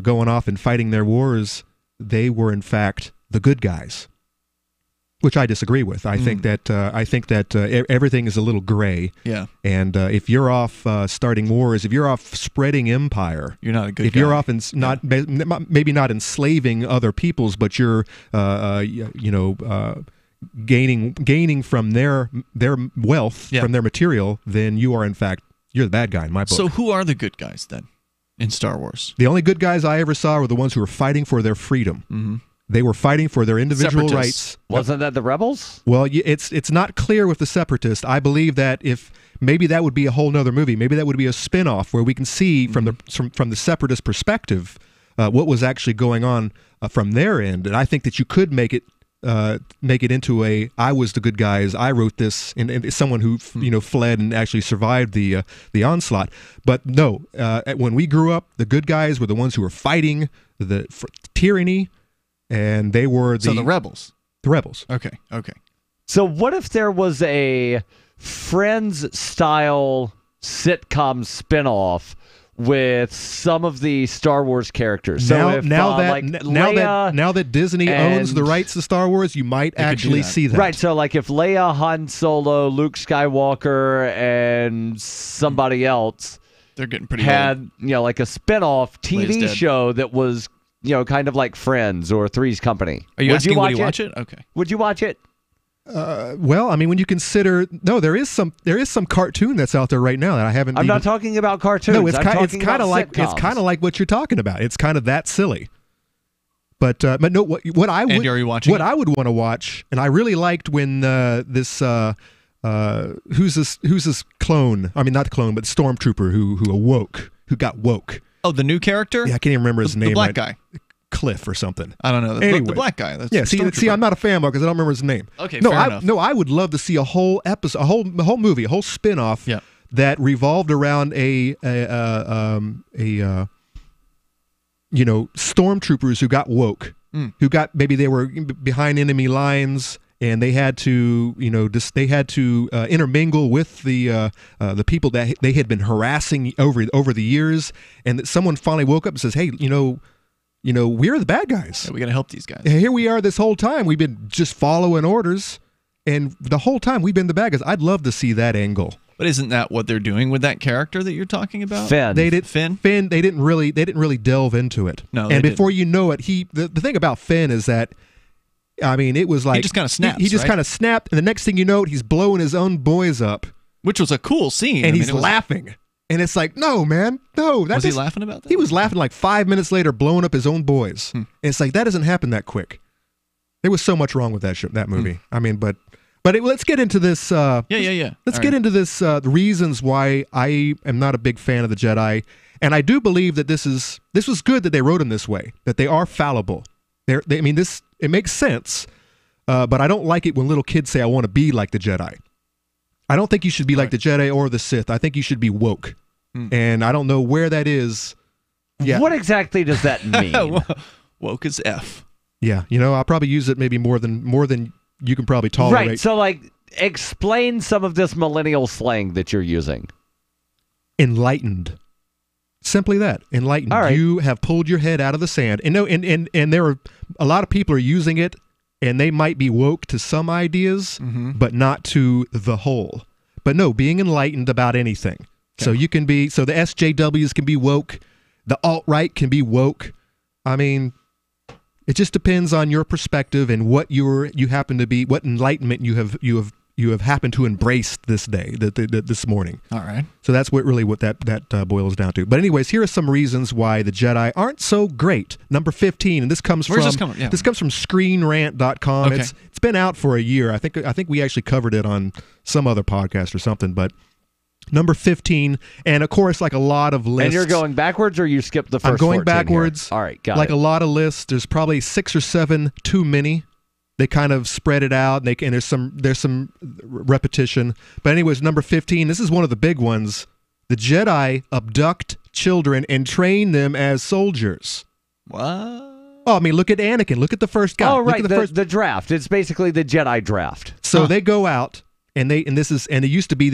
going off and fighting their wars, they were in fact the good guys. which I disagree with. I think that everything is a little gray. Yeah. And if you're off starting wars, if you're off spreading empire, you're not a good guy. If you're off maybe not enslaving other peoples, but you're gaining from their wealth, from their material, then you are in fact you're the bad guy in my book. So who are the good guys then in Star Wars? The only good guys I ever saw were the ones who were fighting for their freedom. Mm-hmm. They were fighting for their individual rights. Wasn't that the rebels? Well, it's not clear with the separatists. I believe that if maybe that would be a whole nother movie. Maybe that would be a spin-off where we can see from the separatist perspective what was actually going on from their end. And I think that you could make it into I was the good guys. I wrote this, and someone who fled and actually survived the onslaught. But no, when we grew up, the good guys were the ones who were fighting for tyranny. And they were the rebels. The rebels. Okay. So what if there was a Friends-style sitcom spinoff with some of the Star Wars characters? So now that Disney owns the rights to Star Wars, you might actually see that. Right. So like if Leia, Han Solo, Luke Skywalker, and somebody else, they're getting pretty had old. Like a spinoff TV show that was kind of like Friends or Three's Company. Are you asking would you watch it? Okay. Would you watch it? Well, I mean, when you consider, there is some cartoon that's out there right now that I haven't. I'm not talking about cartoons. No, it's kind of like what you're talking about. It's kind of that silly. But no, what I would Andy, are you watching what I would want to watch, and I really liked when who's this clone? I mean, not clone, but stormtrooper who got woke. Oh, the new character? Yeah, I can't even remember his name. The black guy. Cliff or something. I don't know. Anyway. The black guy. That's see, I'm not a fan because I don't remember his name. Okay, fair enough. No, I would love to see a whole episode, a whole movie, a whole spin-off that revolved around stormtroopers who got woke, who got, maybe they were behind enemy lines, and they had to, intermingle with the people that they had been harassing over the years, and that someone finally woke up and says, "Hey, we're the bad guys. Yeah, we got to help these guys." And here we are this whole time. We've been just following orders, and the whole time we've been the bad guys. I'd love to see that angle. But isn't that what they're doing with that character that you're talking about? Finn. They didn't really delve into it. No, and before you know it, the thing about Finn is that, I mean, it was like he just kind of snaps. He just kind of snapped, and the next thing you know, he's blowing his own boys up, which was a cool scene. And he's laughing, and it's like, no, man, no. Was he laughing about that? He was laughing like 5 minutes later, blowing up his own boys. And it's like, that doesn't happen that quick. There was so much wrong with that movie. I mean, but let's get into this. Let's get into this. The reasons why I am not a big fan of the Jedi, and I do believe that this was good that they wrote them this way, that they are fallible. It makes sense, but I don't like it when little kids say, "I want to be like the Jedi." I don't think you should be like the Jedi or the Sith. I think you should be woke, and I don't know where that is. Yeah. What exactly does that mean? Woke is F. Yeah, I'll probably use it maybe more than you can probably tolerate. Right. So, explain some of this millennial slang that you're using. Enlightened. Simply that. Enlightened. All right. You have pulled your head out of the sand. And there are a lot of people are using it, and they might be woke to some ideas, but not to the whole. But no, being enlightened about anything. Okay. So the SJWs can be woke, the alt-right can be woke. I mean, it just depends on your perspective and what you happen to be, what enlightenment you have happened to embrace this day, this morning. All right. So that's what that boils down to. But anyways, here are some reasons why the Jedi aren't so great. Number 15, and this comes from ScreenRant.com. Okay. It's been out for a year. I think we actually covered it on some other podcast or something. But number 15, and of course, like a lot of lists. And you're going backwards, or you skipped the first? I'm going 14 backwards. Here? All right, got like it. a lot of lists, there's probably 6 or 7 too many. They kind of spread it out, and there's some repetition. But anyways, number 15, this is one of the big ones. The Jedi abduct children and train them as soldiers. What? Oh, I mean, look at Anakin. Look at the first guy. Oh, right, look at the draft. It's basically the Jedi draft. So they go out, And it used to be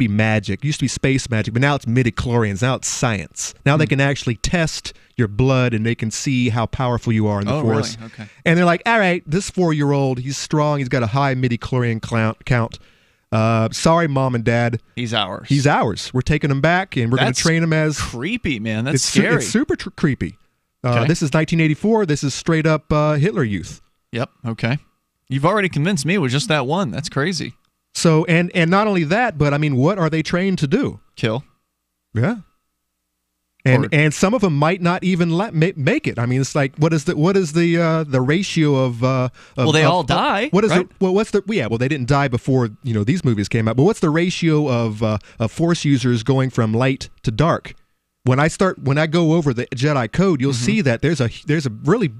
magic, used to be space magic, but now it's midichlorians, now it's science. Now they can actually test your blood and they can see how powerful you are in the Force. Really? Okay. And they're like, all right, this 4-year-old, he's strong, he's got a high midichlorian count. Sorry, Mom and Dad. He's ours. He's ours. We're taking him back and we're going to train him as... creepy, man. That's scary. It's super creepy. This is 1984. This is straight up Hitler Youth. Yep. Okay. You've already convinced me with just that one. That's crazy. So, and not only that, but I mean, what are they trained to do? Kill. Yeah. And some of them might not even make it. I mean, it's like, what is the ratio of well, they all die. What is right? Well, they didn't die before these movies came out. But what's the ratio of Force users going from light to dark? When I go over the Jedi code, you'll see that there's a really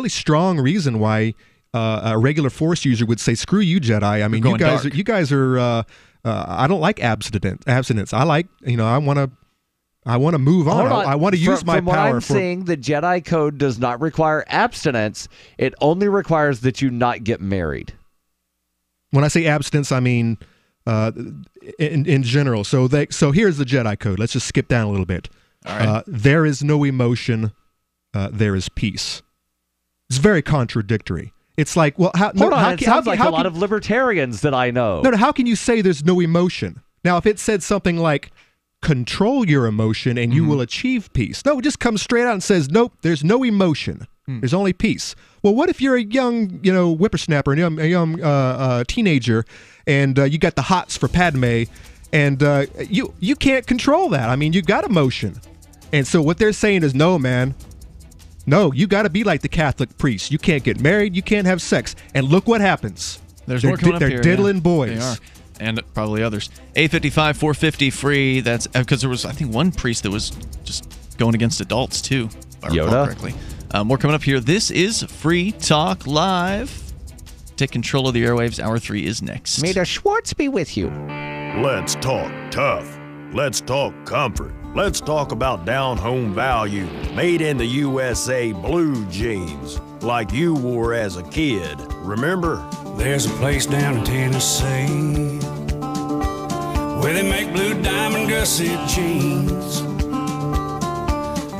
strong reason why a regular Force user would say, "Screw you, Jedi." I mean, you guys are. I don't like abstinence. I like I want to move on. I want to use my power. From what I'm seeing, the Jedi code does not require abstinence. It only requires that you not get married. When I say abstinence, I mean in general. So here's the Jedi code. Let's just skip down a little bit. All right. There is no emotion. There is peace. It's very contradictory. It's like, well, it sounds like a lot of libertarians that I know. No, how can you say there's no emotion? Now, if it said something like, control your emotion and you will achieve peace. No, it just comes straight out and says, nope, there's no emotion. There's only peace. Well, what if you're a young, whippersnapper, a young teenager, and you got the hots for Padme, and you can't control that. I mean, you got emotion. And so what they're saying is, no, man. No, you got to be like the Catholic priest. You can't get married. You can't have sex. And look what happens. There's more coming up here. They're diddling boys. They are. And probably others. 855 450 free. That's because there was, I think, one priest that was just going against adults too. If I recall correctly. More coming up here. This is Free Talk Live. Take control of the airwaves. Hour 3 is next. May the Schwartz be with you. Let's talk tough. Let's talk comfort. Let's talk about down-home value. Made in the USA blue jeans, like you wore as a kid. Remember? There's a place down in Tennessee where they make blue diamond gusset jeans.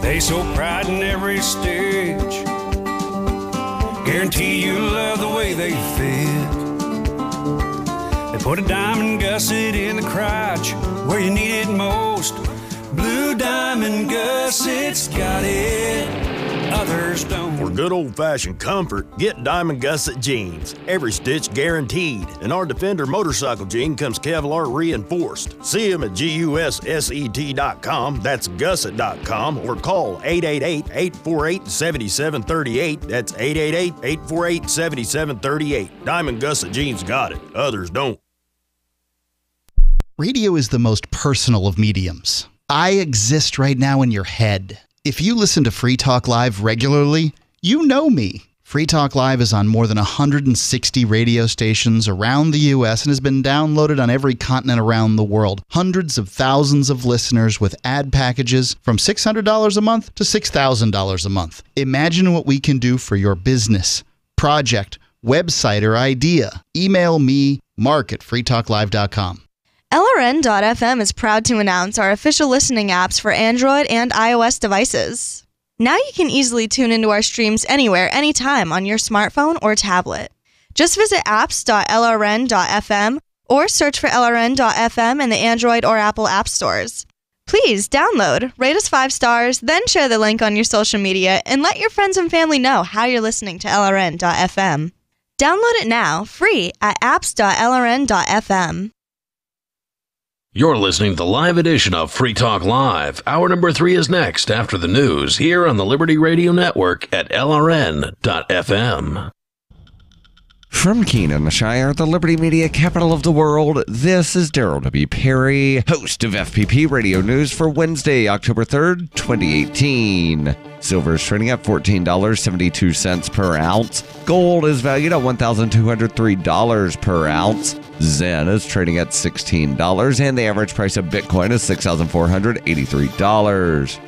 They so pride in every stitch. Guarantee you love the way they fit. They put a diamond gusset in the crotch where you need it most. Blue diamond gussets got it, others don't. For good old-fashioned comfort, get Diamond Gusset jeans. Every stitch guaranteed. And our Defender motorcycle jean comes Kevlar reinforced. See them at GUSSET.com, that's gusset.com, or call 888-848-7738. That's 888-848-7738. Diamond Gusset jeans got it, others don't. Radio is the most personal of mediums. I exist right now in your head. If you listen to Free Talk Live regularly, you know me. Free Talk Live is on more than 160 radio stations around the U.S. and has been downloaded on every continent around the world. Hundreds of thousands of listeners with ad packages from $600 a month to $6,000 a month. Imagine what we can do for your business, project, website, or idea. Email me, mark@freetalklive.com. LRN.FM is proud to announce our official listening apps for Android and iOS devices. Now you can easily tune into our streams anywhere, anytime on your smartphone or tablet. Just visit apps.lrn.fm or search for LRN.FM in the Android or Apple app stores. Please download, rate us 5 stars, then share the link on your social media and let your friends and family know how you're listening to LRN.FM. Download it now, free at apps.lrn.fm. You're listening to the live edition of Free Talk Live. Hour number 3 is next after the news here on the Liberty Radio Network at LRN.FM. From Keenan, Shire, the Liberty Media capital of the world, this is Darryl W. Perry, host of FPP Radio News for Wednesday, October 3rd, 2018. Silver is trading at $14.72 per ounce. Gold is valued at $1,203 per ounce. Zen is trading at $16, and the average price of Bitcoin is $6,483.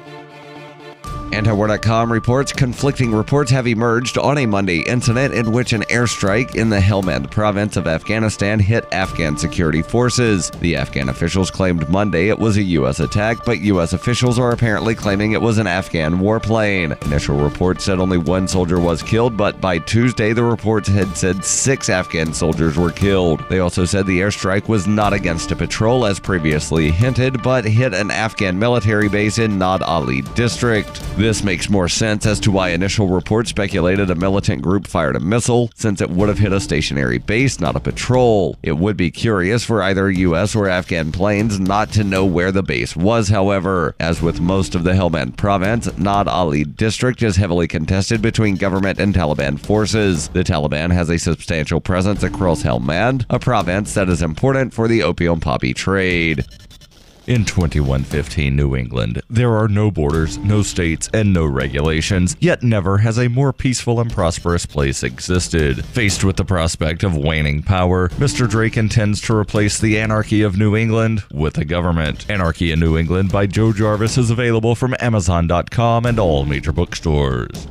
Antiwar.com reports conflicting reports have emerged on a Monday incident in which an airstrike in the Helmand province of Afghanistan hit Afghan security forces. The Afghan officials claimed Monday it was a U.S. attack, but U.S. officials are apparently claiming it was an Afghan warplane. Initial reports said only one soldier was killed, but by Tuesday, the reports had said 6 Afghan soldiers were killed. They also said the airstrike was not against a patrol, as previously hinted, but hit an Afghan military base in Nad Ali district. This makes more sense as to why initial reports speculated a militant group fired a missile, since it would have hit a stationary base, not a patrol. It would be curious for either U.S. or Afghan planes not to know where the base was, however. As with most of the Helmand province, Nad Ali district is heavily contested between government and Taliban forces. The Taliban has a substantial presence across Helmand, a province that is important for the opium poppy trade. In 2115 New England, there are no borders, no states, and no regulations, yet never has a more peaceful and prosperous place existed. Faced with the prospect of waning power, Mr. Drake intends to replace the anarchy of New England with a government. Anarchy in New England by Joe Jarvis is available from Amazon.com and all major bookstores.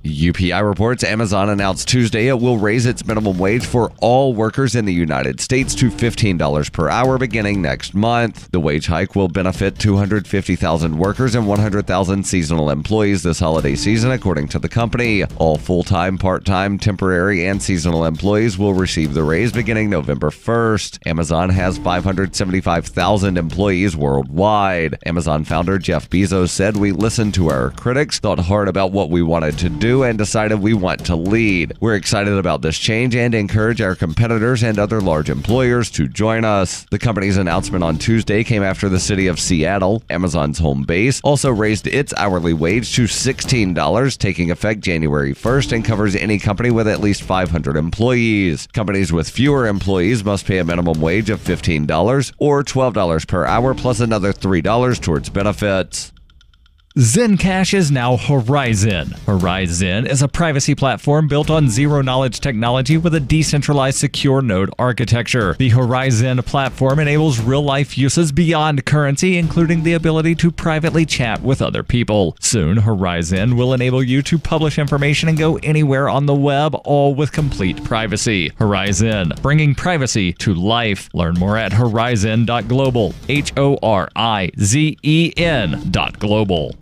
UPI reports Amazon announced Tuesday it will raise its minimum wage for all workers in the United States to $15 per hour beginning next month. The wage hike will benefit 250,000 workers and 100,000 seasonal employees this holiday season, according to the company. All full-time, part-time, temporary, and seasonal employees will receive the raise beginning November 1st. Amazon has 575,000 employees worldwide. Amazon founder Jeff Bezos said, "We listened to our critics, thought hard about what we wanted to do, and decided we want to lead. We're excited about this change and encourage our competitors and other large employers to join us." The company's announcement on Tuesday came after the city of Seattle, Amazon's home base, also raised its hourly wage to $16, taking effect January 1st, and covers any company with at least 500 employees. Companies with fewer employees must pay a minimum wage of $15 or $12 per hour plus another $3 towards benefits. Zencash is now Horizon. Horizon is a privacy platform built on zero-knowledge technology with a decentralized secure node architecture. The Horizon platform enables real-life uses beyond currency, including the ability to privately chat with other people. Soon, Horizon will enable you to publish information and go anywhere on the web, all with complete privacy. Horizon, bringing privacy to life. Learn more at horizon.global. HORIZEN.global.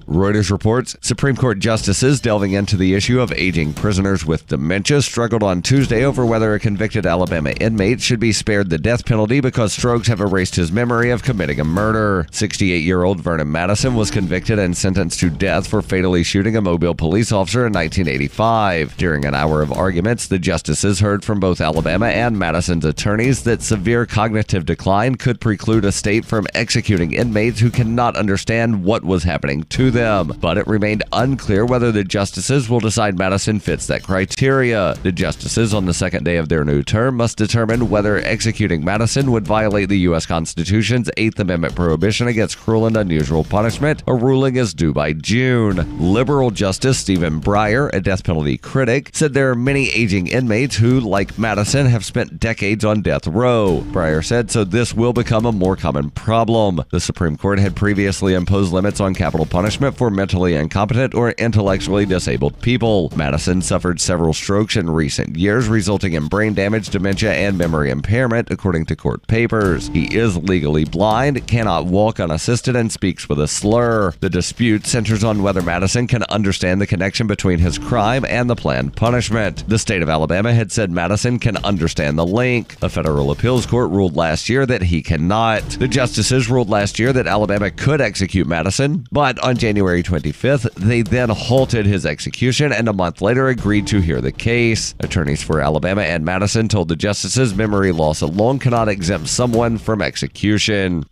Reuters reports Supreme Court justices delving into the issue of aging prisoners with dementia struggled on Tuesday over whether a convicted Alabama inmate should be spared the death penalty because strokes have erased his memory of committing a murder. 68-year-old Vernon Madison was convicted and sentenced to death for fatally shooting a Mobile police officer in 1985. During an hour of arguments, the justices heard from both Alabama and Madison's attorneys that severe cognitive decline could preclude a state from executing inmates who cannot understand what was happening to them. But it remained unclear whether the justices will decide Madison fits that criteria. The justices on the second day of their new term must determine whether executing Madison would violate the U.S. Constitution's 8th Amendment prohibition against cruel and unusual punishment. A ruling is due by June. Liberal Justice Stephen Breyer, a death penalty critic, said there are many aging inmates who, like Madison, have spent decades on death row. Breyer said, so this will become a more common problem. The Supreme Court had previously imposed limits on capital punishment for mentally incompetent or intellectually disabled people. Madison suffered several strokes in recent years, resulting in brain damage, dementia, and memory impairment, according to court papers. He is legally blind, cannot walk unassisted, and speaks with a slur. The dispute centers on whether Madison can understand the connection between his crime and the planned punishment. The state of Alabama had said Madison can understand the link. A federal appeals court ruled last year that he cannot. The justices ruled last year that Alabama could execute Madison, but on January 25th, they then halted his execution and a month later agreed to hear the case. Attorneys for Alabama and Madison told the justices memory loss alone cannot exempt someone from execution.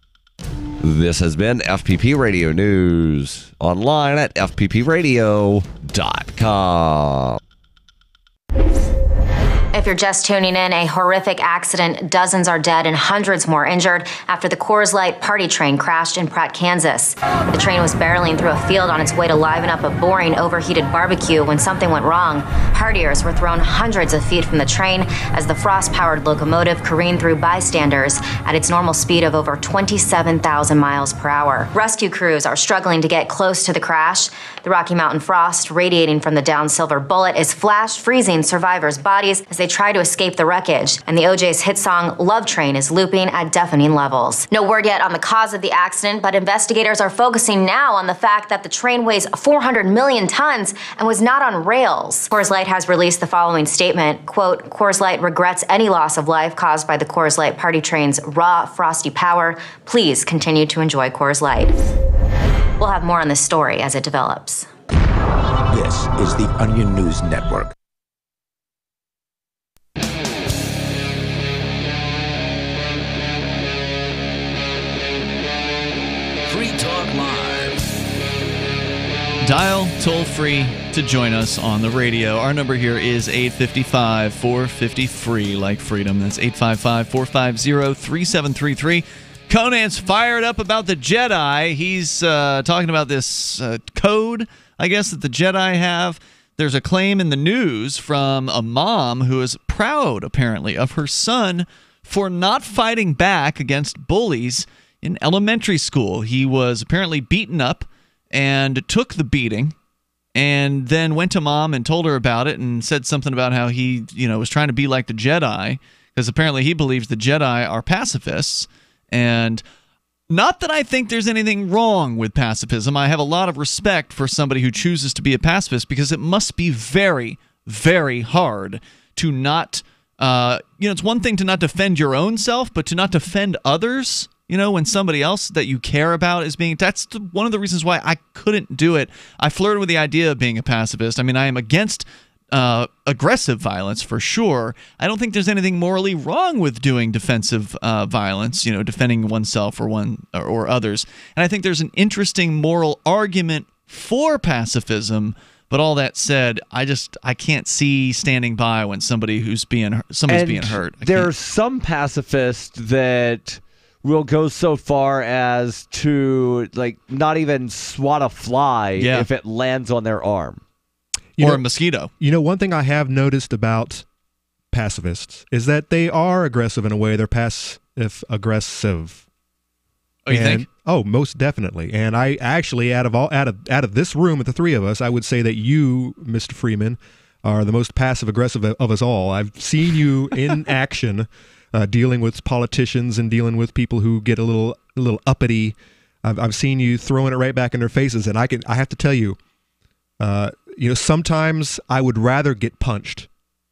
This has been FPP Radio News, online at fppradio.com. If you're just tuning in, a horrific accident. Dozens are dead and hundreds more injured after the Coors Light party train crashed in Pratt, Kansas. The train was barreling through a field on its way to liven up a boring, overheated barbecue when something went wrong. Partiers were thrown hundreds of feet from the train as the frost-powered locomotive careened through bystanders at its normal speed of over 27,000 miles per hour. Rescue crews are struggling to get close to the crash. The Rocky Mountain frost radiating from the downed silver bullet is flash freezing survivors' bodies as they try to escape the wreckage, and the OJ's hit song Love Train is looping at deafening levels. No word yet on the cause of the accident, but investigators are focusing now on the fact that the train weighs 400 million tons and was not on rails. Coors Light has released the following statement, quote, Coors Light regrets any loss of life caused by the Coors Light party train's raw, frosty power. Please continue to enjoy Coors Light. We'll have more on this story as it develops. This is the Onion News Network. Free Talk Live. Dial toll-free to join us on the radio. Our number here is 855-450-FREE, like freedom. That's 855-450-3733. Conan's fired up about the Jedi. He's talking about this code, I guess, that the Jedi have. There's a claim in the news from a mom who is proud, apparently, of her son for not fighting back against bullies in elementary school. He was apparently beaten up and took the beating and then went to mom and told her about it and said something about how he, was trying to be like the Jedi because apparently he believes the Jedi are pacifists. And not that I think there's anything wrong with pacifism. I have a lot of respect for somebody who chooses to be a pacifist because it must be very, very hard to not, it's one thing to not defend your own self, but to not defend others, when somebody else that you care about is being, that's one of the reasons why I couldn't do it. I flirted with the idea of being a pacifist. I mean, I am against aggressive violence for sure. I don't think there's anything morally wrong with doing defensive violence, defending oneself or others. And I think there's an interesting moral argument for pacifism. But all that said, I can't see standing by when somebody's being hurt. There's some pacifists that will go so far as to not even swat a fly if it lands on their arm. Or a mosquito. One thing I have noticed about pacifists is that they are aggressive in a way. They're passive-aggressive. Oh, you think? Oh, most definitely. And I actually, out of this room, of the three of us, I would say that you, Mr. Freeman, are the most passive-aggressive of us all. I've seen you in action, dealing with politicians and dealing with people who get a little uppity. I've seen you throwing it right back in their faces, and I have to tell you. Sometimes I would rather get punched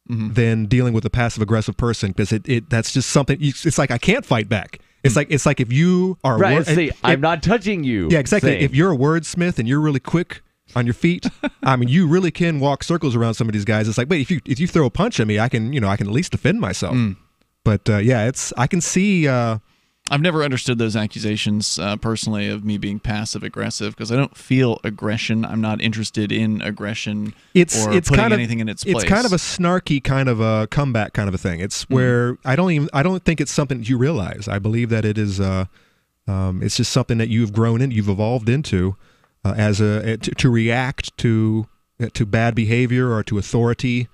than dealing with a passive-aggressive person because that's just something. It's like I can't fight back. It's like if you are I'm not touching you. Yeah, exactly. If you're a wordsmith and you're really quick on your feet, I mean, you really can walk circles around some of these guys. It's like, wait, if you throw a punch at me, I can at least defend myself. But I can see. I've never understood those accusations personally of me being passive-aggressive because I don't feel aggression. I'm not interested in aggression or putting anything in its place. It's kind of a snarky kind of a comeback kind of a thing. It's where I don't think it's something that you realize. I believe that it is it's just something that you've grown in, you've evolved into to react to bad behavior or to authority.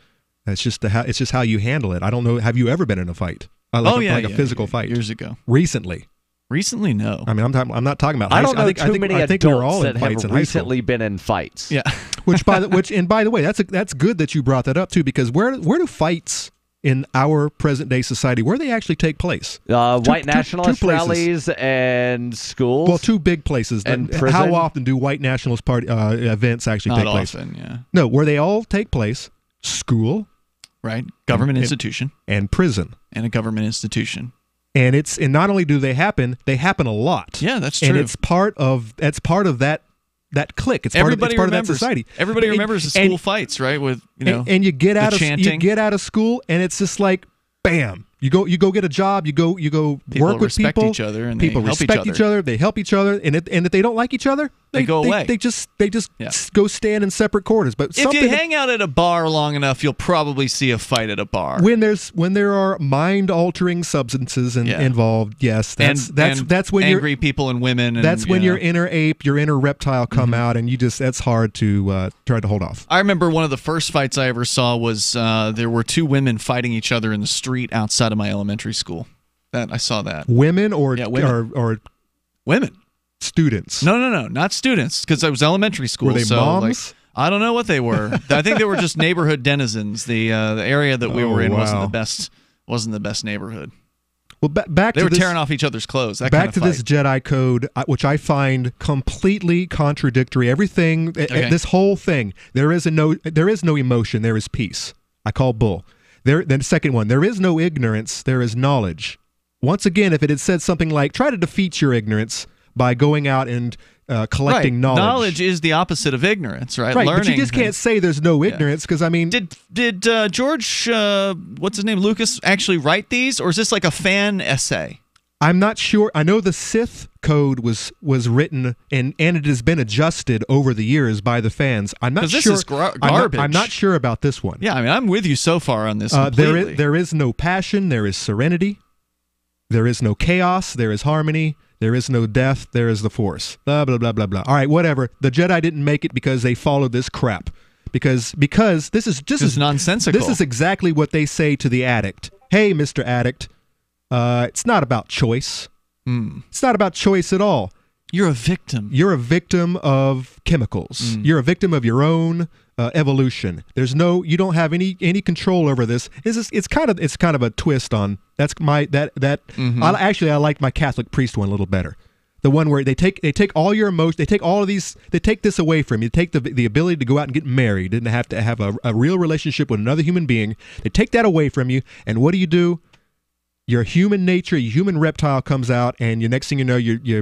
It's just how you handle it. I don't know. Have you ever been in a fight? A physical fight years ago. Recently, no. I mean, I'm not talking about. I don't know I think we're all in fights have in recently been in fights. Yeah. By the way, that's good that you brought that up too, because where do fights in our present day society where they actually take place? White nationalist rallies and schools. Well, two big places. And prison. How often do white nationalist party events actually take place? Not often. Yeah. No, where they all take place: school. Right, government institution and prison and a government institution, and not only do they happen a lot. Yeah, that's true. And it's part of that clique. It's part of that society. Everybody remembers the school fights, right? With and you get out of school, and it's just like bam. You go get a job. You go people work with respect people. Each other, and people they help respect each other. They help each other, and if they don't like each other, They go away. They just go stand in separate quarters. But if you hang out at a bar long enough, you'll probably see a fight at a bar. When there are mind-altering substances involved, yes, that's when angry people and women. And, that's when your inner ape, your inner reptile come out, and that's hard to try to hold off. I remember one of the first fights I ever saw was there were two women fighting each other in the street outside of my elementary school. I saw that. Women or women. Students? No, not students, because I was elementary school. Were they moms? I don't know what they were. I think they were just neighborhood denizens. The area that we were in wasn't the best neighborhood. Well, back they to were tearing off each other's clothes. Back to this Jedi code, which I find completely contradictory. Everything, this whole thing, there is no emotion. There is peace. I call bull. Then the second one, there is no ignorance. There is knowledge. Once again, if it had said something like, try to defeat your ignorance by going out and collecting knowledge. Knowledge is the opposite of ignorance, right? Right, Learning, but you just can't say there's no ignorance, because, I mean... Did George, what's his name, Lucas, actually write these, or is this like a fan essay? I'm not sure. I know the Sith code was written, and it has been adjusted over the years by the fans. I'm not sure. This is garbage. I'm not sure about this one. Yeah, I mean, I'm with you so far on this completely. There is no passion. There is serenity. There is no chaos. There is harmony. There is no death. There is the Force. Blah, blah, blah, blah, blah. All right, whatever. The Jedi didn't make it because they followed this crap. Because this is nonsensical. This is exactly what they say to the addict. Hey, Mr. Addict, it's not about choice. It's not about choice at all. You're a victim. You're a victim of chemicals. You're a victim of your own evolution. You don't have any control over this. It's kind of a twist on I like my Catholic priest one a little better. The one where they take all your emotions, they take all of these, they take this away from you. They take the ability to go out and get married and have to have a real relationship with another human being. They take that away from you, and what do? Your human nature, your human reptile comes out, and next thing you know, you're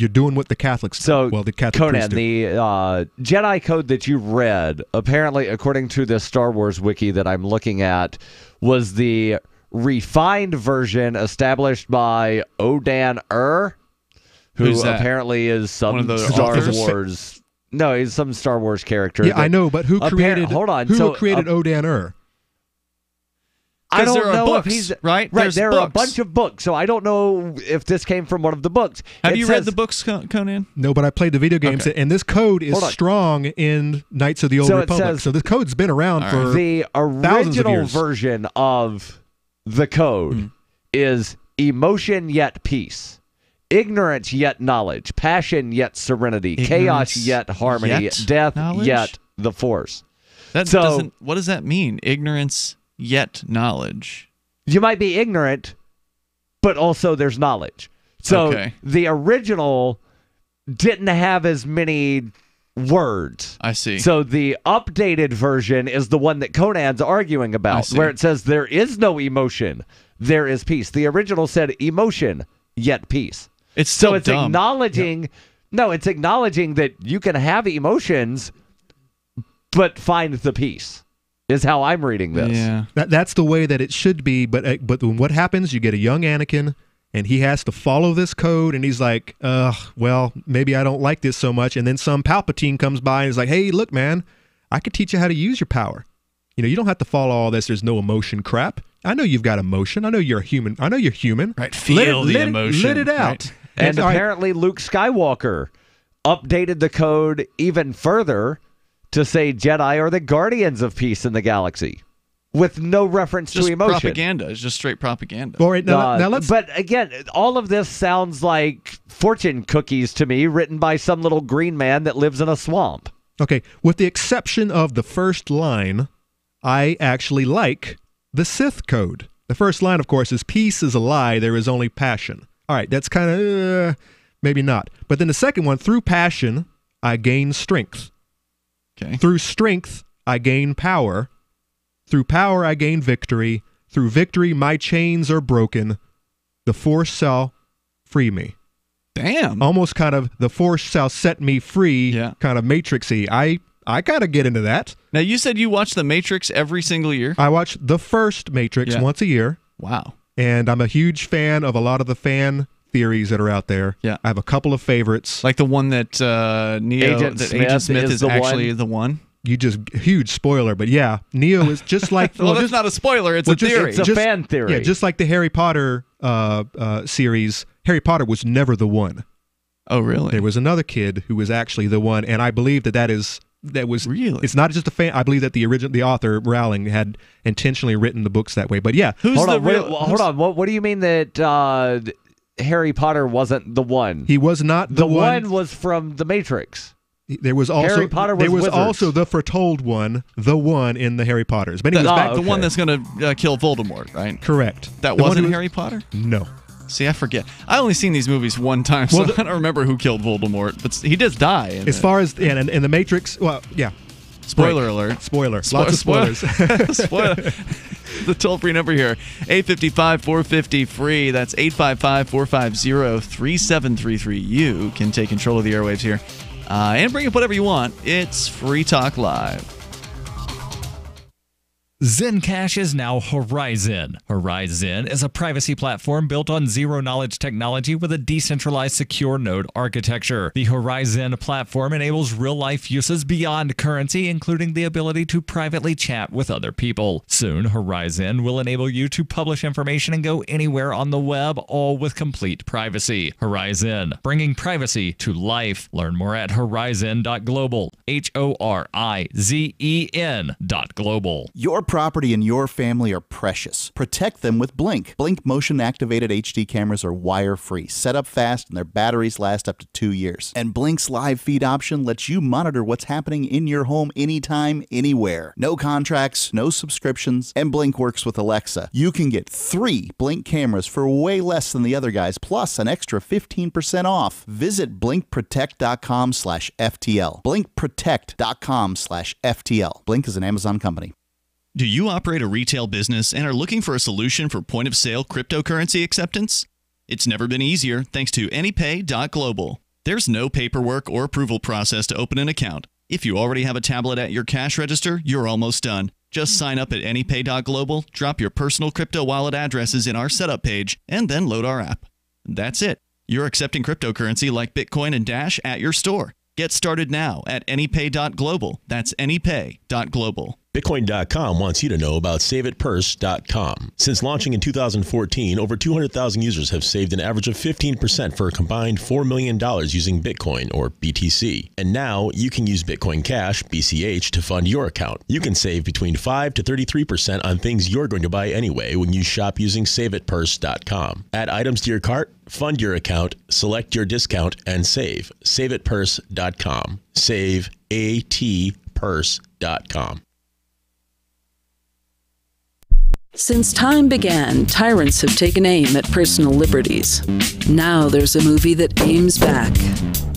doing what the Catholics do. Well, the Catholic Conan, priests do. The Jedi code that you read, apparently, according to this Star Wars wiki that I'm looking at, was the refined version established by Odan who apparently is some Star Wars. No, he's some Star Wars character. Yeah, I know, but who created? Hold on, who created Odan I don't know books, if he's right. Right, there are a bunch of books, so I don't know if this came from one of the books. Have you read the books, Conan? No, but I played the video games, and this code is strong in Knights of the Old Republic. So this code's been around for the thousands of original years. version of the code is emotion yet peace, ignorance yet knowledge, passion yet serenity, chaos yet harmony, death yet the Force. What does that mean? Ignorance yet knowledge. You might be ignorant, but also there's knowledge. So the original didn't have as many words. I see. So the updated version is the one that Conan's arguing about, where it says there is no emotion, there is peace. The original said emotion yet peace. It's still it's dumb. acknowledging it's acknowledging that you can have emotions but find the peace. Is how I'm reading this. Yeah. That's the way that it should be, but what happens, you get a young Anakin, and he has to follow this code, and he's like, well, maybe I don't like this so much, and then some Palpatine comes by and is like, hey, look, man, I could teach you how to use your power. You don't have to follow all this, there's no emotion crap. I know you've got emotion. I know you're human. Right, feel the emotion. Let it out. Right. And apparently Luke Skywalker updated the code even further to say Jedi are the guardians of peace in the galaxy, with no reference to emotion. Propaganda. It's just straight propaganda. All right, now let's... But again, all of this sounds like fortune cookies to me, written by some little green man that lives in a swamp. Okay, with the exception of the first line, I actually like the Sith code. The first line, of course, is peace is a lie, there is only passion. All right, that's kind of maybe not. But then the second one, through passion, I gain strength. Okay. Through strength, I gain power. Through power, I gain victory. Through victory, my chains are broken. The Force shall free me. Damn. Almost kind of the Force shall set me free, kind of Matrix-y. I kind of get into that. Now, you said you watch The Matrix every single year? I watch the first Matrix once a year. Wow. And I'm a huge fan of a lot of the fan theories that are out there. Yeah. I have a couple of favorites. Like the one that Agent Smith is actually the one. Huge spoiler, but yeah, Neo is just like. Well, that's not a spoiler. It's a theory. It's a fan theory. Yeah, just like the Harry Potter series. Harry Potter was never the one. Oh, really? There was another kid who was actually the one, and I believe that was really. It's not just a fan. I believe that the author Rowling had intentionally written the books that way. But yeah, hold on. What do you mean that Harry Potter wasn't the one? He was not the one. The one was from The Matrix. There was also Harry Potter was there was wizards. also the foretold one, the one in the Harry Potters. But he was back. The one that's going to kill Voldemort, right? Correct. That wasn't Harry Potter? No. See, I forget. I only seen these movies one time, so I don't remember who killed Voldemort. But he does die. As far as in the Matrix, well, yeah. Spoiler alert. Spoiler. Lots of spoilers. Spoiler. The toll-free number here, 855-450-FREE. That's 855-450-3733. You can take control of the airwaves here and bring up whatever you want. It's Free Talk Live. Zencash is now Horizon. Horizon is a privacy platform built on zero-knowledge technology with a decentralized secure node architecture. The Horizon platform enables real-life uses beyond currency, including the ability to privately chat with other people. Soon, Horizon will enable you to publish information and go anywhere on the web, all with complete privacy. Horizon, bringing privacy to life. Learn more at horizon.global. HORIZEN.global. Your property and your family are precious. Protect them with Blink. Blink motion-activated HD cameras are wire-free, set up fast, and their batteries last up to 2 years. And Blink's live feed option lets you monitor what's happening in your home anytime, anywhere. No contracts, no subscriptions, and Blink works with Alexa. You can get 3 Blink cameras for way less than the other guys, plus an extra 15% off. Visit blinkprotect.com/FTL. blinkprotect.com/FTL. Blink is an Amazon company. Do you operate a retail business and are looking for a solution for point-of-sale cryptocurrency acceptance? It's never been easier thanks to AnyPay.global. There's no paperwork or approval process to open an account. If you already have a tablet at your cash register, you're almost done. Just sign up at AnyPay.global, drop your personal crypto wallet addresses in our setup page, and then load our app. That's it. You're accepting cryptocurrency like Bitcoin and Dash at your store. Get started now at AnyPay.global. That's AnyPay.global. Bitcoin.com wants you to know about SaveItPurse.com. Since launching in 2014, over 200,000 users have saved an average of 15% for a combined $4 million using Bitcoin, or BTC. And now you can use Bitcoin Cash, BCH, to fund your account. You can save between 5 to 33% on things you're going to buy anyway when you shop using SaveItPurse.com. Add items to your cart, fund your account, select your discount, and save. SaveItPurse.com. Save ATPurse.com. Since time began, tyrants have taken aim at personal liberties. Now there's a movie that aims back.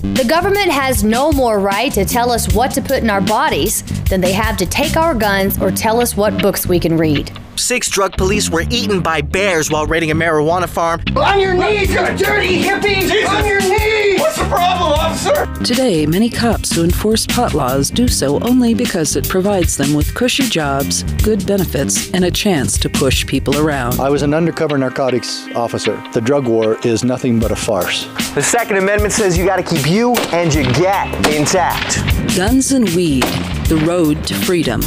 The government has no more right to tell us what to put in our bodies than they have to take our guns or tell us what books we can read. 6 drug police were eaten by bears while raiding a marijuana farm. On your knees, you dirty hippie! Jesus. On your knees! What's the problem, officer? Today, many cops who enforce pot laws do so only because it provides them with cushy jobs, good benefits, and a chance to push people around. I was an undercover narcotics officer. The drug war is nothing but a farce. The Second Amendment says you gotta keep you and your get intact. Guns and Weed, The Road to Freedom.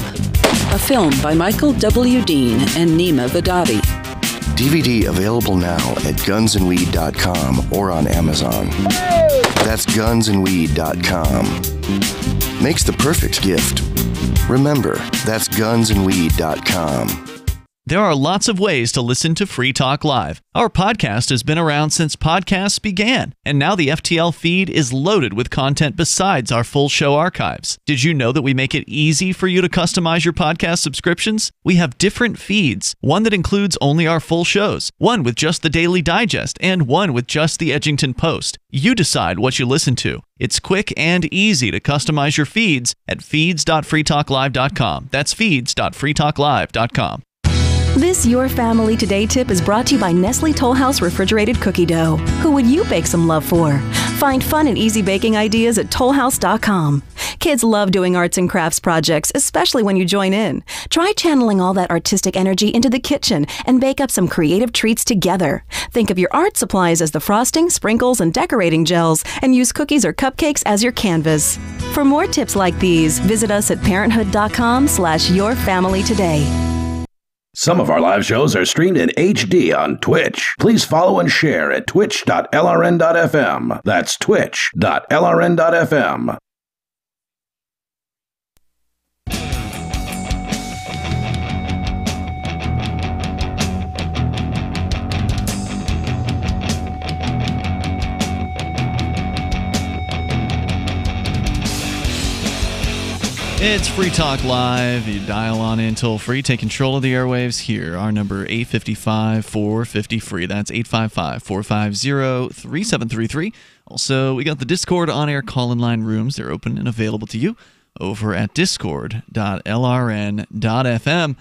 A film by Michael W. Dean and Nima Vadadi. DVD available now at gunsandweed.com or on Amazon. That's gunsandweed.com. Makes the perfect gift. Remember, that's gunsandweed.com. There are lots of ways to listen to Free Talk Live. Our podcast has been around since podcasts began, and now the FTL feed is loaded with content besides our full show archives. Did you know that we make it easy for you to customize your podcast subscriptions? We have different feeds, one that includes only our full shows, one with just the Daily Digest, and one with just the Edgington Post. You decide what you listen to. It's quick and easy to customize your feeds at feeds.freetalklive.com. That's feeds.freetalklive.com. This Your Family Today tip is brought to you by Nestle Toll House Refrigerated Cookie Dough. Who would you bake some love for? Find fun and easy baking ideas at tollhouse.com. Kids love doing arts and crafts projects, especially when you join in. Try channeling all that artistic energy into the kitchen and bake up some creative treats together. Think of your art supplies as the frosting, sprinkles, and decorating gels, and use cookies or cupcakes as your canvas. For more tips like these, visit us at parenthood.com/yourfamilytoday. Some of our live shows are streamed in HD on Twitch. Please follow and share at twitch.lrn.fm. That's twitch.lrn.fm. It's Free Talk Live. You dial on in toll free. Take control of the airwaves here. Our number 855-450-FREE. That's 855-450-3733. Also, we got the Discord on-air call-in line rooms. They're open and available to you over at discord.lrn.fm.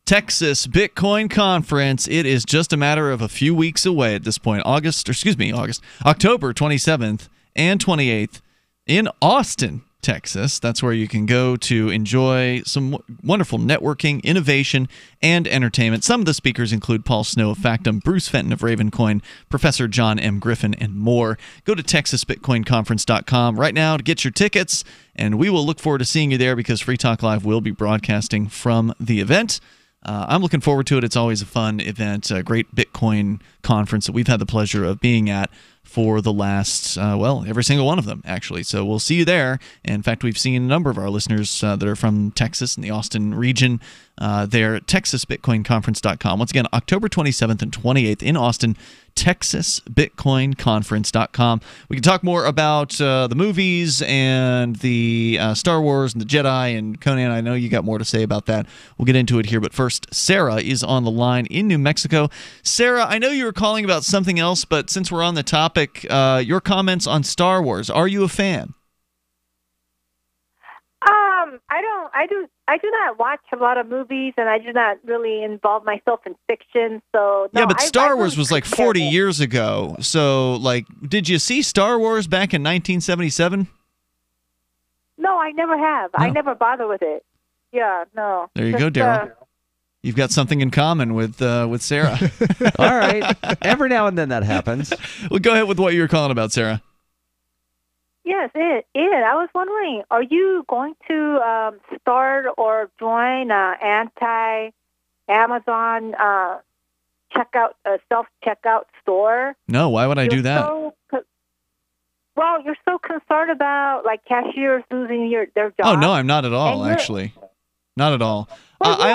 Texas Bitcoin Conference. It is just a matter of a few weeks away at this point. October 27th and 28th in Austin, Texas. That's where you can go to enjoy some wonderful networking, innovation, and entertainment. Some of the speakers include Paul Snow of Factum, Bruce Fenton of Ravencoin, Professor John M. Griffin, and more. Go to TexasBitcoinConference.com right now to get your tickets, and we will look forward to seeing you there because Free Talk Live will be broadcasting from the event. I'm looking forward to it. It's always a fun event, a great Bitcoin conference that we've had the pleasure of being at for the last, every single one of them, actually. So we'll see you there. In fact, we've seen a number of our listeners that are from Texas and the Austin region there at TexasBitcoinConference.com. Once again, October 27th and 28th in Austin, TexasBitcoinConference.com. We can talk more about the movies and the Star Wars and the Jedi and Conan. I know you got more to say about that. We'll get into it here. But first, Sarah is on the line in New Mexico. Sarah, I know you were calling about something else, but since we're on the topic, your comments on Star Wars. Are you a fan? I do not watch a lot of movies, and I do not really involve myself in fiction. So no, yeah, but Star Wars was like 40 years ago. So, like, did you see Star Wars back in 1977? No, I never have. No. I never bother with it. Yeah, no. There you go, Darryl. You've got something in common with Sarah. All right. Every now and then that happens. Well, go ahead with what you were calling about, Sarah. Yes, I was wondering, are you going to start or join anti-Amazon self-checkout store? No, why would I do that? You're so concerned about like cashiers losing their jobs. Oh no, I'm not at all. Actually, not at all. I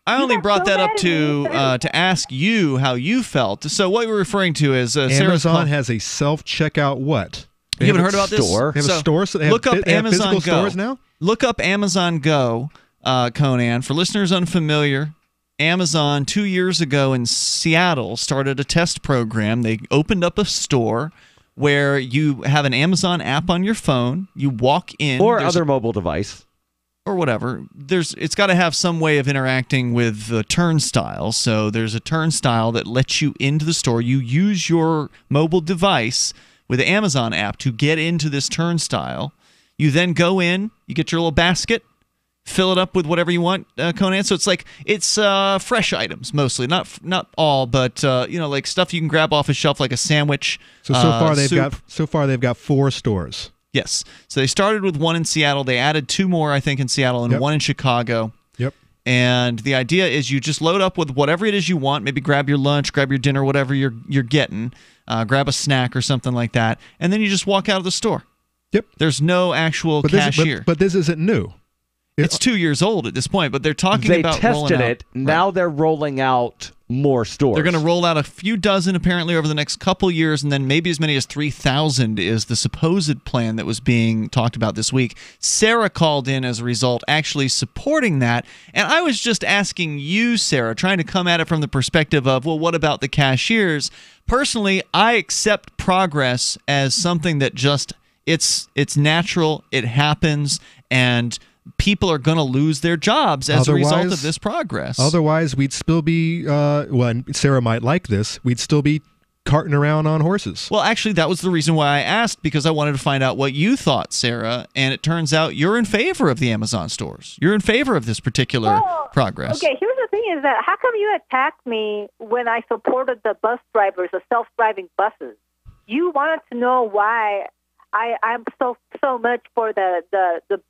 only brought that up to ask you how you felt. So what we're referring to is Amazon has a self-checkout what? You haven't heard about this? They have a store, so they have Amazon physical stores now? Look up Amazon Go, Conan. For listeners unfamiliar, Amazon 2 years ago in Seattle started a test program. They opened up a store where you have an Amazon app on your phone. You walk in. Or other mobile device. Or whatever. It's got to have some way of interacting with the turnstile. So there's a turnstile that lets you into the store. You use your mobile device with the Amazon app to get into this turnstile. You then go in, you get your little basket, fill it up with whatever you want, Conan. So it's fresh items mostly, not all, but like stuff you can grab off a shelf, like a sandwich. So far they've got 4 stores. Yes. So they started with one in Seattle. They added 2 more, I think, in Seattle and one in Chicago. Yep. And the idea is you just load up with whatever it is you want. Maybe grab your lunch, grab your dinner, whatever you're getting. Grab a snack or something like that, and then you just walk out of the store. Yep. There's no actual cashier. But this isn't new. It's 2 years old at this point, but they're talking about rolling out. They tested it. Now they're rolling out more stores. They're going to roll out a few dozen apparently over the next couple years, and then maybe as many as 3,000 is the supposed plan that was being talked about this week. Sarah called in as a result, actually supporting that, and I was just asking you, Sarah, trying to come at it from the perspective of, well, what about the cashiers? Personally, I accept progress as something that just it's natural, it happens, and people are going to lose their jobs as a result of this progress. Otherwise, we'd still be, and Sarah might like this, we'd still be carting around on horses. Well, actually, that was the reason why I asked, because I wanted to find out what you thought, Sarah, and it turns out you're in favor of the Amazon stores. You're in favor of this particular progress. Okay, here's the thing is that how come you attacked me when I supported the bus drivers, the self-driving buses? You wanted to know why I'm so much for the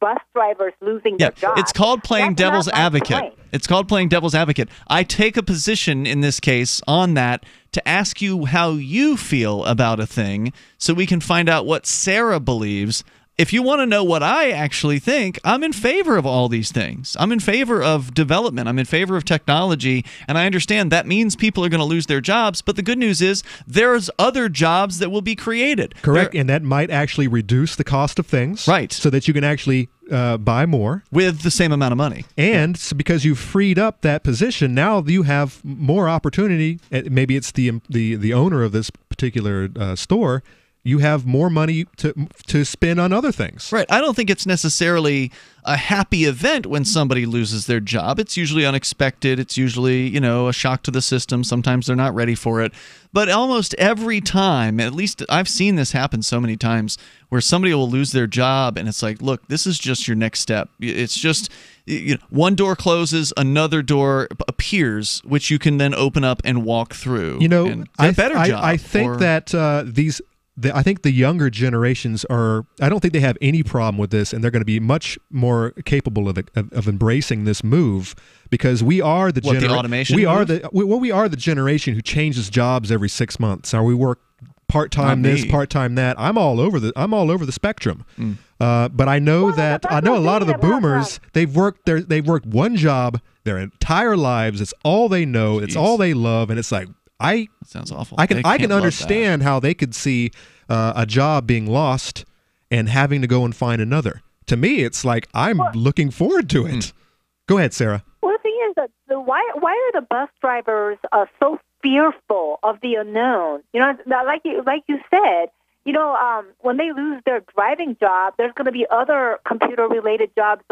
bus drivers losing their jobs. It's called playing devil's advocate. It's called playing devil's advocate. I take a position in this case on that to ask you how you feel about a thing so we can find out what Sarah believes. If you want to know what I actually think, I'm in favor of all these things. I'm in favor of development. I'm in favor of technology. And I understand that means people are going to lose their jobs. But the good news is there's other jobs that will be created. Correct. And that might actually reduce the cost of things. Right. So that you can actually buy more. With the same amount of money. And so because you've freed up that position, now you have more opportunity. Maybe it's the owner of this particular store. You have more money to spend on other things. Right. I don't think it's necessarily a happy event when somebody loses their job. It's usually unexpected. It's usually, a shock to the system. Sometimes they're not ready for it. But almost every time, at least I've seen this happen so many times, where somebody will lose their job and it's like, look, this is just your next step. It's just one door closes, another door appears, which you can then open up and walk through. And get a better job. I think that I think the younger generations I don't think they have any problem with this, and they're going to be much more capable of embracing this move, because we are the generation. The automation we move? are the generation who changes jobs every 6 months. Or we work part-time this, part-time that. I'm all over the spectrum. But I know a lot of the boomers, they've worked one job their entire lives. It's all they know. It's all they love, and it's like, that sounds awful. I can understand how they could see a job being lost and having to go and find another. To me, it's like I'm looking forward to it. Go ahead, Sarah. Well, the thing is that why are the bus drivers so fearful of the unknown? Like you said, when they lose their driving job, there's going to be other computer-related jobs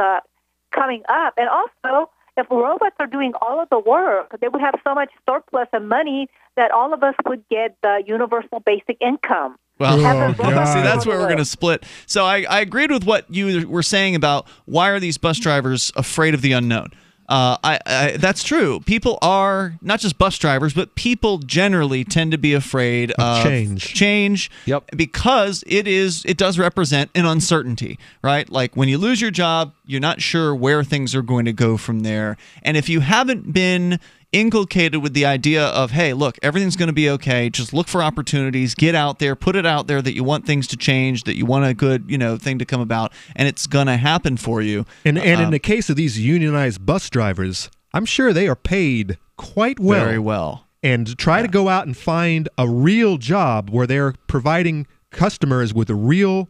coming up, and also, if robots are doing all of the work, they would have so much surplus and money that all of us would get the universal basic income. Well, see, that's where we're going to split. So I agreed with what you were saying about why are these bus drivers afraid of the unknown. That's true. People are, not just bus drivers, but people generally tend to be afraid of change. Yep. Because it does represent an uncertainty, right? Like when you lose your job, you're not sure where things are going to go from there. And if you haven't been inculcated with the idea of, hey, look, everything's going to be okay. Just look for opportunities, get out there, put it out there that you want things to change, that you want a good, thing to come about, and it's going to happen for you. And in the case of these unionized bus drivers, I'm sure they are paid quite well. Very well. And try to go out and find a real job where they're providing customers with a real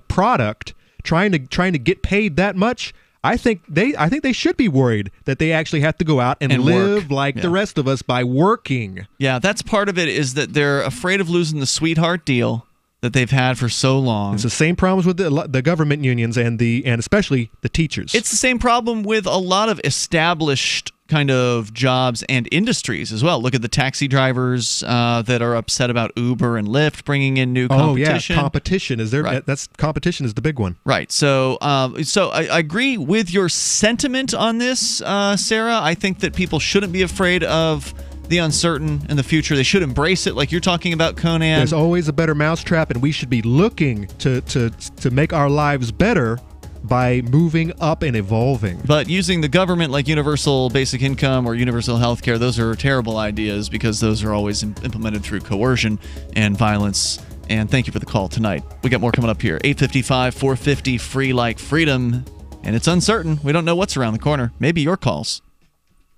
product, trying to get paid that much. I think they should be worried that they actually have to go out and live like the rest of us by working. Yeah, that's part of it, is that they're afraid of losing the sweetheart deal that they've had for so long. It's the same problems with the government unions and especially the teachers. It's the same problem with a lot of established kind of jobs and industries as well. Look at the taxi drivers that are upset about Uber and Lyft bringing in new competition. Oh yeah, competition is there. Right. Competition is the big one. Right. So I agree with your sentiment on this, Sarah. I think that people shouldn't be afraid of the uncertain in the future. They should embrace it, like you're talking about, Conan. There's always a better mousetrap, and we should be looking to make our lives better by moving up and evolving. But using the government like universal basic income or universal health care, those are terrible ideas, because those are always implemented through coercion and violence. And thank you for the call tonight. We got more coming up here. 855-450, free like freedom. And it's uncertain. We don't know what's around the corner. Maybe your calls.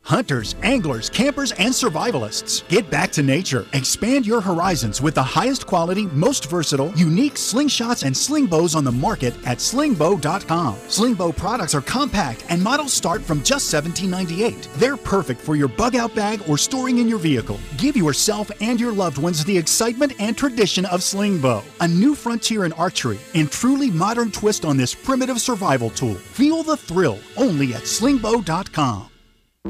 Hunters, anglers, campers, and survivalists. Get back to nature. Expand your horizons with the highest quality, most versatile, unique slingshots and sling bows on the market at slingbow.com. Slingbow products are compact and models start from just $17.98. They're perfect for your bug-out bag or storing in your vehicle. Give yourself and your loved ones the excitement and tradition of Slingbow, a new frontier in archery and truly modern twist on this primitive survival tool. Feel the thrill only at slingbow.com.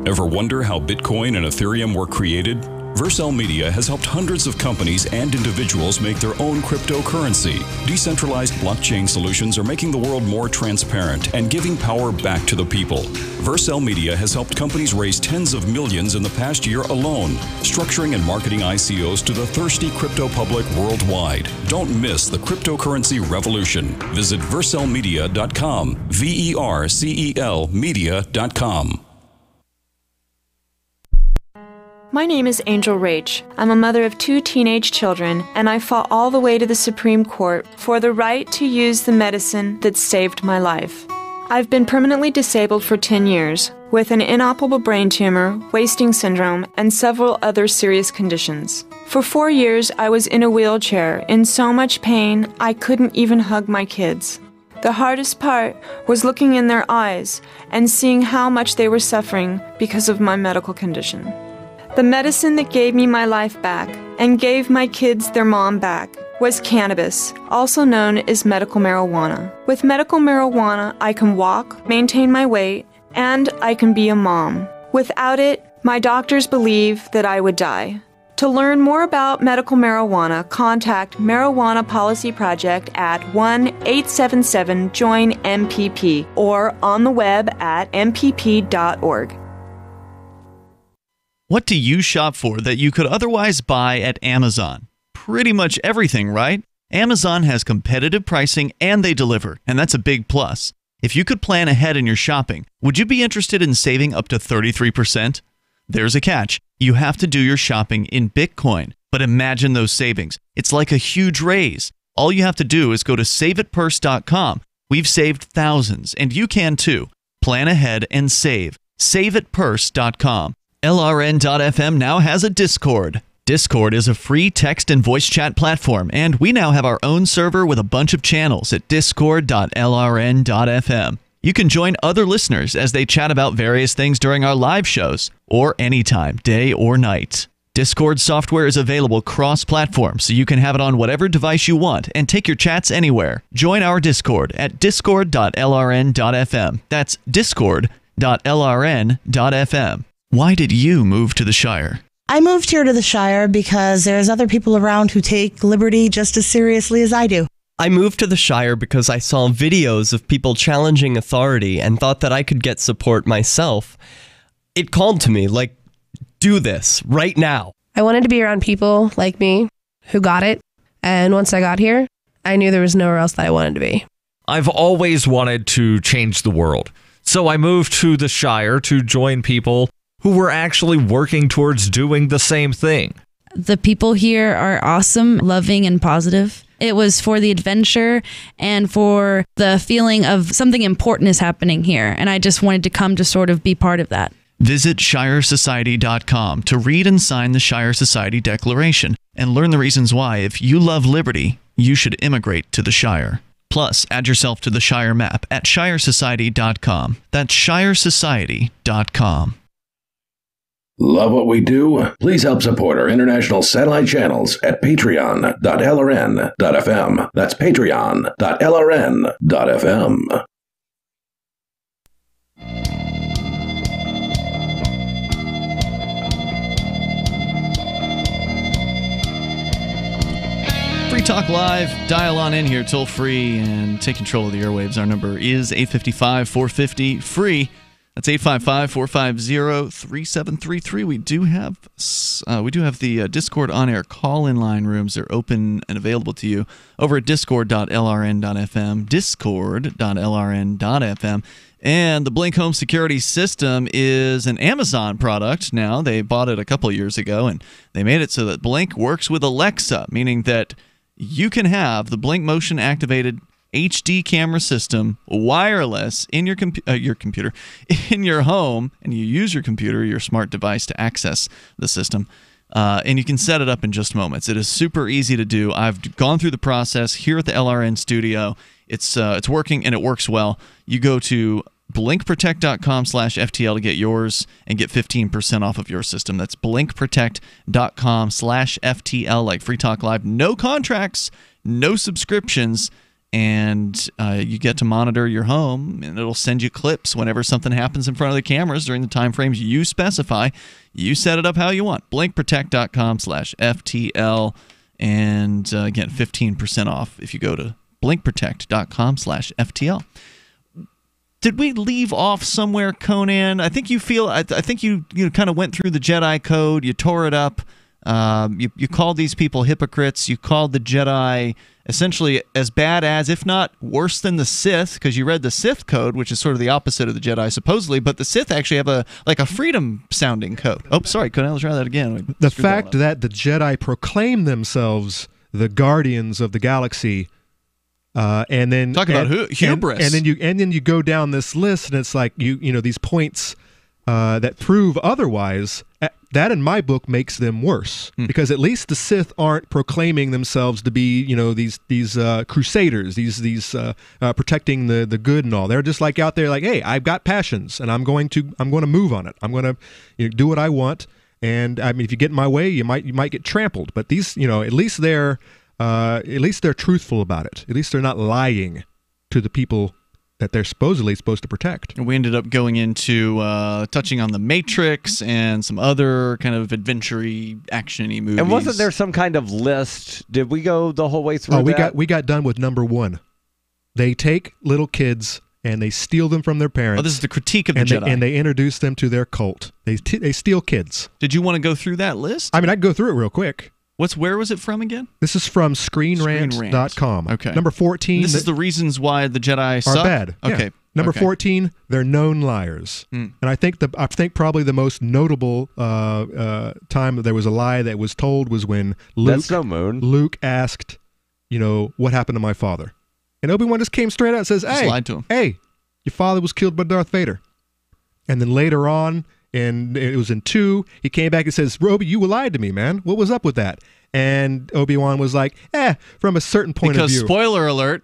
Ever wonder how Bitcoin and Ethereum were created? Vercel Media has helped hundreds of companies and individuals make their own cryptocurrency. Decentralized blockchain solutions are making the world more transparent and giving power back to the people. Vercel Media has helped companies raise tens of millions in the past year alone, structuring and marketing ICOs to the thirsty crypto public worldwide. Don't miss the cryptocurrency revolution. Visit vercelmedia.com, VERCEL media.com. My name is Angel Rach. I'm a mother of 2 teenage children, and I fought all the way to the Supreme Court for the right to use the medicine that saved my life. I've been permanently disabled for 10 years, with an inoperable brain tumor, wasting syndrome, and several other serious conditions. For 4 years, I was in a wheelchair, in so much pain I couldn't even hug my kids. The hardest part was looking in their eyes and seeing how much they were suffering because of my medical condition. The medicine that gave me my life back and gave my kids their mom back was cannabis, also known as medical marijuana. With medical marijuana, I can walk, maintain my weight, and I can be a mom. Without it, my doctors believe that I would die. To learn more about medical marijuana, contact Marijuana Policy Project at 1-877-JOIN-MPP or on the web at mpp.org. What do you shop for that you could otherwise buy at Amazon? Pretty much everything, right? Amazon has competitive pricing and they deliver, and that's a big plus. If you could plan ahead in your shopping, would you be interested in saving up to 33%? There's a catch. You have to do your shopping in Bitcoin. But imagine those savings. It's like a huge raise. All you have to do is go to saveitpurse.com. We've saved thousands, and you can too. Plan ahead and save. Saveitpurse.com. LRN.FM now has a Discord. Discord is a free text and voice chat platform, and we now have our own server with a bunch of channels at discord.lrn.fm. You can join other listeners as they chat about various things during our live shows, or anytime, day or night. Discord software is available cross-platform, so you can have it on whatever device you want and take your chats anywhere. Join our Discord at discord.lrn.fm. That's discord.lrn.fm. Why did you move to the Shire? I moved here to the Shire because there's other people around who take liberty just as seriously as I do. I moved to the Shire because I saw videos of people challenging authority and thought that I could get support myself. It called to me, like, do this right now. I wanted to be around people like me who got it. And once I got here, I knew there was nowhere else that I wanted to be. I've always wanted to change the world. So I moved to the Shire to join people who were actually working towards doing the same thing. The people here are awesome, loving, and positive. It was for the adventure and for the feeling of something important is happening here. And I just wanted to come to sort of be part of that. Visit ShireSociety.com to read and sign the Shire Society Declaration and learn the reasons why, if you love liberty, you should immigrate to the Shire. Plus, add yourself to the Shire map at ShireSociety.com. That's ShireSociety.com. Love what we do? Please help support our international satellite channels at patreon.lrn.fm. That's patreon.lrn.fm. Free Talk Live. Dial on in here toll free and take control of the airwaves. Our number is 855-450-FREE. That's 855-450-3733. We do have the Discord on-air call-in line rooms. They're open and available to you over at discord.lrn.fm, discord.lrn.fm. And the Blink Home Security System is an Amazon product now. They bought it a couple of years ago, and they made it so that Blink works with Alexa, meaning that you can have the Blink motion-activated HD camera system wireless in your computer in your home, and you use your computer, your smart device, to access the system, and you can set it up in just moments. It is super easy to do. I've gone through the process here at the LRN studio. It's working, and it works well. You go to blinkprotect.com/FTL to get yours and get 15% off of your system. That's blinkprotect.com/FTL, like Free Talk Live. No contracts, no subscriptions. and you get to monitor your home, and it'll send you clips whenever something happens in front of the cameras during the time frames you specify. You set it up how you want. blinkprotect.com/FTL, and again, 15% off if you go to blinkprotect.com/FTL. Did we leave off somewhere, Conan? I think you kind of went through the Jedi code. You tore it up. You called these people hypocrites. You called the Jedi essentially as bad as, if not worse than the Sith, because you read the Sith code, which is sort of the opposite of the Jedi, supposedly. But the Sith actually have a freedom-sounding code. Oh, sorry, Conan, let's try that again. The fact that the Jedi proclaim themselves the guardians of the galaxy, and then talk about hubris, and then you go down this list, and it's like you know these points that prove otherwise. That in my book makes them worse, because at least the Sith aren't proclaiming themselves to be, you know, these crusaders, these protecting the good and all. They're just like out there like, hey, I've got passions and I'm going to move on it. I'm going to do what I want. And I mean, if you get in my way, you might get trampled. But these, you know, at least they're truthful about it. At least they're not lying to the people that they're supposedly supposed to protect. We ended up going into touching on the Matrix and some other kind of adventure-y, action-y movies. And wasn't there some kind of list? Did we go the whole way through that? We got done with number 1. They take little kids and they steal them from their parents. Oh, this is the critique of the Jedi. And they introduce them to their cult. They steal kids. Did you want to go through that list? I mean, I'd go through it real quick. Where was it from again? This is from ScreenRant.com. Okay. Number 14. This is the reasons why the Jedi are bad. Okay. Yeah. Number 14. They're known liars. And I think probably the most notable time that there was a lie that was told was when Luke asked, you know, what happened to my father, and Obi-Wan just came straight out and says, "Hey, lied to him. Hey, your father was killed by Darth Vader." And then later on, and it was in 2, he came back and says, "Obi, you lied to me, man. What was up with that?" And Obi-Wan was like, from a certain point of view. Because, spoiler alert.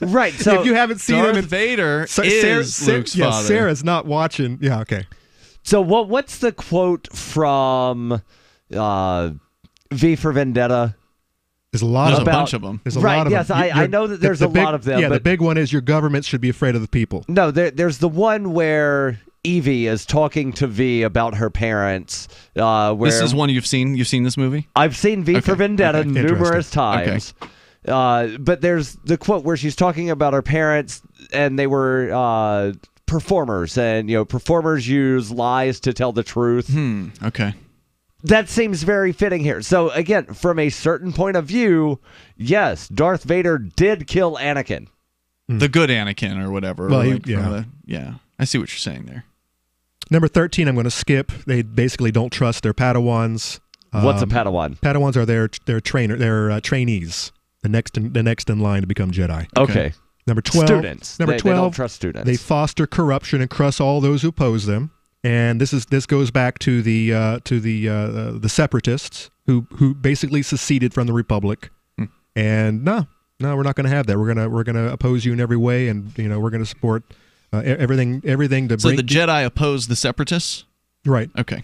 Right, so if you haven't seen Darth him, Vader is Luke's father. Sarah's not watching. Yeah, okay. So what's the quote from V for Vendetta? There's a lot There's of a bunch of them. There's a lot of yes, them. I know that there's a lot of them. Yeah, but the big one is your government should be afraid of the people. No, there's the one where Evie is talking to V about her parents. Where this is one you've seen? You've seen this movie? I've seen V for Vendetta numerous times. Okay. But there's the quote where she's talking about her parents, and they were performers, and performers use lies to tell the truth. Okay. That seems very fitting here. So again, from a certain point of view, yes, Darth Vader did kill Anakin. The good Anakin or whatever. Well, yeah. I see what you're saying there. Number 13, I'm going to skip. They basically don't trust their Padawans. What's a Padawan? Padawans are their trainees, the next in line to become Jedi. Okay. Number 12. Students. Number 12. They don't trust students. They foster corruption and crush all those who oppose them. And this goes back to the separatists who basically seceded from the Republic. And no, we're not going to have that. We're gonna oppose you in every way, and we're going to support everything to. So the Jedi oppose the separatists, right? Okay.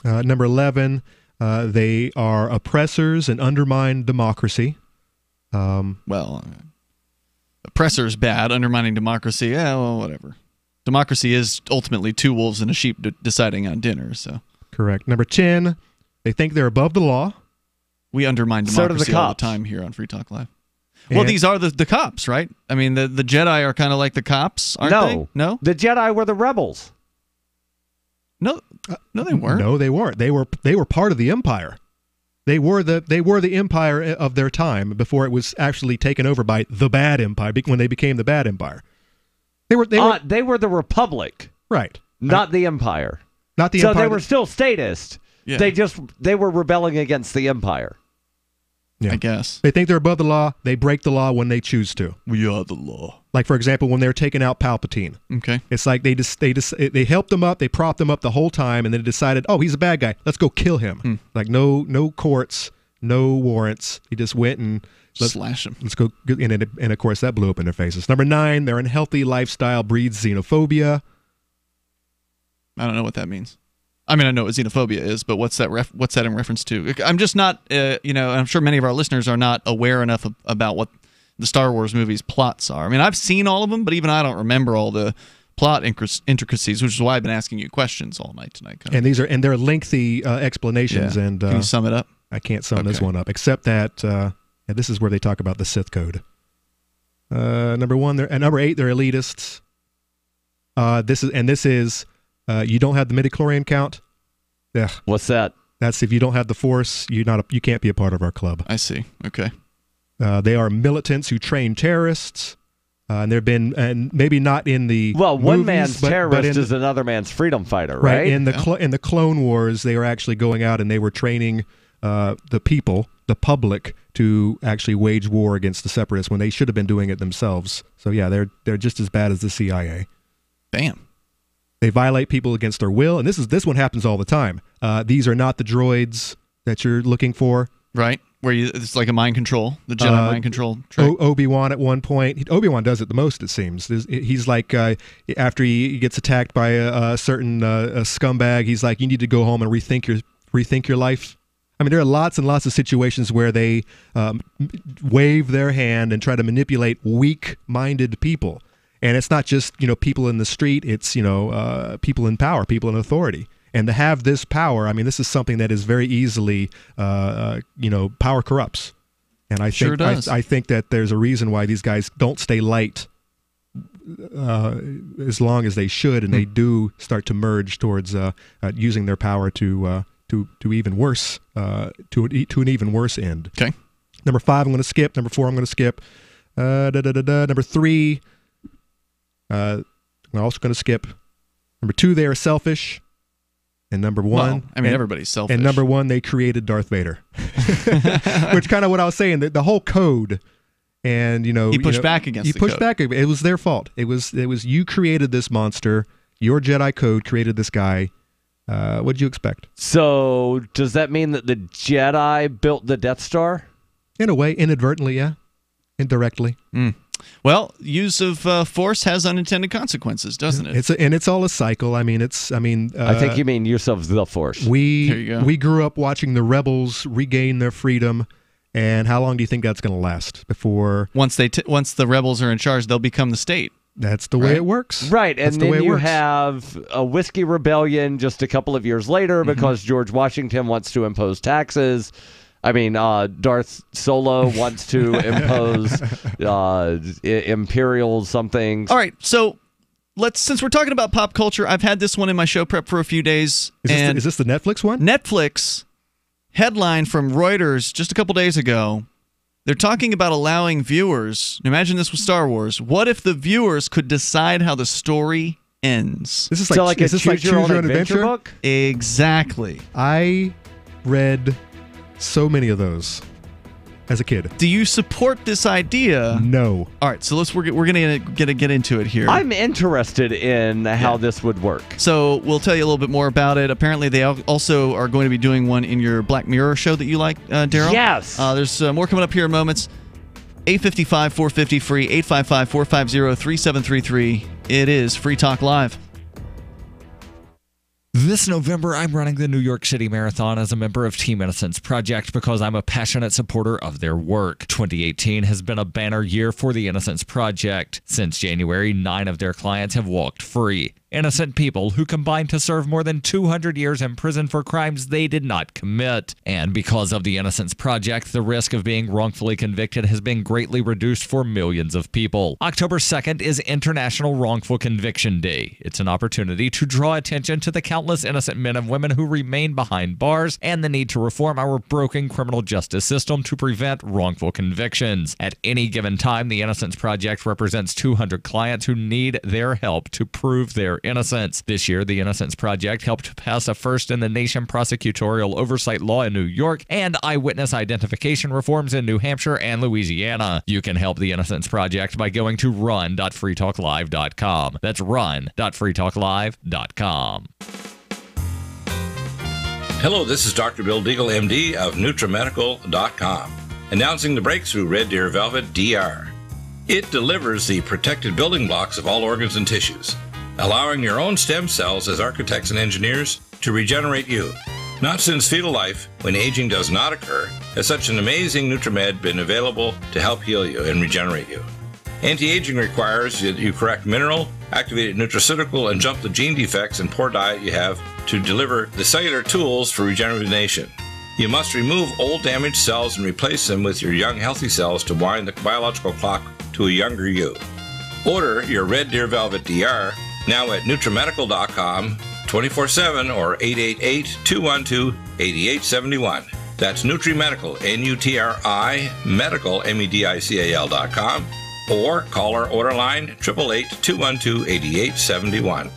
Number 11, they are oppressors and undermine democracy. Oppressors bad, undermining democracy. Yeah, well, whatever. Democracy is ultimately 2 wolves and a sheep deciding on dinner. So correct. Number 10, they think they're above the law. We undermine democracy all the time here on Free Talk Live. Well, these are the cops, right? I mean, the Jedi are kind of like the cops, aren't they? No, the Jedi were the rebels. No, they weren't. No, they weren't. They were part of the Empire. They were the Empire of their time before it was actually taken over by the Bad Empire. When they became the Bad Empire. They were the Republic, right? Not the Empire. Not the Empire. So they were still statist. Yeah. They were rebelling against the Empire. Yeah. I guess they think they're above the law. They break the law when they choose to. We are the law. Like for example, when they're taking out Palpatine. Okay. It's like they helped him up. They propped him up the whole time, and then decided, oh, he's a bad guy. Let's go kill him. Like no courts, no warrants. He just went and. Slash them. Let's go, and of course that blew up in their faces. Number 9, their unhealthy lifestyle breeds xenophobia. I don't know what that means. I mean, I know what xenophobia is, but what's that in reference to? I'm just not, I'm sure many of our listeners are not aware enough about the Star Wars movies' plots are. I mean, I've seen all of them, but even I don't remember all the plot intricacies, which is why I've been asking you questions all night tonight. And they're lengthy explanations. Yeah. And can you sum it up? I can't sum this one up, except that this is where they talk about the Sith code. Number 8, they're elitists. This is you don't have the midichlorian count. Ugh. What's that? That's if you don't have the Force, you can't be a part of our club. I see. Okay. They are militants who train terrorists, and they've been, and maybe not in the one movies, man's terrorist is another man's freedom fighter, right? In the Clone Wars, they were actually going out and they were training the people, the public, to actually wage war against the Separatists when they should have been doing it themselves. So yeah, they're just as bad as the CIA. Bam. They violate people against their will, and this one happens all the time. These are not the droids that you're looking for, right? Where it's like a mind control, the Jedi mind control trick. Obi-Wan at one point, Obi-Wan does it the most, it seems. He's like, after he gets attacked by a certain scumbag, he's like, you need to go home and rethink your life. I mean, there are lots and lots of situations where they wave their hand and try to manipulate weak-minded people. And it's not just, people in the street, it's, people in power, people in authority. And to have this power, I mean, this is something that is very easily, power corrupts. And I think I think that there's a reason why these guys don't stay light as long as they should, and they do start to merge towards using their power to even worse, to an even worse end. Okay. Number 5, I'm going to skip. Number 4, I'm going to skip. Number 3. I'm also going to skip. Number 2, they are selfish. And number 1, well, I mean, everybody's selfish. And number 1, they created Darth Vader, which kind of what I was saying. The whole code, and he pushed back against. He pushed back. It was their fault. It was you created this monster. Your Jedi code created this guy. What did you expect? So does that mean that the Jedi built the Death Star? In a way, inadvertently, yeah, indirectly. Well, use of force has unintended consequences, doesn't it? It's all a cycle. I mean, I think you mean use of the force. There you go. We grew up watching the rebels regain their freedom, and how long do you think that's going to last before? Once the rebels are in charge, they'll become the state. That's the way it works. Right, and then you have a whiskey rebellion just a couple of years later because George Washington wants to impose taxes. I mean, Darth Solo wants to impose imperial something. All right, so since we're talking about pop culture, I've had this one in my show prep for a few days. Is this the Netflix one? Netflix headline from Reuters just a couple days ago. They're talking about allowing viewers. Imagine this with Star Wars. What if the viewers could decide how the story ends? This is like a choose your own adventure book? Exactly. I read so many of those as a kid. Do you support this idea? No. All right, so we're gonna get into it here. I'm interested in how this would work. So we'll tell you a little bit more about it. Apparently, they also are going to be doing one in your Black Mirror show that you like, Darryl. Yes. There's more coming up here in moments. 855-450 free. 855-450-3733. It is Free Talk Live. This November, I'm running the New York City Marathon as a member of Team Innocence Project because I'm a passionate supporter of their work. 2018 has been a banner year for the Innocence Project. Since January, 9 of their clients have walked free. Innocent people who combined to serve more than 200 years in prison for crimes they did not commit. And because of the Innocence Project, the risk of being wrongfully convicted has been greatly reduced for millions of people. October 2nd is International Wrongful Conviction Day. It's an opportunity to draw attention to the countless innocent men and women who remain behind bars and the need to reform our broken criminal justice system to prevent wrongful convictions. At any given time, the Innocence Project represents 200 clients who need their help to prove their innocence. This year, the Innocence Project helped pass a first-in-the-nation prosecutorial oversight law in New York and eyewitness identification reforms in New Hampshire and Louisiana. You can help the Innocence Project by going to run.freetalklive.com. That's run.freetalklive.com. Hello, this is Dr. Bill Deagle, MD of NutriMedical.com, announcing the breakthrough Red Deer Velvet DR. It delivers the protected building blocks of all organs and tissues, allowing your own stem cells as architects and engineers to regenerate you. Not since fetal life, when aging does not occur, has such an amazing NutriMed been available to help heal you and regenerate you. Anti-aging requires that you correct mineral, activated nutraceutical, and jump the gene defects and poor diet you have to deliver the cellular tools for regeneration. You must remove old damaged cells and replace them with your young healthy cells to wind the biological clock to a younger you. Order your Red Deer Velvet DR now at NutriMedical.com 24/7 or 888-212-8871. That's NutriMedical, N-U-T-R-I, medical, MEDICAL.com, or call our order line 888-212-8871.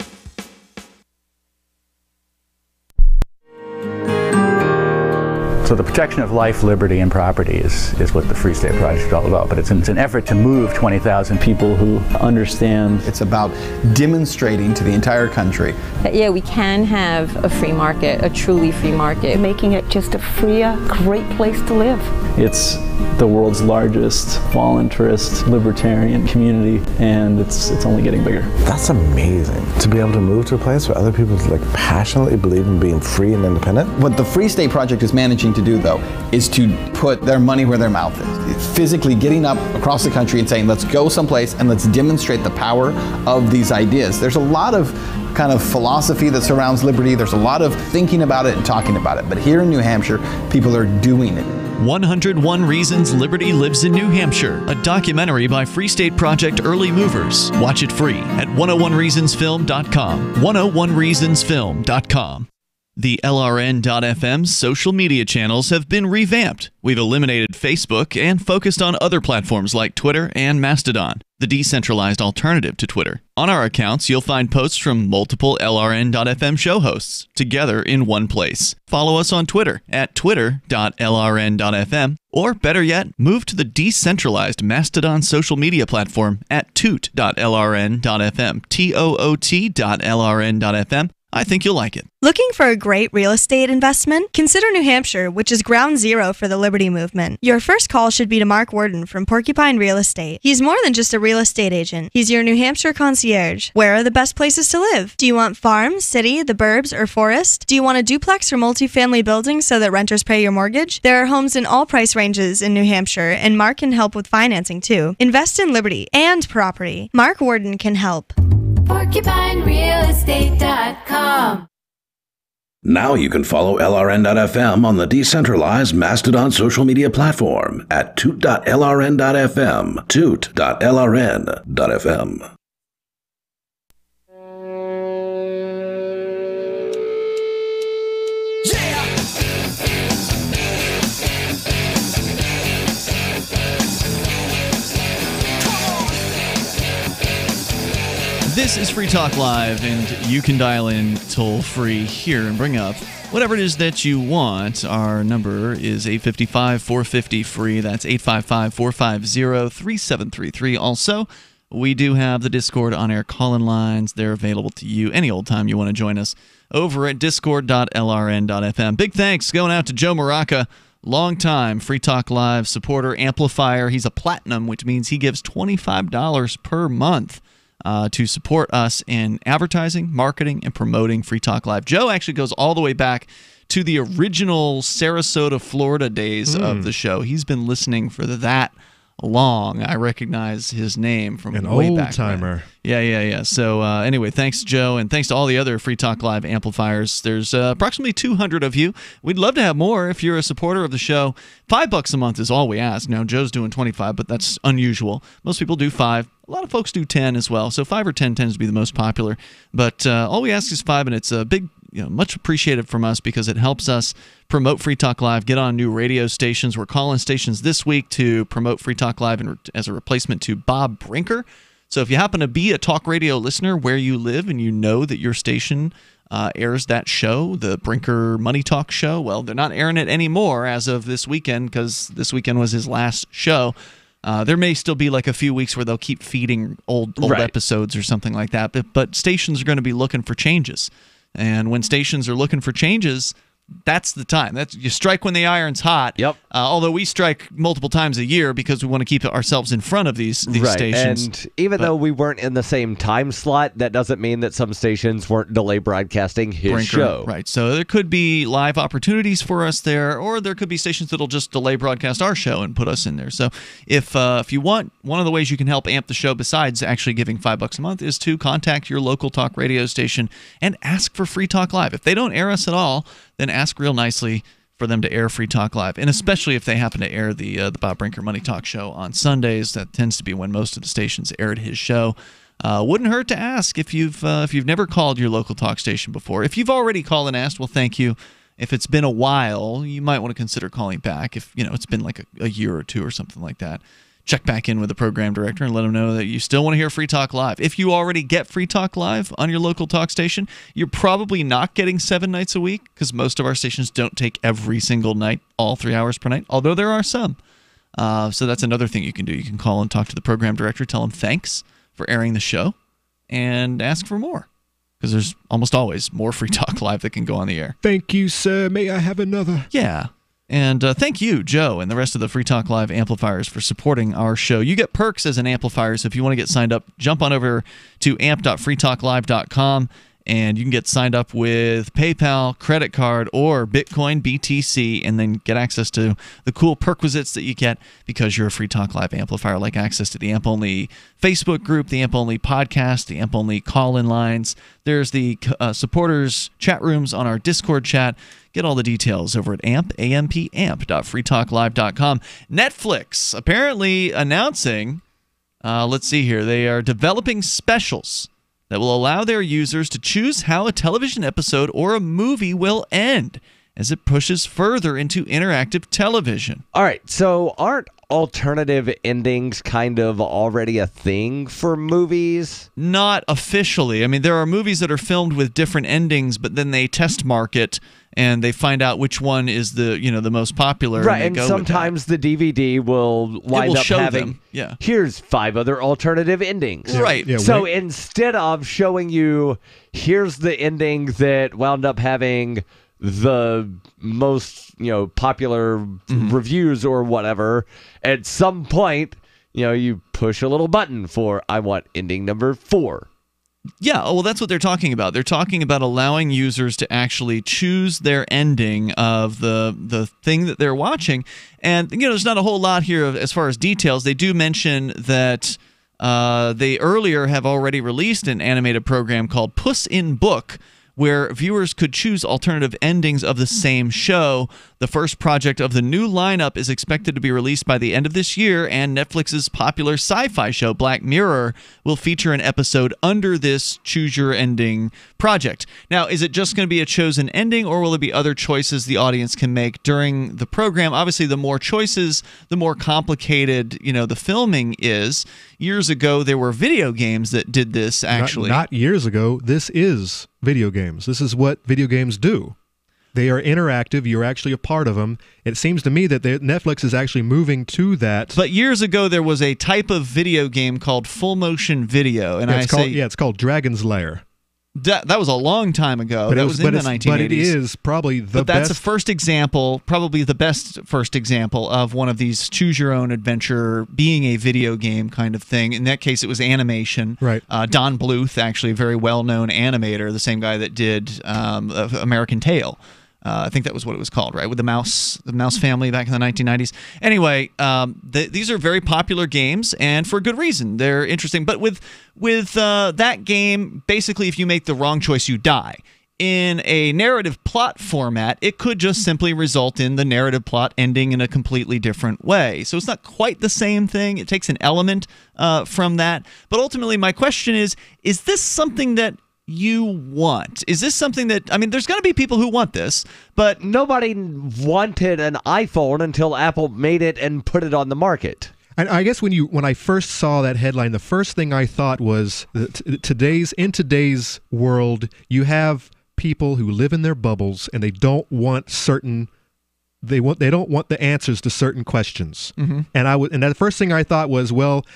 So the protection of life, liberty, and property is what the Free State Project is all about. But it's an effort to move 20,000 people who understand. It's about demonstrating to the entire country that, yeah, we can have a free market, a truly free market. Making it just a freer, great place to live. It's the world's largest voluntarist libertarian community, and it's only getting bigger. That's amazing, to be able to move to a place where other people passionately believe in being free and independent. What the Free State Project is managing to do, though, is to put their money where their mouth is. Physically getting up across the country and saying, let's go someplace and let's demonstrate the power of these ideas. There's a lot of kind of philosophy that surrounds liberty. There's a lot of thinking about it and talking about it. But here in New Hampshire, people are doing it. 101 Reasons Liberty Lives in New Hampshire, a documentary by Free State Project Early Movers. Watch it free at 101reasonsfilm.com. 101reasonsfilm.com. The LRN.FM social media channels have been revamped. We've eliminated Facebook and focused on other platforms like Twitter and Mastodon, the decentralized alternative to Twitter. On our accounts, you'll find posts from multiple LRN.FM show hosts together in one place. Follow us on Twitter at twitter.lrn.fm, or better yet, move to the decentralized Mastodon social media platform at toot.lrn.fm, toot.lrn.fm. I think you'll like it. Looking for a great real estate investment? Consider New Hampshire, which is ground zero for the Liberty Movement. Your first call should be to Mark Worden from Porcupine Real Estate. He's more than just a real estate agent. He's your New Hampshire concierge. Where are the best places to live? Do you want farm, city, the burbs, or forest? Do you want a duplex or multifamily building so that renters pay your mortgage? There are homes in all price ranges in New Hampshire, and Mark can help with financing too. Invest in liberty and property. Mark Worden can help. PorcupineRealEstate.com. Now you can follow LRN.FM on the decentralized Mastodon social media platform at toot.lrn.fm, toot.lrn.fm. This is Free Talk Live, and you can dial in toll-free here and bring up whatever it is that you want. Our number is 855-450-FREE. That's 855-450-3733. Also, we do have the Discord on-air call-in lines. They're available to you any old time you want to join us over at discord.lrn.fm. Big thanks going out to Joe Maraca, longtime Free Talk Live supporter, amplifier. He's a platinum, which means he gives $25 per month to support us in advertising, marketing, and promoting Free Talk Live. Joe actually goes all the way back to the original Sarasota, Florida days of the show. He's been listening for that long. I recognize his name from way back. An old-timer. Yeah. So anyway, thanks, Joe, and thanks to all the other Free Talk Live amplifiers. There's approximately 200 of you. We'd love to have more if you're a supporter of the show. $5 a month is all we ask. Now, Joe's doing 25, but that's unusual. Most people do 5. A lot of folks do 10 as well, so 5 or 10 tends to be the most popular. But all we ask is 5, and it's a big, much appreciated from us because it helps us promote Free Talk Live, get on new radio stations. We're calling stations this week to promote Free Talk Live as a replacement to Bob Brinker. So if you happen to be a talk radio listener where you live and you know that your station airs that show, the Brinker Money Talk show, well, they're not airing it anymore as of this weekend because this weekend was his last show. There may still be like a few weeks where they'll keep feeding old episodes or something like that, but stations are going to be looking for changes. And when stations are looking for changes, that's the time. You strike when the iron's hot. Yep. Although we strike multiple times a year because we want to keep ourselves in front of these stations. And even though we weren't in the same time slot, that doesn't mean that some stations weren't delay broadcasting his show. Right. So there could be live opportunities for us there, or there could be stations that'll just delay broadcast our show and put us in there. So if you want, one of the ways you can help amp the show besides actually giving $5 a month is to contact your local talk radio station and ask for Free Talk Live. If they don't air us at all, then ask real nicely for them to air Free Talk Live, and especially if they happen to air the Bob Brinker Money Talk show on Sundays. That tends to be when most of the stations aired his show. Wouldn't hurt to ask if you've never called your local talk station before. If you've already called and asked, well, thank you. If it's been a while, you might want to consider calling back. If it's been like a year or two or something like that. Check back in with the program director and let them know that you still want to hear Free Talk Live. If you already get Free Talk Live on your local talk station, you're probably not getting 7 nights a week because most of our stations don't take every single night, all 3 hours per night, although there are some. So that's another thing you can do. You can call and talk to the program director, tell him thanks for airing the show, and ask for more because there's almost always more Free Talk Live that can go on the air. Thank you, sir. May I have another? Yeah. And thank you, Joe, and the rest of the Free Talk Live amplifiers for supporting our show. You get perks as an amplifier, so if you want to get signed up, jump on over to amp.freetalklive.com, and you can get signed up with PayPal, credit card, or Bitcoin, BTC, and then get access to the cool perquisites that you get because you're a Free Talk Live amplifier, like access to the AMP-only Facebook group, the AMP-only podcast, the AMP-only call-in lines. There's the supporters chat rooms on our Discord chat. Get all the details over at amp.freetalklive.com. Netflix apparently announcing, let's see here, they are developing specials that will allow their users to choose how a television episode or a movie will end as it pushes further into interactive television. All right, so aren't alternative endings kind of already a thing for movies? Not officially. I mean, there are movies that are filmed with different endings, but then they test market and they find out which one is the most popular. Right, and sometimes the DVD will wind up having, here's 5 other alternative endings. Yeah. Right. Yeah, so instead of showing you, here's the ending that wound up having the most popular reviews or whatever, at some point you push a little button for I want ending number 4. Yeah, well, that's what they're talking about. They're talking about allowing users to actually choose their ending of the thing that they're watching. And there's not a whole lot here as far as details. They do mention that they earlier have already released an animated program called Puss in Book, where viewers could choose alternative endings of the same show. The first project of the new lineup is expected to be released by the end of this year, and Netflix's popular sci-fi show Black Mirror will feature an episode under this Choose Your Ending project. Now, is it just going to be a chosen ending, or will there be other choices the audience can make during the program? Obviously, the more choices, the more complicated, the filming is. Years ago, there were video games that did this, actually. Not years ago. This is video games. This is what video games do. They are interactive. You're actually a part of them. It seems to me that Netflix is actually moving to that. But years ago, there was a type of video game called full motion video, and it's called Dragon's Lair. That was a long time ago. But that was in the 1980s. But it is probably the best. But that's a first example, probably the best first example of one of these choose-your-own-adventure being a video game kind of thing. In that case, it was animation. Right. Don Bluth, actually a very well-known animator, the same guy that did American Tail. I think that was what it was called, right? With the mouse family back in the 1990s. Anyway, these are very popular games, and for good reason. They're interesting. But with that game, basically, if you make the wrong choice, you die. In a narrative plot format, it could just simply result in the narrative plot ending in a completely different way. So it's not quite the same thing. It takes an element from that. But ultimately, my question is this something that you want? Is this something that, there's going to be people who want this, but nobody wanted an iPhone until Apple made it and put it on the market. And I guess when I first saw that headline, the first thing I thought was that in today's world, you have people who live in their bubbles and they don't want they don't want the answers to certain questions. Mm-hmm. And the first thing I thought was, well,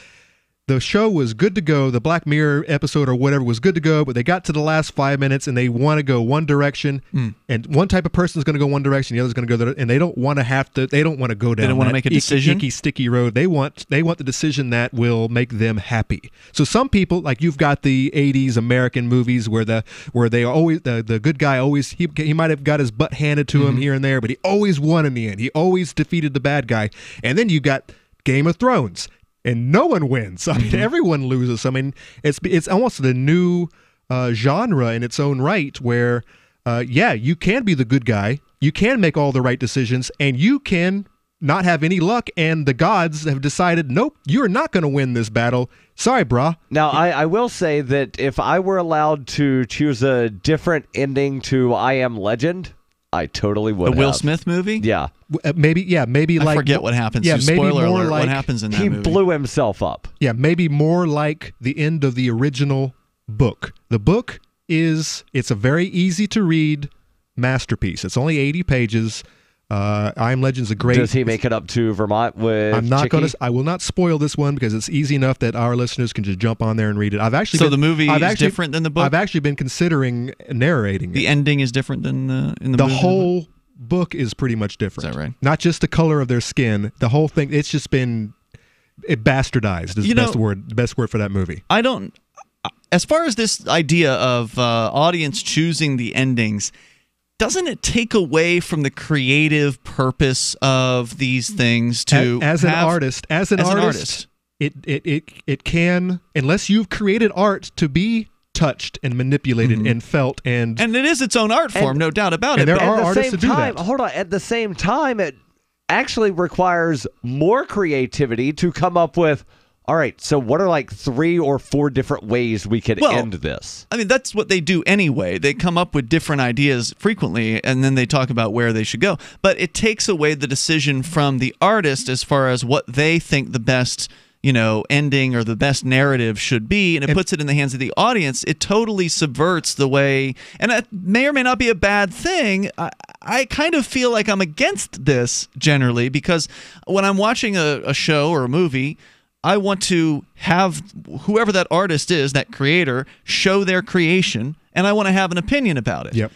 the show was good to go. The Black Mirror episode or whatever was good to go, but they got to the last 5 minutes and they want to go one direction, and one type of person is going to go one direction, the other's going to go the other, and they don't want to have to. They don't want to go down. They don't want to make a decision. Icky, sticky road. They want the decision that will make them happy. So some people, like you've got the '80s American movies where they always the good guy always he might have got his butt handed to him here and there, but he always won in the end. He always defeated the bad guy. And then you got Game of Thrones. And no one wins. I mean, everyone loses. I mean, it's almost the new genre in its own right where, you can be the good guy, you can make all the right decisions, and you can not have any luck, and the gods have decided, nope, you're not going to win this battle. Sorry, brah. Now, I will say that if I were allowed to choose a different ending to I Am Legend, I totally would. The Will Smith movie? Yeah. Maybe I like forget what happens. Yeah, maybe spoiler more alert, like what happens in that movie? He blew himself up. Yeah, maybe more like the end of the original book. The book it's a very easy to read masterpiece. It's only 80 pages. I Am Legend's a great. Does he make it up to Vermont with? I will not spoil this one because it's easy enough that our listeners can just jump on there and read it. The movie is different than the book. I've actually been considering narrating it. The ending is different than in the movie. The whole book is pretty much different. Is that right? Not just the color of their skin. The whole thing. It's just been bastardized. Is the best word for that movie. I don't. As far as this idea of audience choosing the endings, doesn't it take away from the creative purpose of these things to as an artist? It can, unless you've created art to be touched and manipulated and felt, and it is its own art form, no doubt about it. And there are artists to do that. Hold on. At the same time, it actually requires more creativity to come up with. All right, so what are like 3 or 4 different ways we could end this? I mean, that's what they do anyway. They come up with different ideas frequently, and then they talk about where they should go. But it takes away the decision from the artist as far as what they think the best, ending or the best narrative should be, and it puts it in the hands of the audience. It totally subverts the way, and it may or may not be a bad thing. I kind of feel like I'm against this generally because when I'm watching a show or a movie, I want to have whoever that artist is, that creator, show their creation, and I want to have an opinion about it. Yep.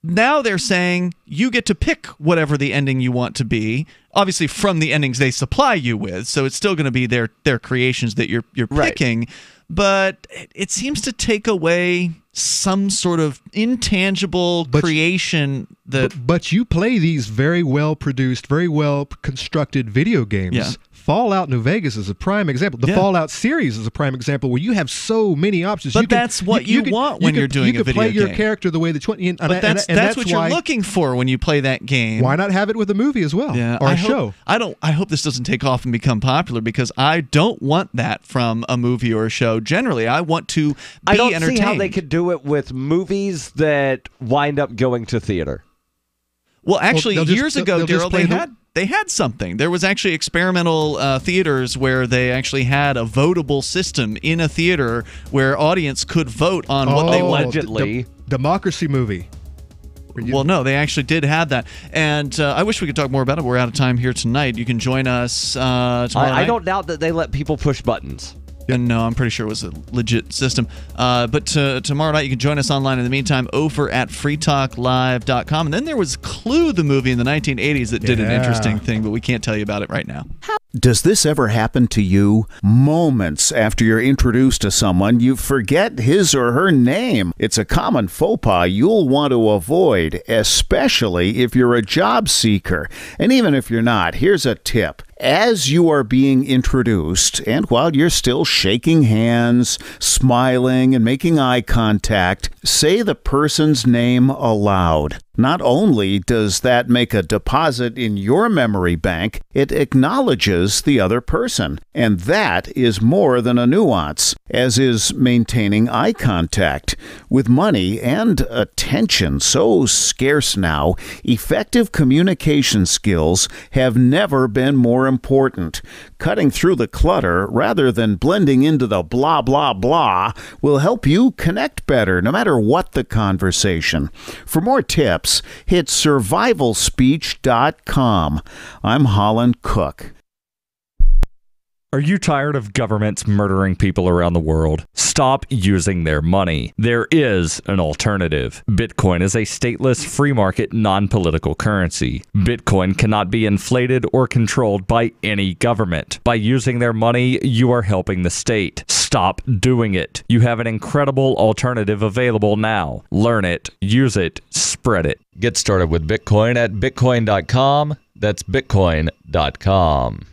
Now they're saying you get to pick whatever the ending you want to be, obviously from the endings they supply you with, so it's still going to be their creations that you're picking, right. But it seems to take away some sort of intangible creation that... But you play these very well-produced, very well-constructed video games. Yeah. Fallout New Vegas is a prime example. The Fallout series is a prime example where you have so many options. But that's what you want when you're doing a video game. You can play your character the way that you want. But that's what you're looking for when you play that game. Why not have it with a movie as well? Yeah, or a show? I hope this doesn't take off and become popular because I don't want that from a movie or a show. Generally, I want to be entertained. I don't see how they could do it with movies that wind up going to theater. Well, actually, years ago, Darryl, they had something. There was actually experimental theaters where they actually had a votable system in a theater where audience could vote on what they allegedly. Democracy Movie. Well, no, they actually did have that. And I wish we could talk more about it. We're out of time here tonight. You can join us tomorrow night. I don't doubt that they let people push buttons. And no, I'm pretty sure it was a legit system. But tomorrow night, you can join us online in the meantime over at freetalklive.com. And then there was Clue, the movie in the 1980s that did an interesting thing, but we can't tell you about it right now. Does this ever happen to you? Moments after you're introduced to someone, you forget his or her name. It's a common faux pas you'll want to avoid, especially if you're a job seeker. And even if you're not, here's a tip. As you are being introduced, and while you're still shaking hands, smiling, and making eye contact, say the person's name aloud. Not only does that make a deposit in your memory bank, it acknowledges the other person. And that is more than a nuance, as is maintaining eye contact. With money and attention so scarce now, effective communication skills have never been more important. Cutting through the clutter rather than blending into the blah, blah, blah will help you connect better, no matter what the conversation. For more tips, hit survivalspeech.com. I'm Holland Cook. Are you tired of governments murdering people around the world? Stop using their money. There is an alternative. Bitcoin is a stateless, free market, non-political currency. Bitcoin cannot be inflated or controlled by any government. By using their money, you are helping the state. Stop doing it. You have an incredible alternative available now. Learn it, use it, spread it. Get started with Bitcoin at bitcoin.com. That's bitcoin.com.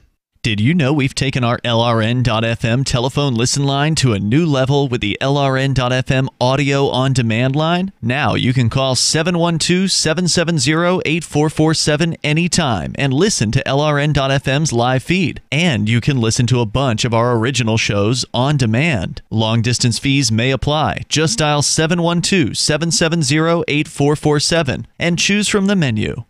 Did you know we've taken our LRN.FM telephone listen line to a new level with the LRN.FM audio on demand line? Now you can call 712-770-8447 anytime and listen to LRN.FM's live feed. And you can listen to a bunch of our original shows on demand. Long distance fees may apply. Just dial 712-770-8447 and choose from the menu.